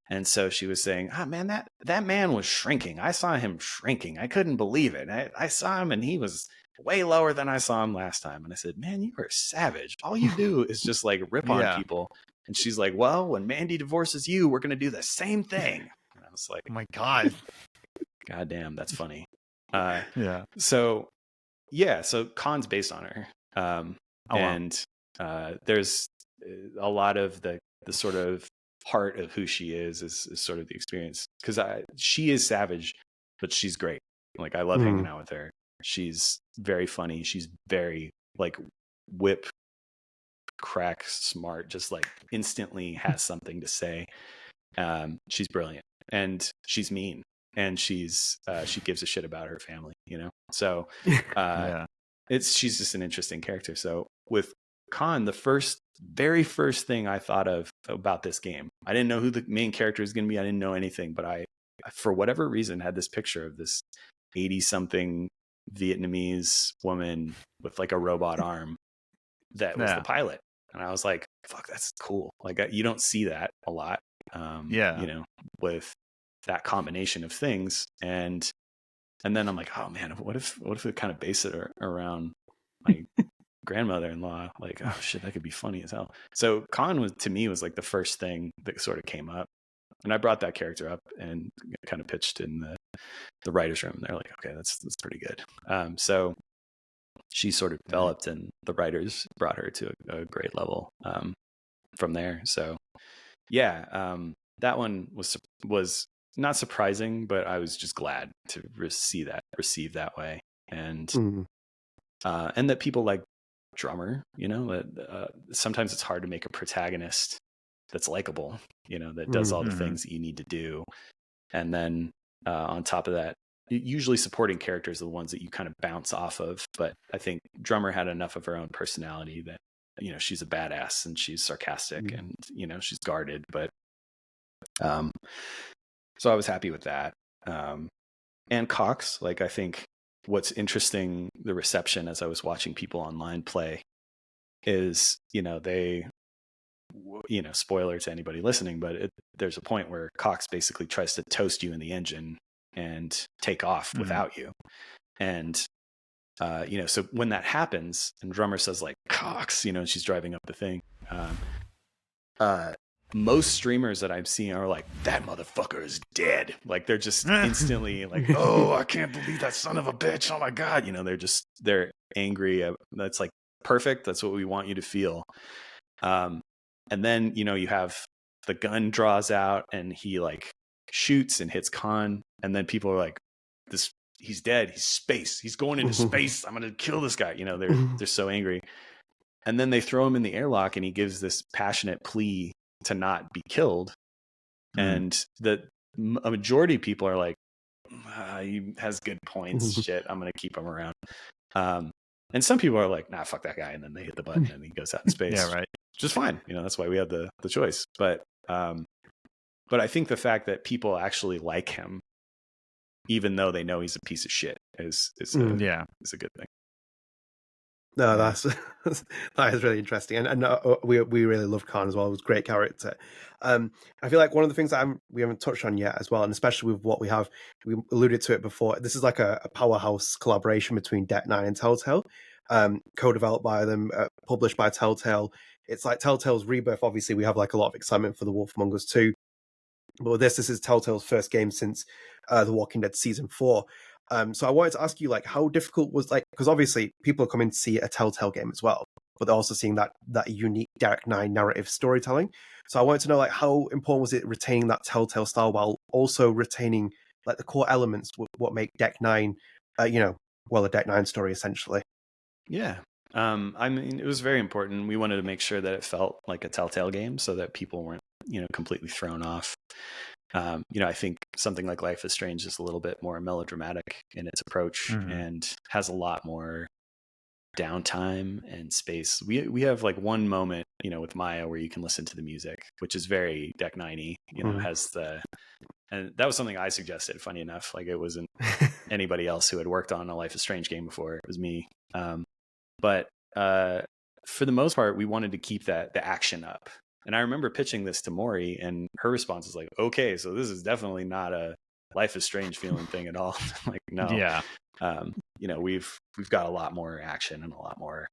And so she was saying, man, that man was shrinking. I saw him shrinking. I couldn't believe it. I saw him and he was way lower than I saw him last time. And I said, man, you are savage. All you do is just like rip on people. And she's like, well, when Mandy divorces you, we're going to do the same thing. And I was like, oh my God. God damn, that's funny. So Khan's based on her. There's a lot of the sort of heart of who she is sort of the experience, because she is savage, but she's great. Like, I love hanging out with her. She's very funny. She's very like whip crack smart, just like instantly has something to say. She's brilliant, and she's mean, and she gives a shit about her family, so she's just an interesting character. So with Khan, the very first thing I thought of about this game, I didn't know who the main character is going to be. I didn't know anything, but I, for whatever reason, had this picture of this 80-something Vietnamese woman with like a robot arm that was the pilot. And I was like, fuck, that's cool. Like, you don't see that a lot, with that combination of things. And then I'm like, oh man, what if we kind of base it around my grandmother-in-law? Like, oh shit, that could be funny as hell. So Khan was like the first thing that sort of came up, and I brought that character up and kind of pitched in the writer's room. They're like, okay, that's pretty good. So she sort of developed, and the writers brought her to a great level from there. So that one was not surprising, but I was just glad to receive that way. And and that people like Drummer, that sometimes it's hard to make a protagonist that's likable, that does all the things that you need to do. And then on top of that, usually supporting characters are the ones that you kind of bounce off of. But I think Drummer had enough of her own personality that, she's a badass, and she's sarcastic, and, she's guarded. But so I was happy with that. And Cox, like, I think what's interesting, the reception as I was watching people online play, is, spoiler to anybody listening, but there's a point where Cox basically tries to toast you in the engine and take off without you. And, so when that happens and Drummer says like Cox, and she's driving up the thing, most streamers that I've seen are like, that motherfucker is dead. Like, they're just instantly like, oh, I can't believe that son of a bitch. Oh my God. They're angry. That's like perfect. That's what we want you to feel. And then, you have the gun draws out and he like shoots and hits Khan. And then people are like, he's dead. He's space. He's going into space. I'm going to kill this guy. They're so angry. And then they throw him in the airlock and he gives this passionate plea to not be killed. And a majority of people are like, he has good points. Shit, I'm going to keep him around. And some people are like, nah, fuck that guy. And then they hit the button and he goes out in space. Yeah, right. Which is fine. That's why we have the choice. But I think the fact that people actually like him, even though they know he's a piece of shit, is a good thing. No, that is really interesting, and we really loved Khan as well. It was a great character. I feel like one of the things that we haven't touched on yet as well, and especially with what we alluded to it before. This is like a powerhouse collaboration between Deck Nine and Telltale, co-developed by them, published by Telltale. It's like Telltale's rebirth. Obviously, we have like a lot of excitement for The Wolf Among Us 2, but with this is Telltale's first game since The Walking Dead season 4. So I wanted to ask you, like, how difficult was, like, because obviously people are coming to see a Telltale game as well, but they're also seeing that unique Deck Nine narrative storytelling. So I wanted to know, like, how important was it retaining that Telltale style while also retaining like the core elements, what make Deck Nine, a Deck Nine story essentially. Yeah. I mean, it was very important. We wanted to make sure that it felt like a Telltale game so that people weren't, completely thrown off. I think something like Life is Strange is a little bit more melodramatic in its approach and has a lot more downtime and space. We have like one moment, with Maya where you can listen to the music, which is very Deck 9-y, has and that was something I suggested, funny enough. Like, it wasn't anybody else who had worked on a Life is Strange game before. It was me. But for the most part, we wanted to keep the action up. And I remember pitching this to Mori, and her response was like, okay, so this is definitely not a Life is Strange feeling thing at all. Like, no. Yeah. We've got a lot more action and a lot more.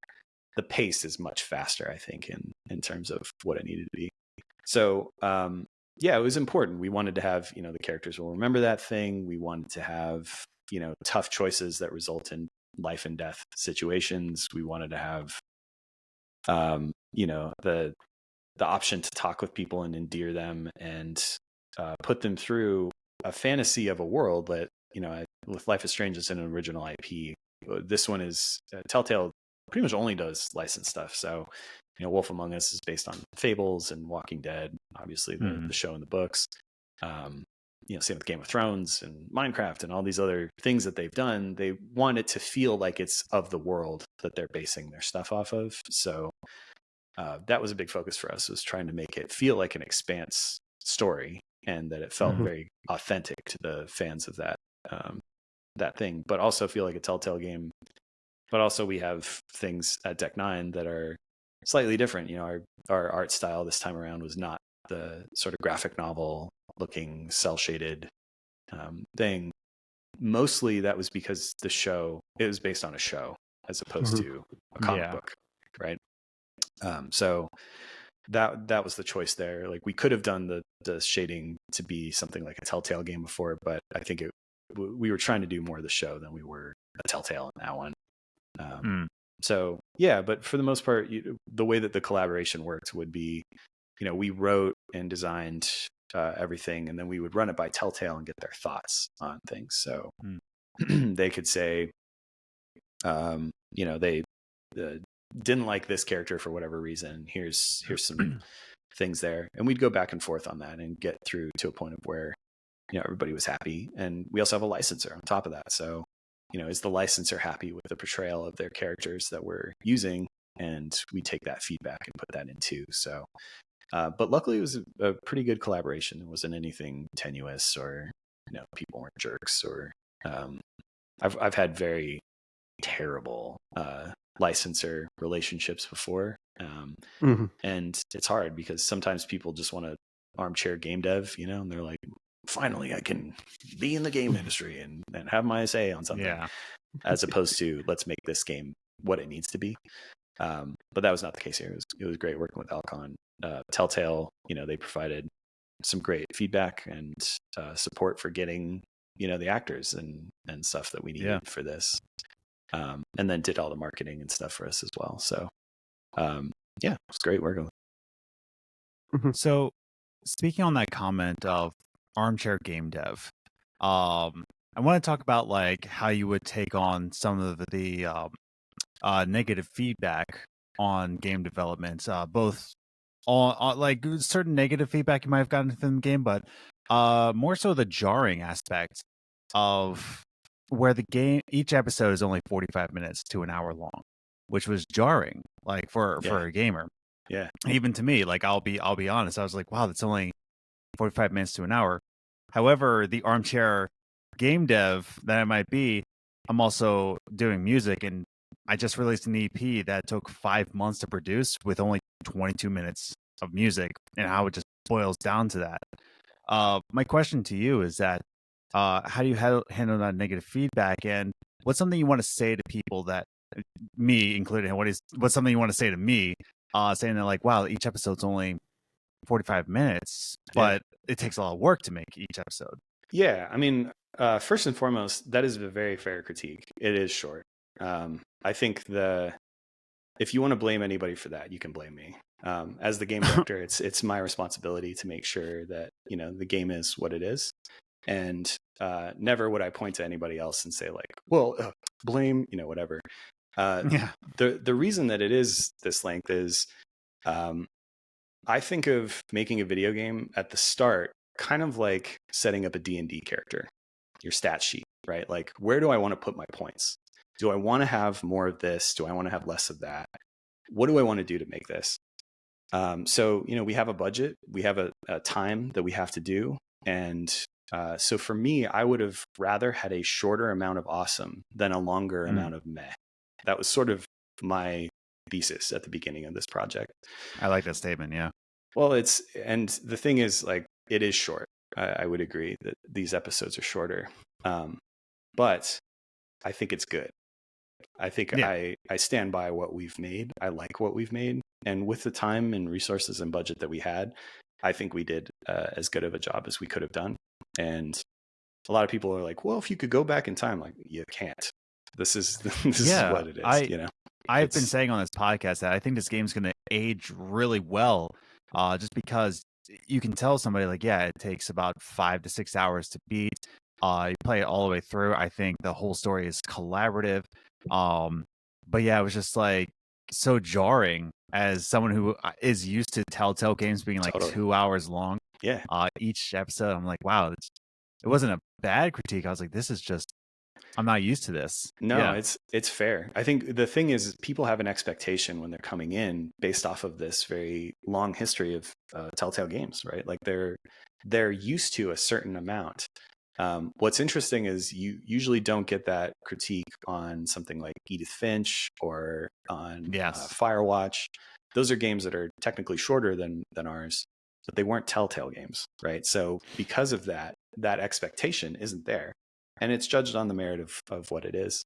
The pace is much faster, I think, in terms of what it needed to be. So, it was important. We wanted to have, the characters will remember that thing. We wanted to have, tough choices that result in life and death situations. We wanted to have, the option to talk with people and endear them and put them through a fantasy of a world that, with Life is Strange, it's an original IP. This one is Telltale pretty much only does licensed stuff. So, Wolf Among Us is based on Fables and Walking Dead, obviously the show and the books. Same with Game of Thrones and Minecraft and all these other things that they've done. They want it to feel like it's of the world that they're basing their stuff off of. So that was a big focus for us, was trying to make it feel like an Expanse story, and that it felt very authentic to the fans of that thing, but also feel like a Telltale game. But also we have things at Deck 9 that are slightly different. Our art style this time around was not the sort of graphic novel looking cell shaded thing. Mostly that was because it was based on a show as opposed to a comic book, right? So that was the choice there. Like, we could have done the shading to be something like a Telltale game before, but I think we were trying to do more of the show than we were a Telltale in that one. So but for the most part, the way that the collaboration worked would be, we wrote and designed everything, and then we would run it by Telltale and get their thoughts on things. So they could say, they didn't like this character for whatever reason. Here's some things there, and we'd go back and forth on that and get through to a point of where everybody was happy. And we also have a licenser on top of that. So, is the licensor happy with the portrayal of their characters that we're using? And we take that feedback and put that in too. So, but luckily it was a pretty good collaboration. It wasn't anything tenuous, or, people weren't jerks, or, I've had very terrible, licensor relationships before. And it's hard because sometimes people just want to armchair game dev, and they're like, finally I can be in the game industry and have my say on something, as opposed to, let's make this game what it needs to be. But that was not the case here. It was great working with Alcon. Telltale, they provided some great feedback and support for getting, the actors and stuff that we needed for this. And then did all the marketing and stuff for us as well. So, it was great working. So, speaking on that comment of armchair game dev, I want to talk about like how you would take on some of the negative feedback on game development, both on like certain negative feedback you might have gotten from the game, but more so the jarring aspect of where the game, each episode is only 45 minutes to an hour long, which was jarring, like for a gamer. Yeah. Even to me, like I'll be honest, I was like, wow, that's only 45 minutes to an hour. However, the armchair game dev that I might be, I'm also doing music, and I just released an EP that took 5 months to produce with only 22 minutes of music, and how it just boils down to that. My question to you is that, how do you handle that negative feedback, and what's something you want to say to people that, me included, what's something you want to say to me, saying that like, wow, each episode's only 45 minutes, but it takes a lot of work to make each episode. Yeah, I mean, first and foremost, that is a very fair critique. It is short. I think if you want to blame anybody for that, you can blame me. As the game director, it's my responsibility to make sure that, the game is what it is. And never would I point to anybody else and say like, well, blame, whatever. The reason that it is this length is, I think of making a video game at the start kind of like setting up a D&D character, your stat sheet, right? Like, where do I want to put my points? Do I want to have more of this? Do I want to have less of that? What do I want to do to make this? So, we have a budget, we have a time that we have to do. And so for me, I would have rather had a shorter amount of awesome than a longer amount of meh. That was sort of my thesis at the beginning of this project. I like that statement. Yeah. Well, and the thing is, like, it is short. I would agree that these episodes are shorter. But I think it's good. I think I stand by what we've made. I like what we've made. And with the time and resources and budget that we had, I think we did as good of a job as we could have done. And a lot of people are like, well, if you could go back in time, like, you can't. This is what it is, I've been saying on this podcast that I think this game's going to age really well, just because you can tell somebody, like, yeah, it takes about 5 to 6 hours to beat. You play it all the way through. I think the whole story is collaborative. But yeah, it was just like so jarring as someone who is used to Telltale games being like 2 hours long. Yeah. Each episode, I'm like, wow, it wasn't a bad critique. I was like, this is just, I'm not used to this. No, it's fair. I think the thing is people have an expectation when they're coming in based off of this very long history of Telltale games, right? Like they're used to a certain amount. What's interesting is you usually don't get that critique on something like Edith Finch or on Firewatch. Those are games that are technically shorter than ours, but they weren't Telltale games, right? So because of that expectation isn't there. And it's judged on the merit of what it is.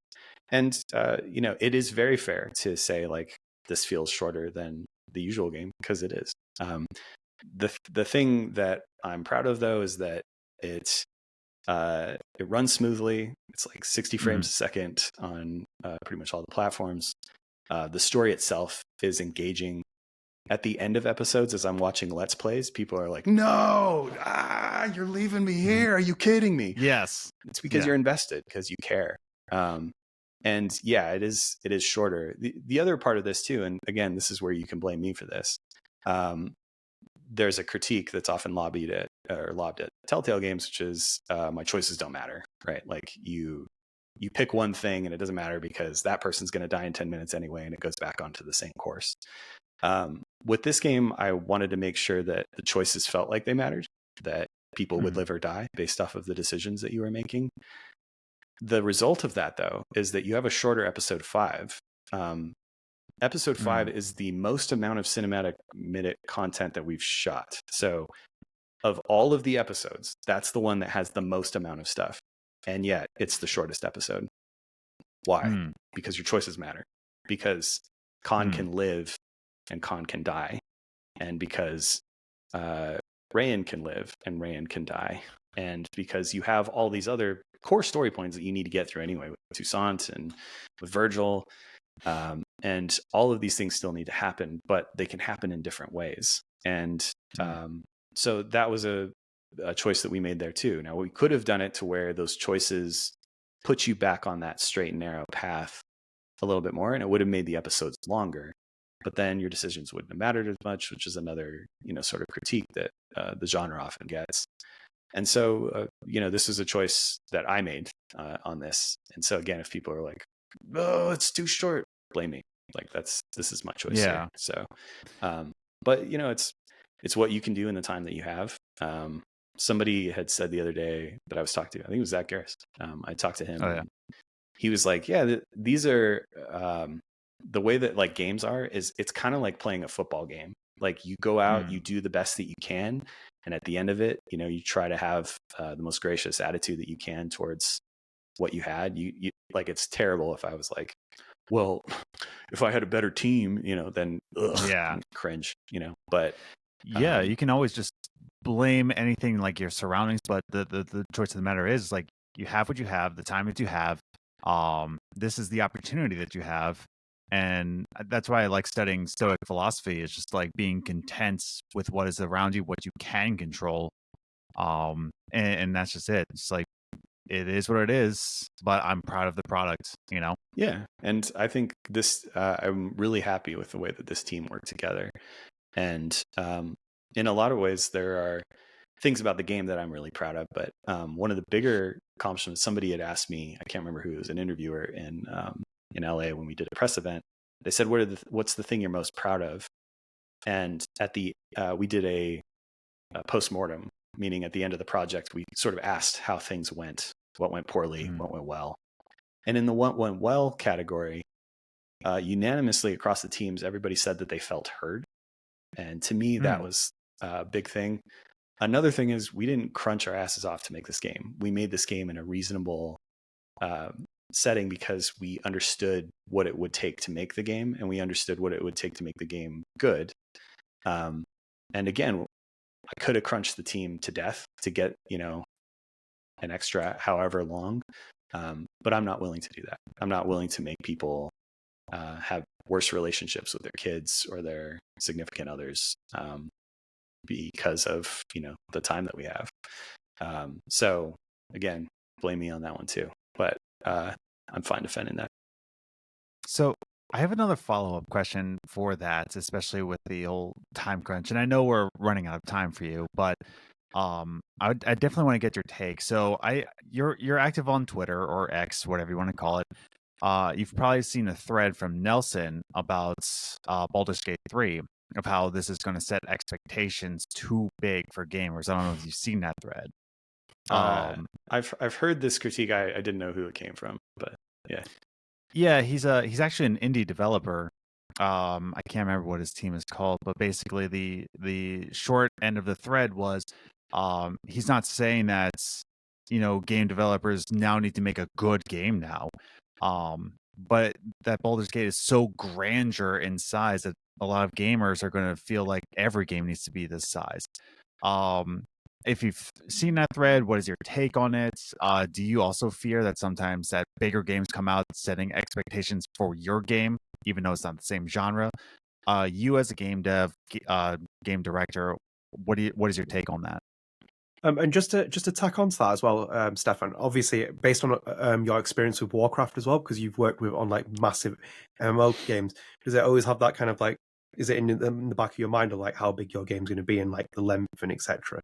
And, it is very fair to say, like, this feels shorter than the usual game, because it is. The thing that I'm proud of, though, is that it runs smoothly. It's like 60 frames a second on pretty much all the platforms. The story itself is engaging. At the end of episodes, as I'm watching Let's Plays, people are like, no, you're leaving me here. Are you kidding me? Yes. It's because you're invested, because you care. And yeah, it is shorter. The other part of this too, and again, this is where you can blame me for this. There's a critique that's often lobbed at Telltale games, which is my choices don't matter, right? Like you pick one thing and it doesn't matter because that person's going to die in 10 minutes anyway, and it goes back onto the same course. With this game, I wanted to make sure that the choices felt like they mattered, that people would live or die based off of the decisions that you were making. The result of that, though, is that you have a shorter episode 5. Episode 5 is the most amount of cinematic minute content that we've shot. So of all of the episodes, that's the one that has the most amount of stuff. And yet it's the shortest episode. Why? Because your choices matter. Because Khan can live and Khan can die. And because Rayan can live and Rayan can die. And because you have all these other core story points that you need to get through anyway, with Toussaint and with Virgil. And all of these things still need to happen, but they can happen in different ways. And so that was a choice that we made there too. Now, we could have done it to where those choices put you back on that straight and narrow path a little bit more, and it would have made the episodes longer. But then your decisions wouldn't have mattered as much, which is another, sort of critique that the genre often gets. And so, this is a choice that I made on this. And so again, if people are like, "Oh, it's too short," blame me. Like this is my choice. Yeah. Here. So, but it's what you can do in the time that you have. Somebody had said the other day that I was talking to, I think it was Zach Garris. I talked to him. Oh, yeah. He was like, yeah, these are, the way that like games are is it's kind of like playing a football game. Like you go out, you do the best that you can. And at the end of it, you try to have the most gracious attitude that you can towards what you had. You like, it's terrible if I was like, well, if I had a better team, then cringe, but yeah, you can always just blame anything like your surroundings. But the choice of the matter is like, you have what you have, the time that you have. This is the opportunity that you have. And that's why I like studying Stoic philosophy. It's just like being content with what is around you, what you can control. And that's just it. It's like, it is what it is, but I'm proud of the product, Yeah. And I think this, I'm really happy with the way that this team worked together. And in a lot of ways, there are things about the game that I'm really proud of. But one of the bigger accomplishments, somebody had asked me, I can't remember who, it was an interviewer in LA when we did a press event. They said, what's the thing you're most proud of? And at the we did a post-mortem, meaning at the end of the project, we sort of asked how things went, what went poorly, what went well. And in the what went well category, unanimously across the teams, everybody said that they felt heard. And to me, that was a big thing. Another thing is we didn't crunch our asses off to make this game. We made this game in a reasonable setting because we understood what it would take to make the game, and we understood what it would take to make the game good. And again, I could have crunched the team to death to get, an extra however long. But I'm not willing to do that. I'm not willing to make people have worse relationships with their kids or their significant others because of, the time that we have. So again, blame me on that one too. But I'm fine defending that. So I have another follow-up question for that, especially with the whole time crunch. And I know we're running out of time for you, but I definitely want to get your take. So you're active on Twitter or X, whatever you want to call it. You've probably seen a thread from Nelson about Baldur's Gate 3, of how this is going to set expectations too big for gamers. I don't know if you've seen that thread. I've heard this critique. I didn't know who it came from, but yeah. Yeah, he's actually an indie developer. I can't remember what his team is called, but basically the short end of the thread was he's not saying that game developers now need to make a good game now. But that Baldur's Gate is so grandeur in size that a lot of gamers are going to feel like every game needs to be this size. If you've seen that thread, what is your take on it? Do you also fear that sometimes that bigger games come out setting expectations for your game, even though it's not the same genre? You as a game dev, game director, what is your take on that? And just to tack onto that as well, Stephan, obviously based on your experience with Warcraft as well, because you've worked on like massive MMO games, does it always have that kind of like, is it in the back of your mind of like how big your game's going to be and like the length and etc.?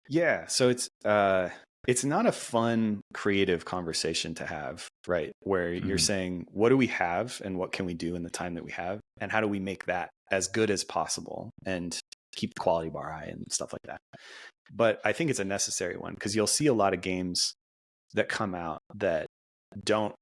Yeah, so it's not a fun creative conversation to have, right? Where you're saying, what do we have and what can we do in the time that we have, and how do we make that as good as possible and keep the quality bar high and stuff like that. But I think it's a necessary one because you'll see a lot of games that come out that don't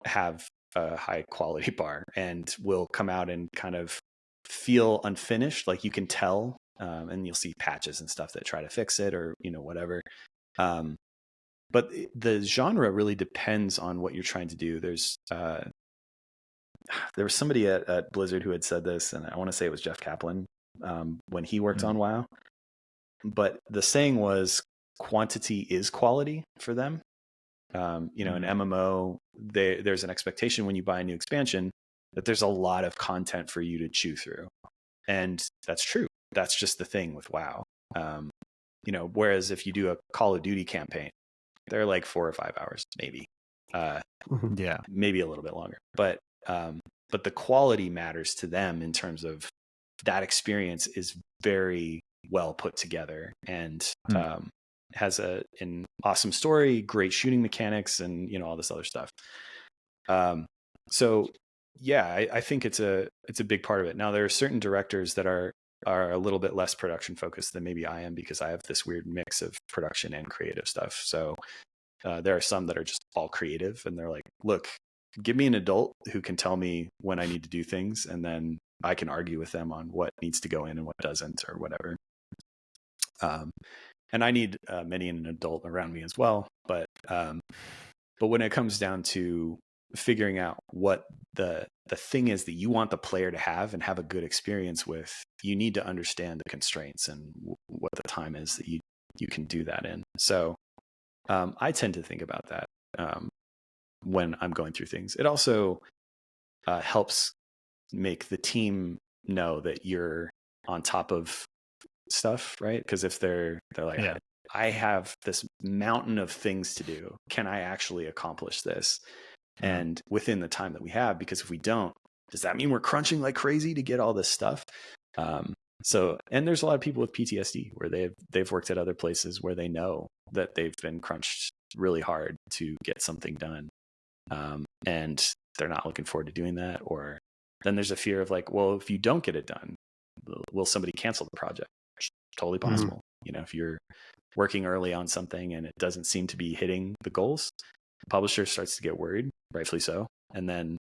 have a high quality bar and will come out and kind of feel unfinished. Like you can tell, and you'll see patches and stuff that try to fix it or, whatever. But the genre really depends on what you're trying to do. There was somebody at Blizzard who had said this, and I want to say it was Jeff Kaplan when he worked on WoW. But the saying was quantity is quality for them. In MMO, there's an expectation when you buy a new expansion that there's a lot of content for you to chew through. And that's true. That's just the thing with WoW. Whereas if you do a Call of Duty campaign, they're like 4 or 5 hours, maybe. Yeah, maybe a little bit longer. But the quality matters to them in terms of that experience is very well put together and has an awesome story, great shooting mechanics, and all this other stuff. So yeah, I think it's a big part of it. Now there are certain directors that are a little bit less production focused than maybe I am because I have this weird mix of production and creative stuff. So there are some that are just all creative and they're like, look, give me an adult who can tell me when I need to do things, and then I can argue with them on what needs to go in and what doesn't or whatever. And I need many an adult around me as well. But when it comes down to figuring out what the thing is that you want the player to have and have a good experience with, you need to understand the constraints and what the time is that you can do that in. So I tend to think about that when I'm going through things. It also helps make the team know that you're on top of stuff, right? Because if they're like, yeah, I have this mountain of things to do, can I actually accomplish this? And within the time that we have, because if we don't, does that mean we're crunching like crazy to get all this stuff? So, and there's a lot of people with PTSD where they've worked at other places where they know that they've been crunched really hard to get something done, and they're not looking forward to doing that. Or then there's a fear of like, well, if you don't get it done, will somebody cancel the project? Totally possible. You know, if you're working early on something and it doesn't seem to be hitting the goals, the publisher starts to get worried, rightfully so, and then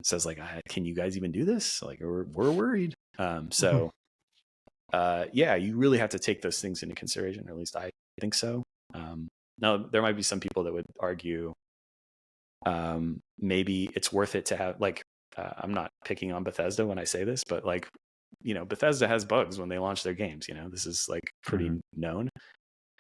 says like, can you guys even do this? Like, we're worried. Yeah, you really have to take those things into consideration, or at least I think so. Now, there might be some people that would argue maybe it's worth it to have, like, I'm not picking on Bethesda when I say this, but like, you know, Bethesda has bugs when they launch their games. You know, this is like pretty known,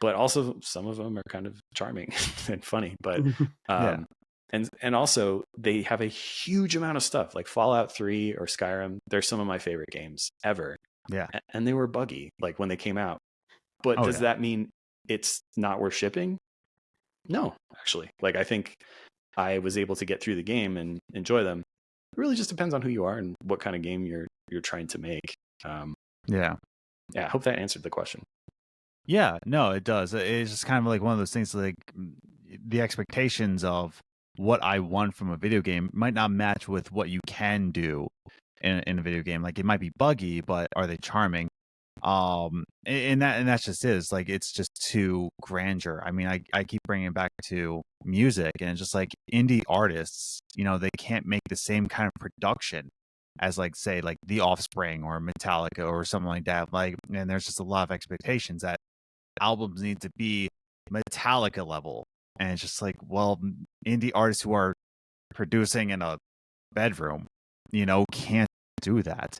but also some of them are kind of charming and funny. But and also they have a huge amount of stuff like Fallout 3 or Skyrim. They're some of my favorite games ever. Yeah. And they were buggy like when they came out. But does that mean it's not worth shipping? No, actually. Like, I think I was able to get through the game and enjoy them. It really just depends on who you are and what kind of game you're trying to make. Yeah, I hope that answered the question. Yeah, no, it does. It's just kind of like one of those things, like the expectations of what I want from a video game might not match with what you can do in a video game. Like, it might be buggy, but are they charming? And that's just it. It's like, it's just too grandeur. I mean, I keep bringing it back to music, and it's just like indie artists, you know, they can't make the same kind of production as, like, say, like The Offspring or Metallica or something like that. Like, and there's just a lot of expectations that albums need to be Metallica level, and it's just like, well, indie artists who are producing in a bedroom, you know, can't do that.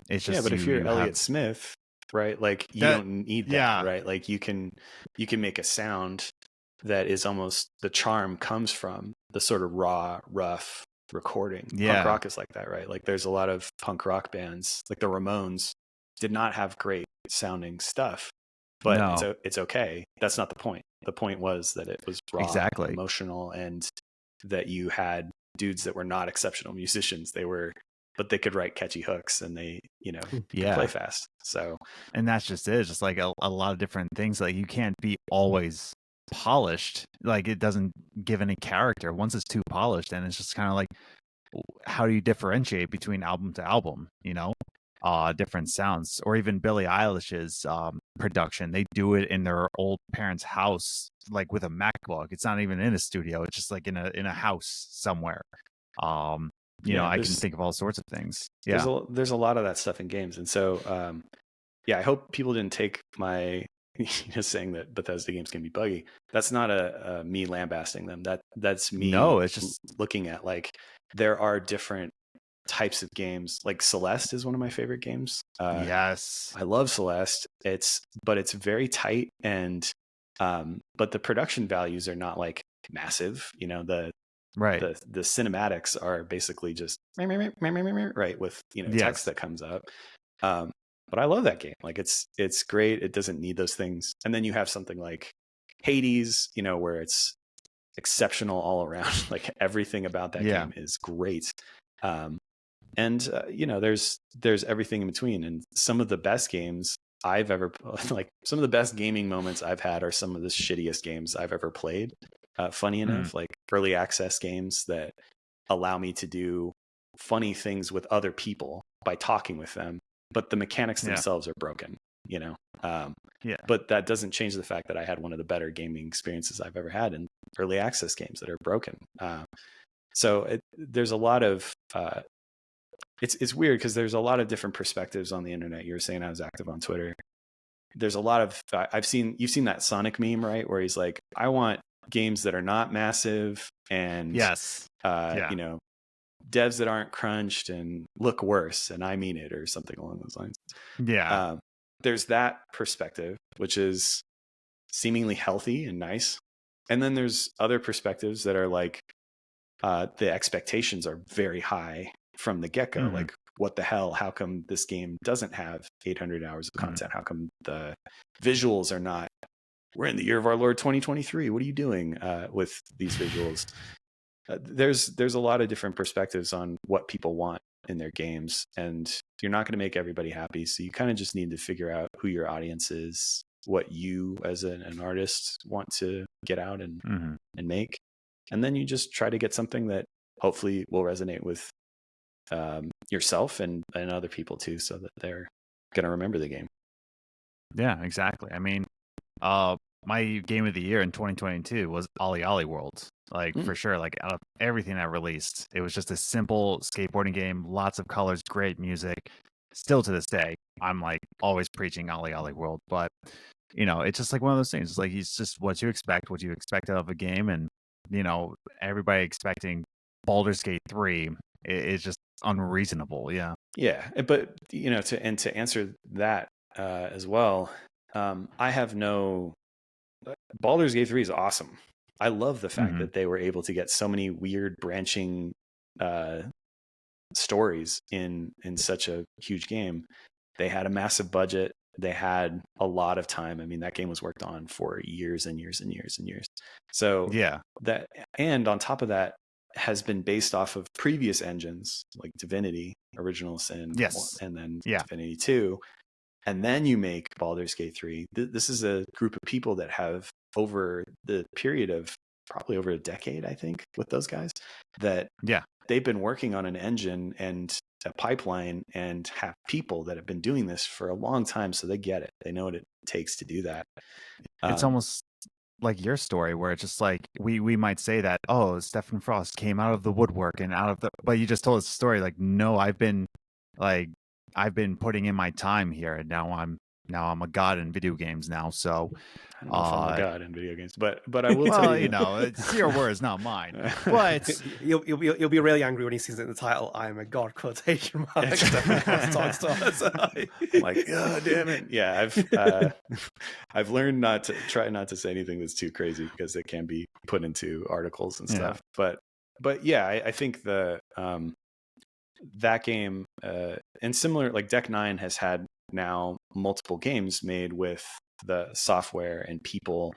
It's just, but if you're Elliott Smith, right, like, you don't need that, right? Like, you can make a sound that is almost, the charm comes from the sort of raw, rough recording. Punk rock is like that, right? Like, there's a lot of punk rock bands, like the Ramones did not have great sounding stuff, but it's okay. That's not the point. The point was that it was raw, emotional, and that you had dudes that were not exceptional musicians. But they could write catchy hooks, and they, you know, could play fast. So, and that's just it. It's just like a lot of different things. Like, you can't be always polished. Like, it doesn't give any character. Once it's too polished, and it's just kind of like, how do you differentiate between album to album? You know, different sounds. Or even Billie Eilish's production. They do it in their old parents' house, like with a MacBook. It's not even in a studio. It's just like in a house somewhere. You know, I can think of all sorts of things. Yeah, there's a lot of that stuff in games, and so I hope people didn't take my saying that Bethesda games can be buggy. That's not a me lambasting them. That's me. No, it's just looking at, like, there are different types of games. Like, Celeste is one of my favorite games. Yes, I love Celeste. But it's very tight, but the production values are not like massive. You know, the cinematics are basically just right with, you know, text that comes up. But I love that game. Like, it's great. It doesn't need those things. And then you have something like Hades, you know, where it's exceptional all around. Like, everything about that game is great. You know, there's everything in between. And some of the best games I've ever, like, some of the best gaming moments I've had are some of the shittiest games I've ever played. Funny enough, like early access games that allow me to do funny things with other people by talking with them, but the mechanics themselves are broken, you know? But that doesn't change the fact that I had one of the better gaming experiences I've ever had in early access games that are broken. So there's a lot of, it's weird because there's a lot of different perspectives on the internet. You were saying I was active on Twitter. There's a lot of, you've seen that Sonic meme, right? Where he's like, I want games that are not massive and you know, devs that aren't crunched and look worse, and I mean it, or something along those lines. There's that perspective, which is seemingly healthy and nice, and then there's other perspectives that are like, the expectations are very high from the get-go. Like, what the hell, how come this game doesn't have 800 hours of content? How come the visuals are not, we're in the year of our Lord 2023. What are you doing with these visuals? There's a lot of different perspectives on what people want. in their games, and you're not going to make everybody happy. So you kind of just need to figure out who your audience is, what you as an artist want to get out and make. And then you just try to get something that hopefully will resonate with yourself and other people too, so that they're going to remember the game. Yeah, exactly. I mean, my game of the year in 2022 was Ollie Ollie World. Like, for sure, like out of everything I released, it was just a simple skateboarding game, lots of colors, great music. Still to this day, I'm like always preaching Ollie Ollie World. But, you know, it's just like one of those things. It's like, it's just what you expect out of a game. And, you know, everybody expecting Baldur's Gate 3 is just unreasonable. Yeah. Yeah. But, you know, to answer that as well, I have no... Baldur's Gate 3 is awesome. I love the fact that they were able to get so many weird branching stories in such a huge game. They had a massive budget. They had a lot of time. I mean, that game was worked on for years and years and years and years. So yeah, that, and on top of that, has been based off of previous engines like Divinity, Original Sin, and then Divinity 2. And then you make Baldur's Gate 3. This is a group of people that have, over the period of probably over a decade, I think, with those guys, that they've been working on an engine and a pipeline and have people that have been doing this for a long time. So they get it. They know what it takes to do that. It's almost like your story, where it's just like we might say that, oh, Stephan Frost came out of the woodwork and but you just told us the story. Like, no, I've been putting in my time here, and now I'm a god in video games now. So I don't know if I'm a god in video games, but I will tell you, you know, it's your words, not mine. But you'll be really angry when he sees it in the title. I am a god, quotation mark. Like, oh, damn it! Yeah, I've learned not to say anything that's too crazy, because it can be put into articles and stuff. But yeah, I think that game and similar, like Deck 9 has had now multiple games made with the software and people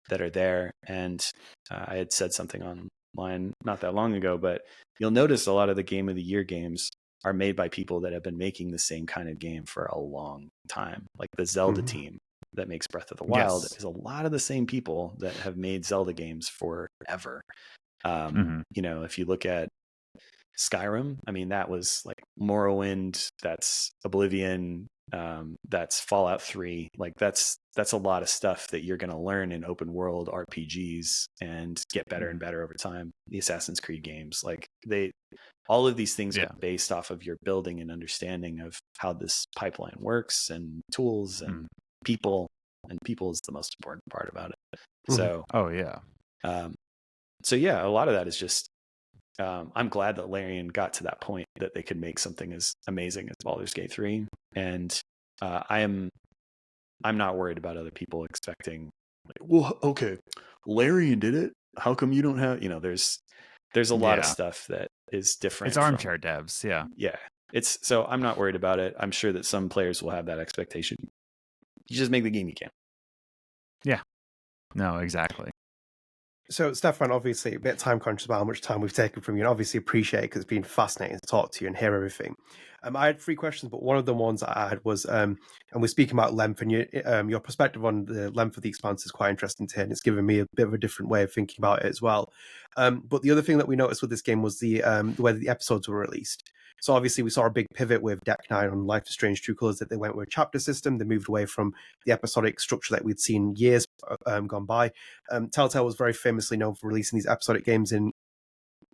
that are there. And I had said something online not that long ago, but you'll notice a lot of the Game of the Year games are made by people that have been making the same kind of game for a long time. Like the Zelda team that makes Breath of the Wild is a lot of the same people that have made Zelda games forever. You know, if you look at Skyrim, I mean, that was like Morrowind, that's Oblivion, that's Fallout 3. Like that's a lot of stuff that you're going to learn in open world RPGs and get better and better over time. The Assassin's Creed games, like all of these things are based off of your building and understanding of how this pipeline works, and tools and people is the most important part about it. So, so yeah, a lot of that is just, I'm glad that Larian got to that point that they could make something as amazing as Baldur's Gate 3. And I'm not worried about other people expecting, like, well, okay, Larian did it, how come you don't have, you know, there's a lot of stuff that is different. It's armchair devs. It's, so I'm not worried about it. I'm sure that some players will have that expectation. You just make the game you can. No, exactly. So, Stefan, obviously a bit time conscious about how much time we've taken from you, and obviously appreciate it because it's been fascinating to talk to you and hear everything. I had 3 questions, but one of the ones I had was, and we're speaking about length, and your perspective on the length of the Expanse is quite interesting to hear, and it's given me a bit of a different way of thinking about it as well. But the other thing that we noticed with this game was the way that the episodes were released. So obviously we saw a big pivot with Deck 9 on Life is Strange True Colors, that they went with a chapter system. They moved away from the episodic structure that we'd seen years gone by. Telltale was very famously known for releasing these episodic games in,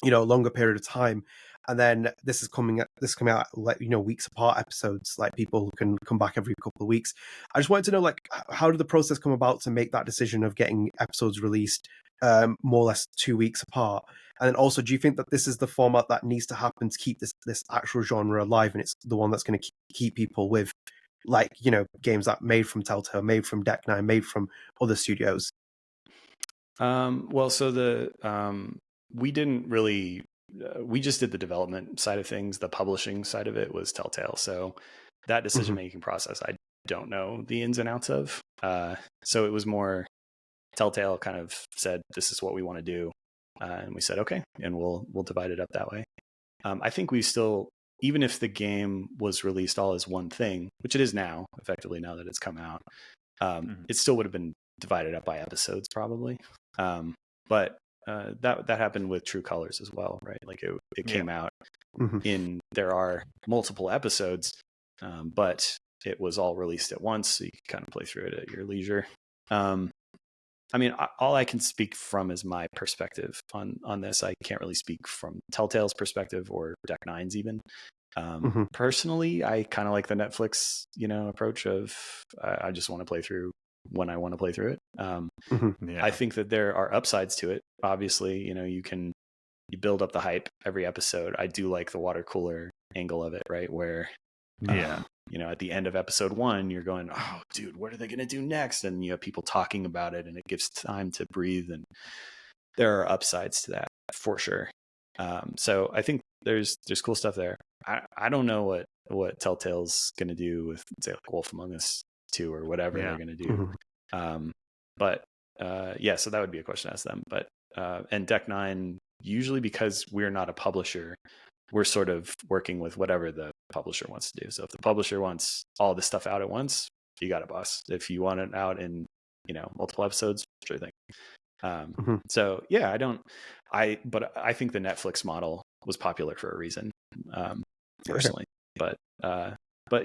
you know, a longer period of time. And then this is coming out, like, you know, weeks apart episodes, like people can come back every couple of weeks. I just wanted to know, like, how did the process come about to make that decision of getting episodes released more or less 2 weeks apart? And then also, do you think that this is the format that needs to happen to keep this actual genre alive, and it's the one that's going to keep people with, like, you know, games that made from Telltale, made from Deck 9, made from other studios? Well, so we didn't really, we just did the development side of things. The publishing side of it was Telltale. So that decision-making process, I don't know the ins and outs of. So it was more Telltale kind of said, this is what we want to do. And we said, okay, and we'll divide it up that way. I think we still even if the game was released all as one thing, which it is now, effectively now that it's come out, it still would have been divided up by episodes probably. But that happened with True Colors as well, right? Like it came out there are multiple episodes, but it was all released at once, so you can kind of play through it at your leisure. I mean, all I can speak from is my perspective on this. I can't really speak from Telltale's perspective or Deck Nine's even. Personally, I kind of like the Netflix, approach of I just want to play through when I want to play through it. I think that there are upsides to it. Obviously, you build up the hype every episode. I do like the water cooler angle of it, right? Where at the end of episode 1, you're going, oh, dude, what are they going to do next? And you have people talking about it, and it gives time to breathe. And there are upsides to that for sure. So I think there's cool stuff there. I don't know what Telltale's going to do with, say, like Wolf Among Us 2 or whatever they're going to do. So that would be a question to ask them. But and Deck Nine, usually because we're not a publisher, we're sort of working with whatever the publisher wants to do. So if the publisher wants all this stuff out at once, you got it, boss. If you want it out in, multiple episodes, sure thing. So yeah, but I think the Netflix model was popular for a reason, personally. But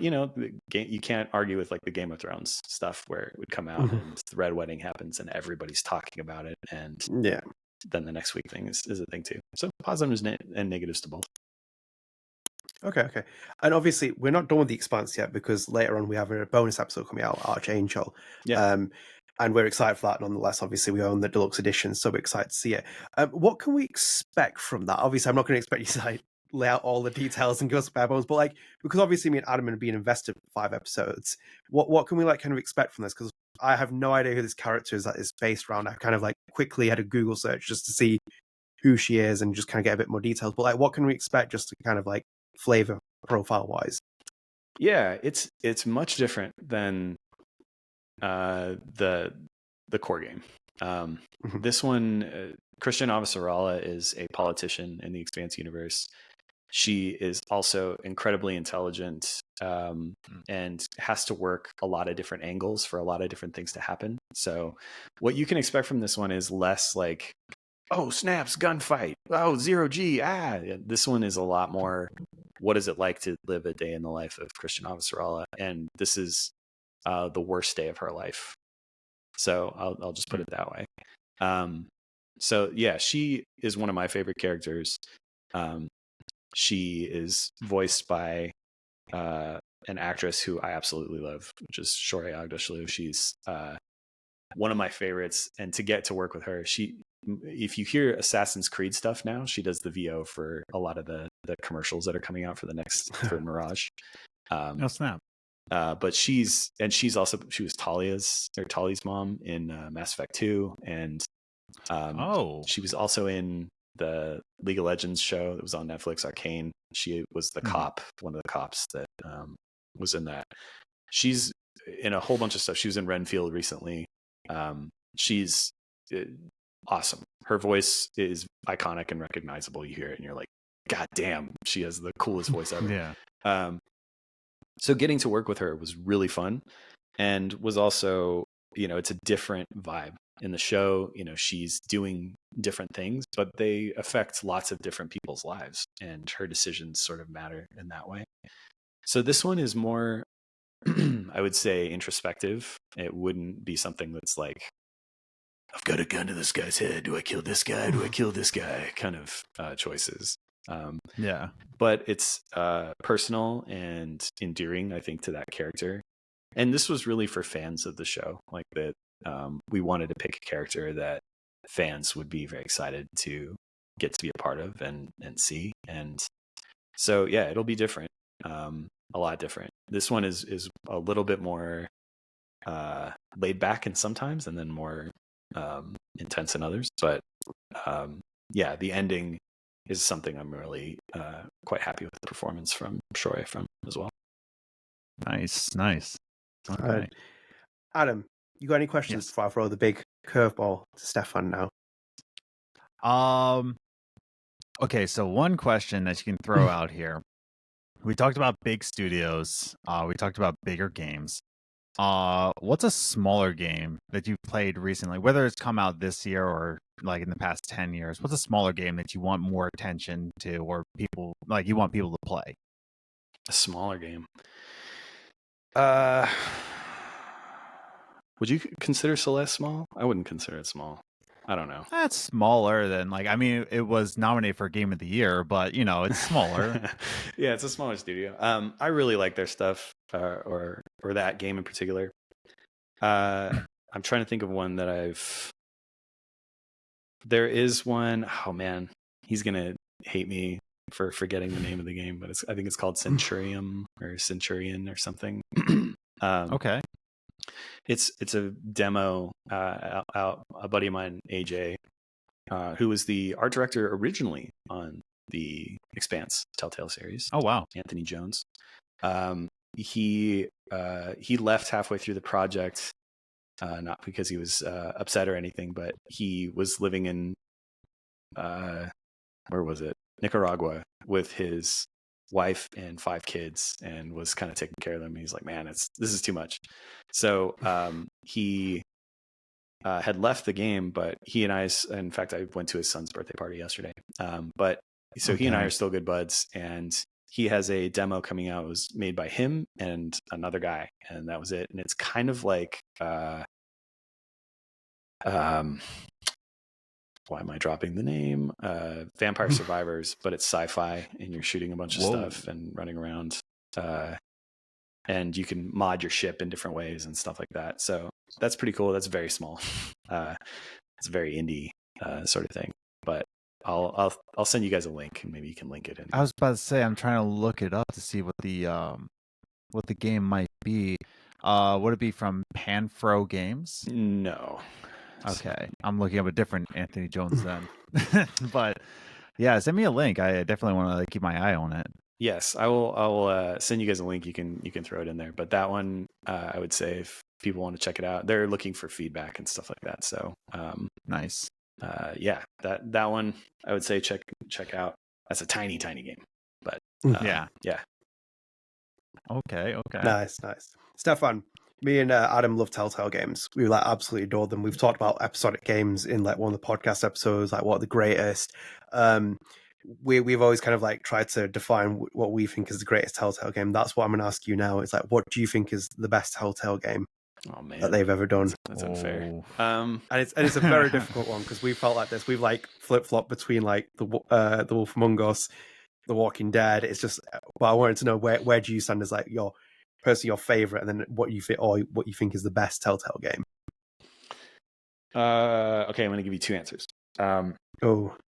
you can't argue with like the Game of Thrones stuff where it would come out and the Red Wedding happens and everybody's talking about it, and then the next week thing is a thing too. So positives and negatives to both. Okay. And obviously, we're not done with the Expanse yet, because later on we have a bonus episode coming out, Archangel. And we're excited for that nonetheless. Obviously, we own the deluxe edition, so we're excited to see it. What can we expect from that? Obviously, I'm not going to expect you to lay out all the details and give us bare bones, but because obviously me and Adam have been invested for 5 episodes, what can we kind of expect from this? Because I have no idea who this character is that is based around. I kind of quickly had a Google search just to see who she is and just kind of get a bit more details. But what can we expect just to kind of flavor profile wise? Yeah, it's much different than the core game. This one, Christian Avasarala is a politician in the Expanse universe. She is also incredibly intelligent, and has to work a lot of different angles for a lot of different things to happen. So what you can expect from this one is less like, oh, snaps, gunfight, oh, 0G, this one is a lot more, what is it like to live a day in the life of Christian Avasarala? And this is the worst day of her life. So I'll just put it that way. So yeah, she is one of my favorite characters. She is voiced by an actress who I absolutely love, which is Shohreh Aghdashloo. She's one of my favorites, and to get to work with her, if you hear Assassin's Creed stuff now, she does the VO for a lot of the commercials that are coming out for Mirage. Oh snap! But she was Talia's mom in Mass Effect 2, and she was also in the League of Legends show that was on Netflix, Arcane. She was the cop, one of the cops that was in that. She's in a whole bunch of stuff. She was in Renfield recently. She's awesome. Her voice is iconic and recognizable. You hear it and you're like, God damn, she has the coolest voice ever. So getting to work with her was really fun, and was also, it's a different vibe in the show. She's doing different things, but they affect lots of different people's lives, and her decisions sort of matter in that way. So this one is more, I would say, introspective. It wouldn't be something that's like, I've got a gun to this guy's head. Do I kill this guy? Do I kill this guy? Kind of choices. But it's personal and endearing, I think, to that character. And this was really for fans of the show, like that. We wanted to pick a character that fans would be very excited to get to be a part of and see. And so, yeah, it'll be different, a lot different. This one is a little bit more laid back in sometimes, and then more intense in others. But yeah, the ending is something I'm really quite happy with the performance from Shohreh from as well. Nice. Okay. Adam, you got any questions before I throw the big curveball to Stephan now? Okay, so one question that you can throw out here. We talked about big studios. We talked about bigger games. What's a smaller game that you've played recently, whether it's come out this year or like in the past 10 years? What's a smaller game that you want more attention to, or people like you want people to play? A smaller game. Would you consider Celeste small? I wouldn't consider it small. I don't know. That's smaller than like, I mean, it was nominated for Game of the Year, but you know, it's smaller. Yeah, it's a smaller studio. I really like their stuff, or that game in particular. I'm trying to think of one that I've. There is one. Oh man, he's gonna hate me for forgetting the name of the game, but I think it's called Centurion or something. Okay. It's a demo. Out a buddy of mine, AJ, who was the art director originally on the Expanse Telltale series. Oh wow, Anthony Jones. He left halfway through the project, not because he was upset or anything, but he was living in where was it? Nicaragua with his wife and 5 kids, and was kind of taking care of them. He's like, man, this is too much. So he had left the game, but he and I, in fact, I went to his son's birthday party yesterday. But so he and I are still good buds, and he has a demo coming out. It was made by him and another guy, and that was it. And it's kind of like, why am I dropping the name? Vampire Survivors, but it's sci-fi, and you're shooting a bunch of stuff and running around. And you can mod your ship in different ways and stuff like that. So that's pretty cool. That's very small. It's a very indie sort of thing. But I'll send you guys a link, and maybe you can link it in. I was about to say, I'm trying to look it up to see what the game might be. Would it be from Panfro Games? No. Okay, I'm looking up a different Anthony Jones then. But yeah, send me a link. I definitely want to keep my eye on it. Yes, I will send you guys a link. You can throw it in there. But that one, I would say if people want to check it out, they're looking for feedback and stuff like that. So nice. Yeah, that one I would say check out. That's a tiny game, but yeah. Okay. Nice. Stephan, me and Adam love Telltale games. We like absolutely adore them. We've talked about episodic games in like one of the podcast episodes, like what are the greatest. We've always kind of like tried to define what we think is the greatest Telltale game. That's what I'm going to ask you now. It's like, what do you think is the best Telltale game that they've ever done? That's unfair. And it's a very difficult one because we felt like this. We've like flip flop between like the Wolf Among Us, The Walking Dead. It's just, well, I wanted to know where do you stand as like your favorite, and then what you think is the best Telltale game. Okay, I'm going to give you 2 answers.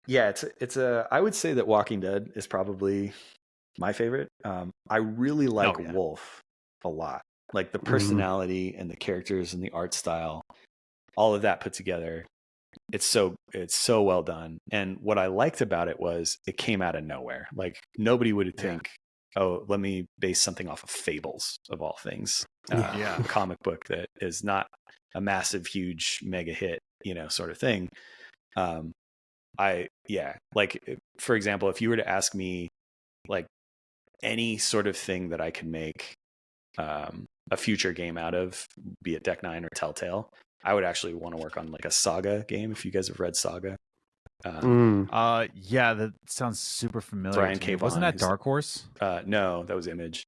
Yeah, it's I would say that Walking Dead is probably my favorite. I really like Wolf a lot. Like the personality and the characters and the art style, all of that put together. It's so well done. And what I liked about it was it came out of nowhere. Like nobody would think, oh, let me base something off of Fables of all things. A comic book that is not a massive, huge mega hit, sort of thing. Like for example, if you were to ask me like any sort of thing that I could make a future game out of, be it Deck 9 or Telltale, I would actually want to work on like a Saga game. If you guys have read Saga. Yeah, that sounds super familiar. Brian K. Vaughan, wasn't that Dark Horse? No, that was Image.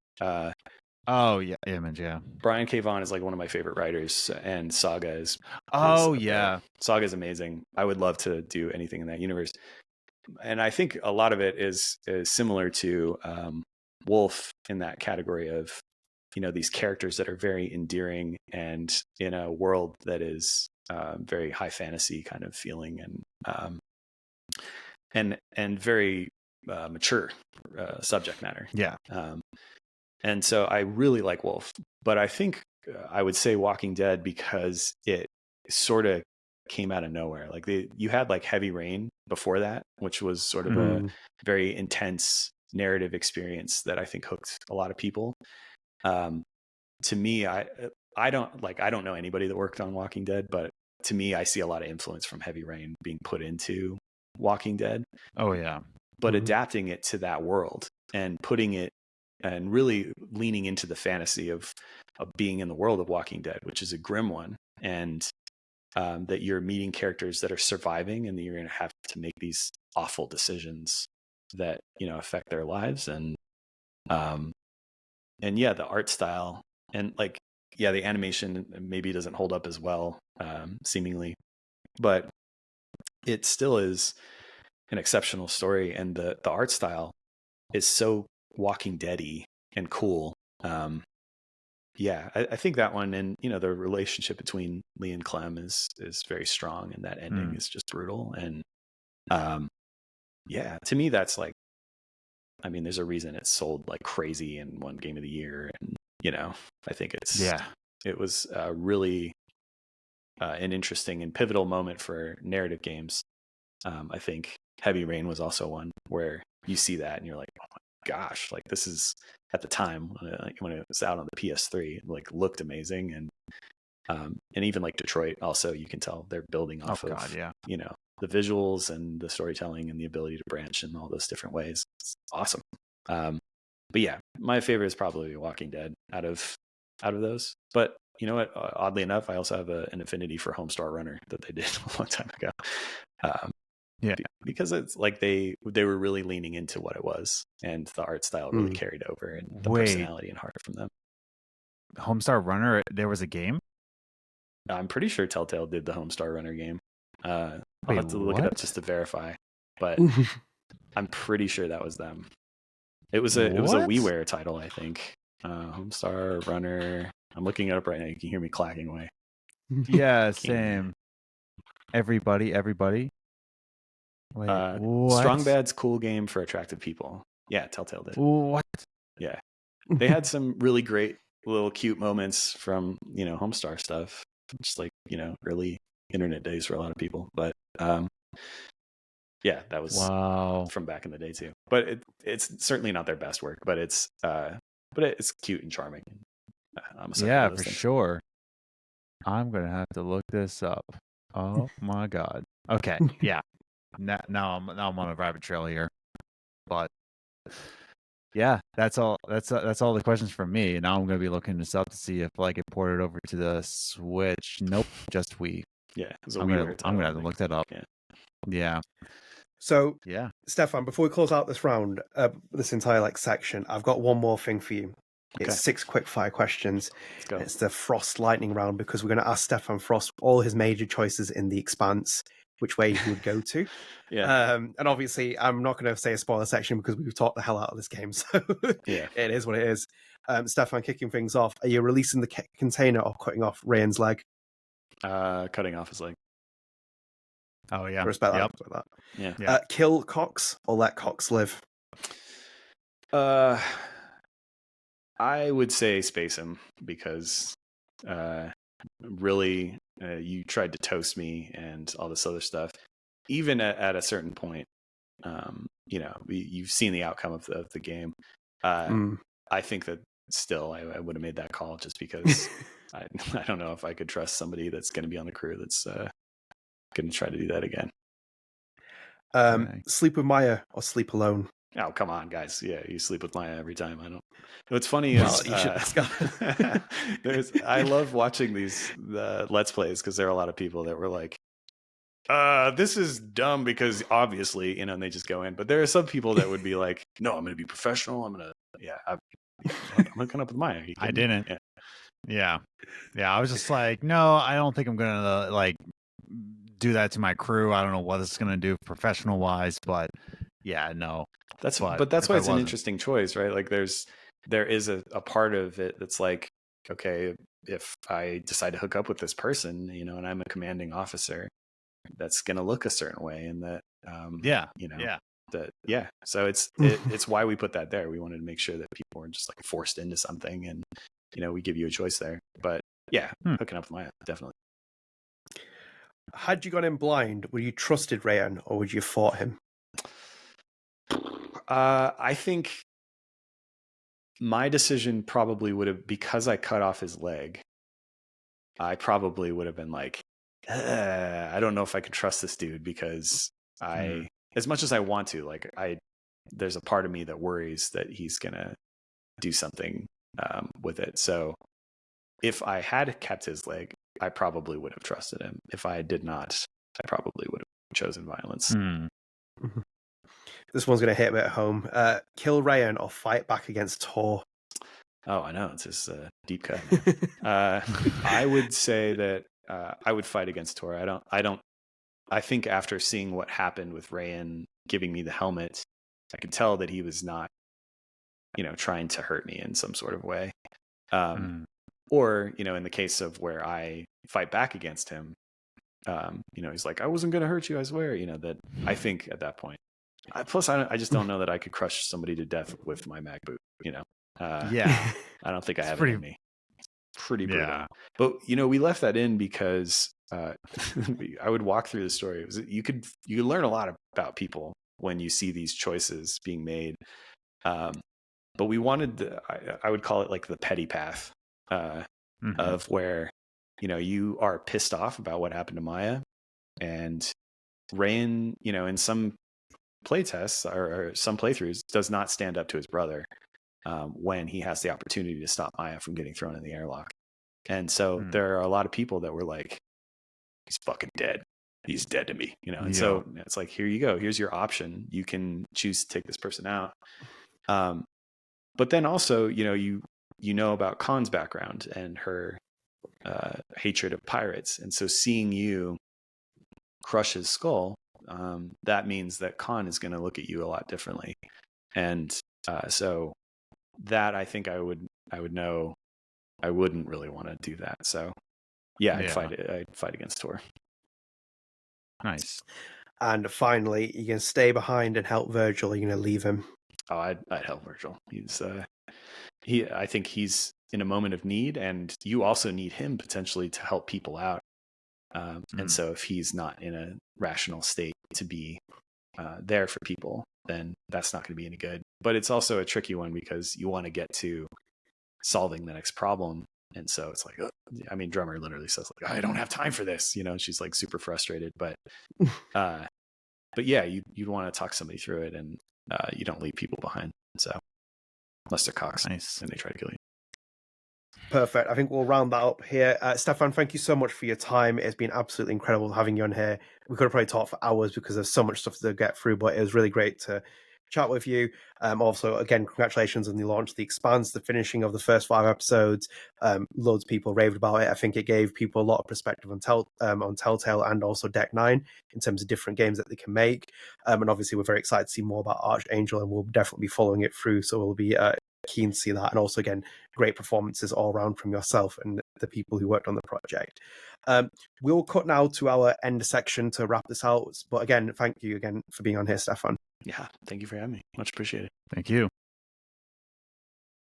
Oh yeah, Image. Yeah, Brian K. Vaughan is like one of my favorite writers, and Saga is. Saga is amazing. I would love to do anything in that universe, and I think a lot of it is similar to Wolf in that category of, these characters that are very endearing, and in a world that is very high fantasy kind of feeling, and very mature subject matter. Yeah. And so I really like Wolf, but I think I would say Walking Dead because it sort of came out of nowhere. Like you had like Heavy Rain before that, which was sort of a very intense narrative experience that I think hooked a lot of people. To me, I don't know anybody that worked on Walking Dead, but to me, I see a lot of influence from Heavy Rain being put into Walking Dead. Oh yeah. But adapting it to that world and putting it and really leaning into the fantasy of being in the world of Walking Dead, which is a grim one, and that you're meeting characters that are surviving, and that you're going to have to make these awful decisions that, you know, affect their lives. And yeah, the art style and like, yeah, the animation maybe doesn't hold up as well, seemingly, but it still is an exceptional story. And the art style is so Walking Dead-y and cool. Yeah, I think that one, and you know, the relationship between Lee and Clem is very strong, and that ending is just brutal. And yeah, to me, that's like, I mean, there's a reason it's sold like crazy and won Game of the Year, and you know, I think it was really an interesting and pivotal moment for narrative games. I think Heavy Rain was also one where you see that and you're like, oh my gosh, like this is, at the time when it was out on the PS3, like looked amazing. And even like Detroit, also you can tell they're building off you know, the visuals and the storytelling and the ability to branch in all those different ways. It's awesome. But yeah, my favorite is probably Walking Dead out of those. But you know what? Oddly enough, I also have an affinity for Homestar Runner that they did a long time ago. Because it's like they were really leaning into what it was, and the art style really carried over, and the personality and heart from them. Homestar Runner, there was a game? I'm pretty sure Telltale did the Homestar Runner game. I'll have to look it up just to verify, but I'm pretty sure that was them. It was a WiiWare title, I think. Homestar Runner. I'm looking it up right now. You can hear me clacking away. Yeah, same. Everybody. Wait, Strong Bad's cool game for attractive people. Yeah, Telltale did. What? Yeah. They had some really great little cute moments from, you know, Homestar stuff. Just like, you know, early internet days for a lot of people. But yeah, that was from back in the day too. But it's certainly not their best work, but it's cute and charming. Yeah, for sure. I'm gonna have to look this up. Oh my god. Okay, yeah. Now I'm on a rabbit trail here, but yeah, that's all. That's all the questions from me. Now I'm gonna be looking this up to see if like it ported over to the Switch. Nope, just Wii. Yeah, I'm gonna have to look that up. Yeah. So yeah, Stephan, before we close out this round, this entire like section, I've got one more thing for you. Okay. It's 6 quick fire questions. Let's go. It's the Frost lightning round, because we're going to ask Stephan Frost all his major choices in the Expanse, which way he would go to. And obviously, I'm not going to say a spoiler section because we've talked the hell out of this game. So yeah, it is what it is. Stephan, kicking things off, are you releasing the container or cutting off Ryan's leg? Cutting off his leg. Oh yeah, respect that. Yeah. Kill Cox or let Cox live? I would say space him, because really you tried to toast me and all this other stuff. Even at a certain point, you know, you've seen the outcome of the game. I think that still I would have made that call, just because I don't know if I could trust somebody that's going to be on the crew that's going to try to do that again. Sleep with Maya or sleep alone? Oh, come on, guys. Yeah, you sleep with Maya every time. I don't. What's funny is I love watching these Let's Plays, because there are a lot of people that were like, this is dumb because obviously, you know, and they just go in. But there are some people that would be like, no, I'm going to be professional. I'm hooking up with Maya. I didn't. Yeah. I was just like, no, I don't think I'm going to like do that to my crew. I don't know what it's going to do professional wise, but yeah, no. That's why it's an interesting choice, right? Like there is a part of it that's like, okay, if I decide to hook up with this person, you know, and I'm a commanding officer, that's going to look a certain way, and that, So it's why we put that there. We wanted to make sure that people weren't just like forced into something, and you know, we give you a choice there. But yeah, hooking up with Maya, definitely. Had you gone in blind, would you trusted Rayan or would you fought him? I think my decision probably would have, because I cut off his leg, I probably would have been like, I don't know if I could trust this dude, because as much as I want to, like there's a part of me that worries that he's gonna do something with it. So if I had kept his leg, I probably would have trusted him. If I did not, I probably would have chosen violence. This one's going to hit me at home. Kill Rayan or fight back against Tor? Oh, I know. It's just a deep cut. I would say that I would fight against Tor. I think after seeing what happened with Rayan giving me the helmet, I could tell that he was not, trying to hurt me in some sort of way. Or, in the case of where I fight back against him, he's like, I wasn't going to hurt you, I swear, that I think at that point. Plus, I just don't know that I could crush somebody to death with my mag boot, Yeah. I don't think I have it in me. Pretty brutal. Yeah. But, we left that in because I would walk through the story. You could learn a lot about people when you see these choices being made. But we wanted, I would call it like the petty path of where, you are pissed off about what happened to Maya, and Rayan, in some playtests or some playthroughs does not stand up to his brother when he has the opportunity to stop Maya from getting thrown in the airlock. And so there are a lot of people that were like, he's fucking dead. He's dead to me, And so it's like, here you go. Here's your option. You can choose to take this person out. But then also, you know about Khan's background and her hatred of pirates. And so seeing you crush his skull, that means that Khan is going to look at you a lot differently. And so that I think I would know I wouldn't really want to do that. So I'd fight against Tor. Nice. And finally, you can stay behind and help Virgil, or you're going to leave him? Oh, I'd help Virgil. I think he's in a moment of need, and you also need him potentially to help people out. And so if he's not in a rational state to be there for people, then that's not going to be any good. But it's also a tricky one because you want to get to solving the next problem. And so it's like, Drummer literally says, like, I don't have time for this. She's like super frustrated. But yeah, you'd want to talk somebody through it, and you don't leave people behind. So unless they're cocks, nice, and they try to kill you. Perfect. I think we'll round that up here. Stephan, thank you so much for your time. It's been absolutely incredible having you on here. We could have probably talked for hours because there's so much stuff to get through, but it was really great to chat with you. Also, again, congratulations on the launch of the Expanse, the finishing of the first 5 episodes. Loads of people raved about it. I think it gave people a lot of perspective on Telltale and also Deck 9 in terms of different games that they can make. And obviously, we're very excited to see more about Archangel, and we'll definitely be following it through. So we'll be keen to see that. And also, again, great performances all around from yourself and the people who worked on the project. We'll cut now to our end section to wrap this out. But again, thank you again for being on here, Stephan. Yeah, thank you for having me. Much appreciated. Thank you.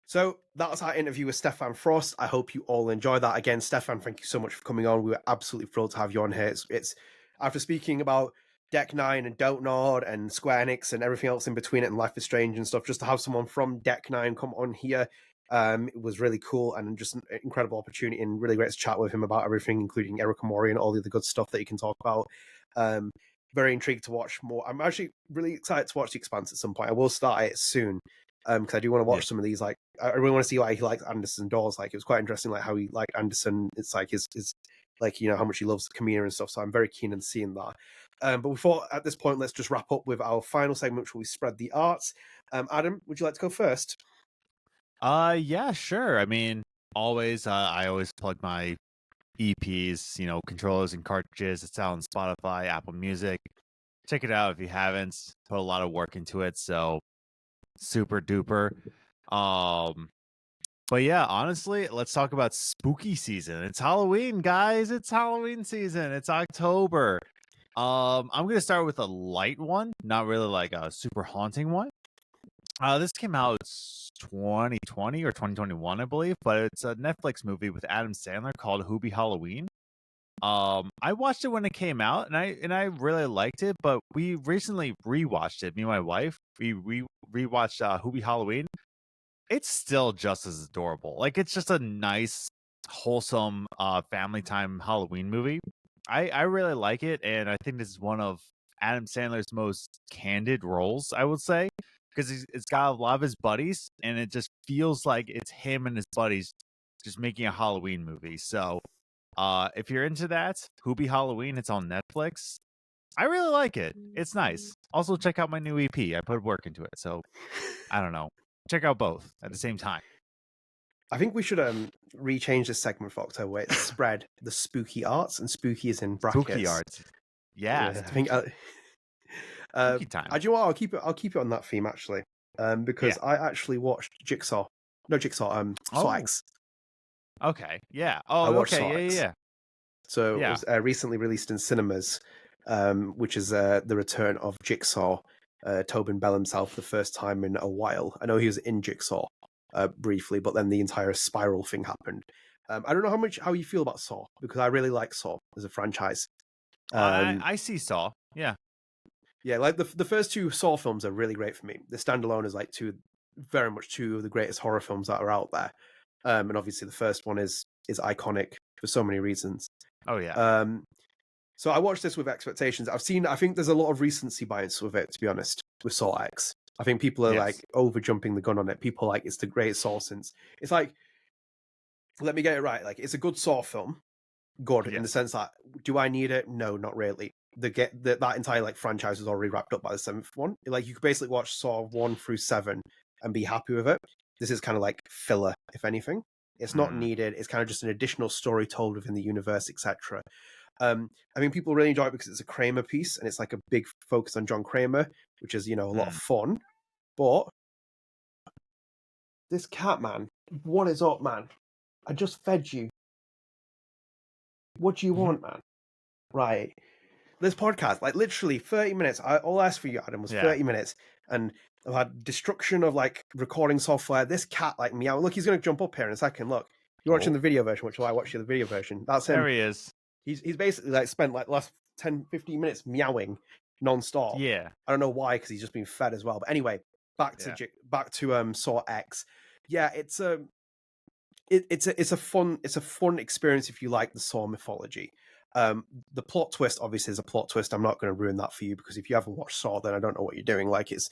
So that was our interview with Stephan Frost. I hope you all enjoyed that. Again, Stephan, thank you so much for coming on. We were absolutely thrilled to have you on here. It's after speaking about Deck 9 and Dontnod and Square Enix and everything else in between it and Life is Strange and stuff, just to have someone from Deck 9 come on here, it was really cool and just an incredible opportunity, and really great to chat with him about everything, including Erika Mori and all the other good stuff that you can talk about. Very intrigued to watch more. I'm actually really excited to watch The Expanse at some point. I will start it soon because I do want to watch some of these. Like, I really want to see why he likes Anderson Dawes. Like, it was quite interesting, like how he liked Anderson. It's like his like, how much he loves Camina and stuff. So I'm very keen on seeing that. But before, at this point, let's just wrap up with our final segment, which will be Spread the Arts. Adam, would you like to go first? Yeah, sure. Always, I always plug my EPs, controllers and cartridges. It's out on Spotify, Apple Music. Check it out if you haven't. Put a lot of work into it, so super duper. But yeah, honestly, let's talk about spooky season. It's Halloween, guys. It's Halloween season. It's October. I'm gonna start with a light one, not really like a super haunting one. This came out 2020 or 2021, I believe, but it's a Netflix movie with Adam Sandler called Hubie Halloween. I watched it when it came out, and I really liked it, but we recently rewatched it. Me and my wife, we rewatched Hubie Halloween. It's still just as adorable. Like, it's just a nice, wholesome family time Halloween movie. I really like it, and I think this is one of Adam Sandler's most candid roles, I would say. because it's got a lot of his buddies, and it just feels like it's him and his buddies just making a Halloween movie. So, if you're into that, Hoobie Halloween, it's on Netflix. I really like it. It's nice. Also, check out my new EP. I put work into it, so I don't know. Check out both at the same time. I think we should rechange this segment for October where it's spread the spooky arts, and spooky is in brackets. Spooky arts. Yeah, I think spooky time. Do you know what? I'll keep it on that theme actually, because I actually watched Saw X. Okay. Yeah. I Oh, watched okay. Saw X. Yeah. So it was recently released in cinemas, which is the return of Jigsaw, Tobin Bell himself, the first time in a while. I know he was in Jigsaw briefly, but then the entire Spiral thing happened. I don't know how you feel about Saw, because I really like Saw as a franchise. I see Saw. Yeah. Yeah, like the first two Saw films are really great for me. The standalone is like very much two of the greatest horror films that are out there. And obviously the first one is iconic for so many reasons. Oh yeah. So I watched this with expectations. I think there's a lot of recency bias with it, to be honest, with Saw X. I think people are like over jumping the gun on it. People are like, it's the greatest Saw since. It's like, let me get it right. Like, it's a good Saw film. Good in the sense that, do I need it? No, not really. That entire like franchise is already wrapped up by the seventh one. Like, you could basically watch Saw 1 through 7 and be happy with it. This is kind of like filler, if anything. It's not needed. It's kind of just an additional story told within the universe, etc. I mean, people really enjoy it because it's a Kramer piece, and it's like a big focus on John Kramer, which is, a lot of fun. But this cat, man, what is up, man? I just fed you. What do you want, man? Right. This podcast, like literally 30 minutes. All I asked for you, Adam, was 30 minutes. And I've had destruction of like recording software. This cat, like meow. Look, he's going to jump up here in a second. Look, you're watching the video version, which is why I watched the video version. That's him. There he is. He's basically like spent like last 10, 15 minutes meowing non-stop. Yeah. I don't know why, because he's just been fed as well. But anyway, back to Saw X. Yeah, it's a fun experience if you like the Saw mythology. The plot twist obviously is a plot twist. I'm not going to ruin that for you, because if you haven't watched Saw, then I don't know what you're doing. Like, it's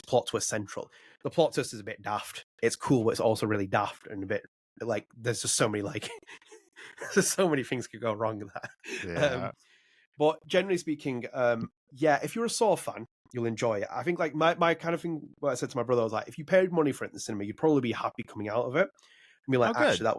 plot twist central. The plot twist is a bit daft. It's cool, but it's also really daft and a bit like there's just so many like there's so many things could go wrong with that. Yeah. But generally speaking, if you're a Saw fan, you'll enjoy it. I think like my kind of thing, what I said to my brother, I was like, if you paid money for it in the cinema, you'd probably be happy coming out of it. I mean, like, actually, that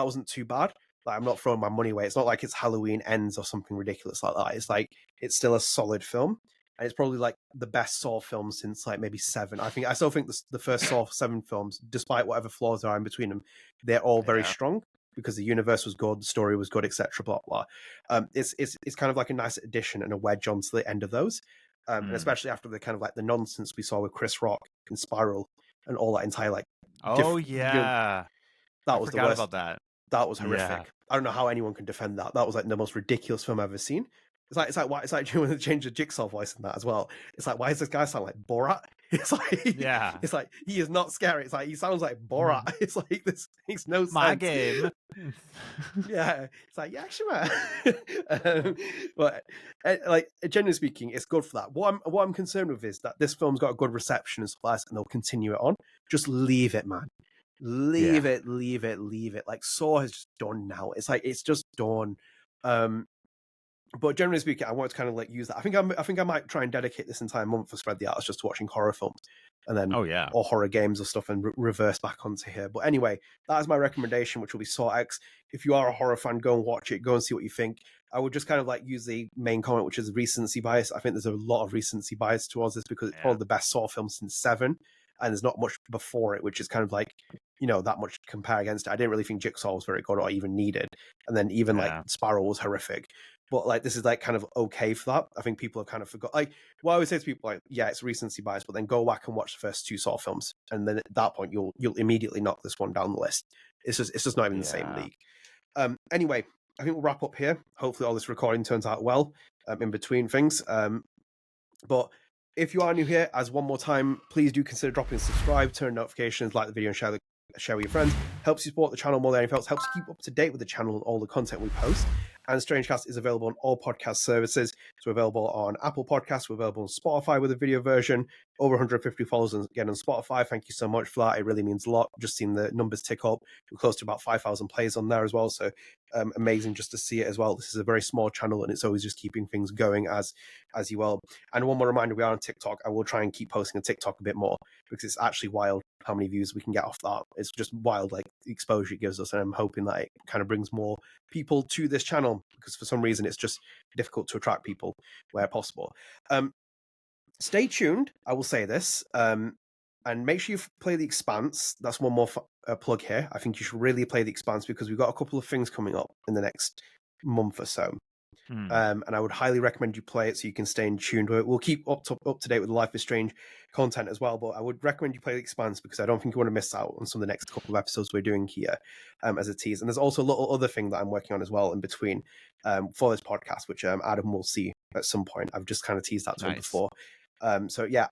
wasn't too bad. Like, I'm not throwing my money away. It's not like it's Halloween Ends or something ridiculous like that. It's like, it's still a solid film. And it's probably like the best Saw film since like maybe 7. I still think the first Saw 7 films, despite whatever flaws there are in between them, they're all very strong, because the universe was good, the story was good, etc. Blah blah. It's kind of like a nice addition and a wedge onto the end of those, and especially after the kind of like the nonsense we saw with Chris Rock and Spiral and all that entire like. That was the worst. About that. That was horrific. Yeah. I don't know how anyone can defend that. That was like the most ridiculous film I've ever seen. It's like when they changed the Jigsaw voice in that as well. It's like, why does this guy sound like Borat? It's like he is not scary. It's like he sounds like Borat. It's like this makes no sense. My game. Yeah, it's like sure. But like generally speaking, it's good for that. What I'm concerned with is that this film's got a good reception and stuff, and they'll continue it on. Just leave it, man. Leave it. Like, Saw has just done now. It's like it's just done. But generally speaking, I want to kind of like use that. I think I might try and dedicate this entire month for Spread the Arts just to watching horror films, and then or horror games or stuff, and reverse back onto here. But anyway, that is my recommendation, which will be Saw X. If you are a horror fan, go and watch it. Go and see what you think. I would just kind of like use the main comment, which is recency bias. I think there's a lot of recency bias towards this, because it's probably the best Saw film since 7, and there's not much before it, which is kind of like, that much to compare against it. I didn't really think Jigsaw was very good or even needed, and then even like Spiral was horrific. But like, this is like kind of okay for that. I think people have kind of forgot. Like, what I always say to people, like, it's recency bias, but then go back and watch the first 2 Saw films, and then at that point you'll immediately knock this one down the list. It's just not even the same league. Anyway, I think we'll wrap up here. Hopefully all this recording turns out well in between things. But if you are new here, as one more time, please do consider dropping subscribe, turn notifications, like the video, and share with your friends. Helps you support the channel more than anything else. Helps you keep up to date with the channel and all the content we post. And StrangeCast is available on all podcast services. So we're available on Apple Podcasts, we're available on Spotify with a video version, over 150 followers again on Spotify. Thank you so much for that. It really means a lot. Just seeing the numbers tick up. We're close to about 5,000 plays on there as well. So amazing just to see it as well. This is a very small channel and it's always just keeping things going as you will. And one more reminder, we are on TikTok. I will try and keep posting on TikTok a bit more because it's actually wild how many views we can get off that. It's just wild, like the exposure it gives us. And I'm hoping that it kind of brings more people to this channel because for some reason it's just difficult to attract people where possible. Stay tuned, I will say this, and make sure you play the Expanse. That's one more plug here. I think you should really play the Expanse because we've got a couple of things coming up in the next month or so. And I would highly recommend you play it so you can stay in tune. We'll keep up to date with the Life is Strange content as well, but I would recommend you play the Expanse because I don't think you want to miss out on some of the next couple of episodes we're doing here as a tease. And there's also a little other thing that I'm working on as well in between for this podcast, which Adam will see at some point. I've just kind of teased that to him before. So yeah,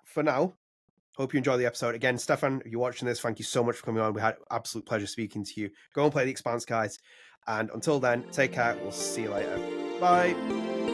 for now, hope you enjoy the episode. Again, Stephan, if you're watching this, thank you so much for coming on. We had absolute pleasure speaking to you. Go and play the Expanse, guys. And until then, take care. We'll see you later. Bye.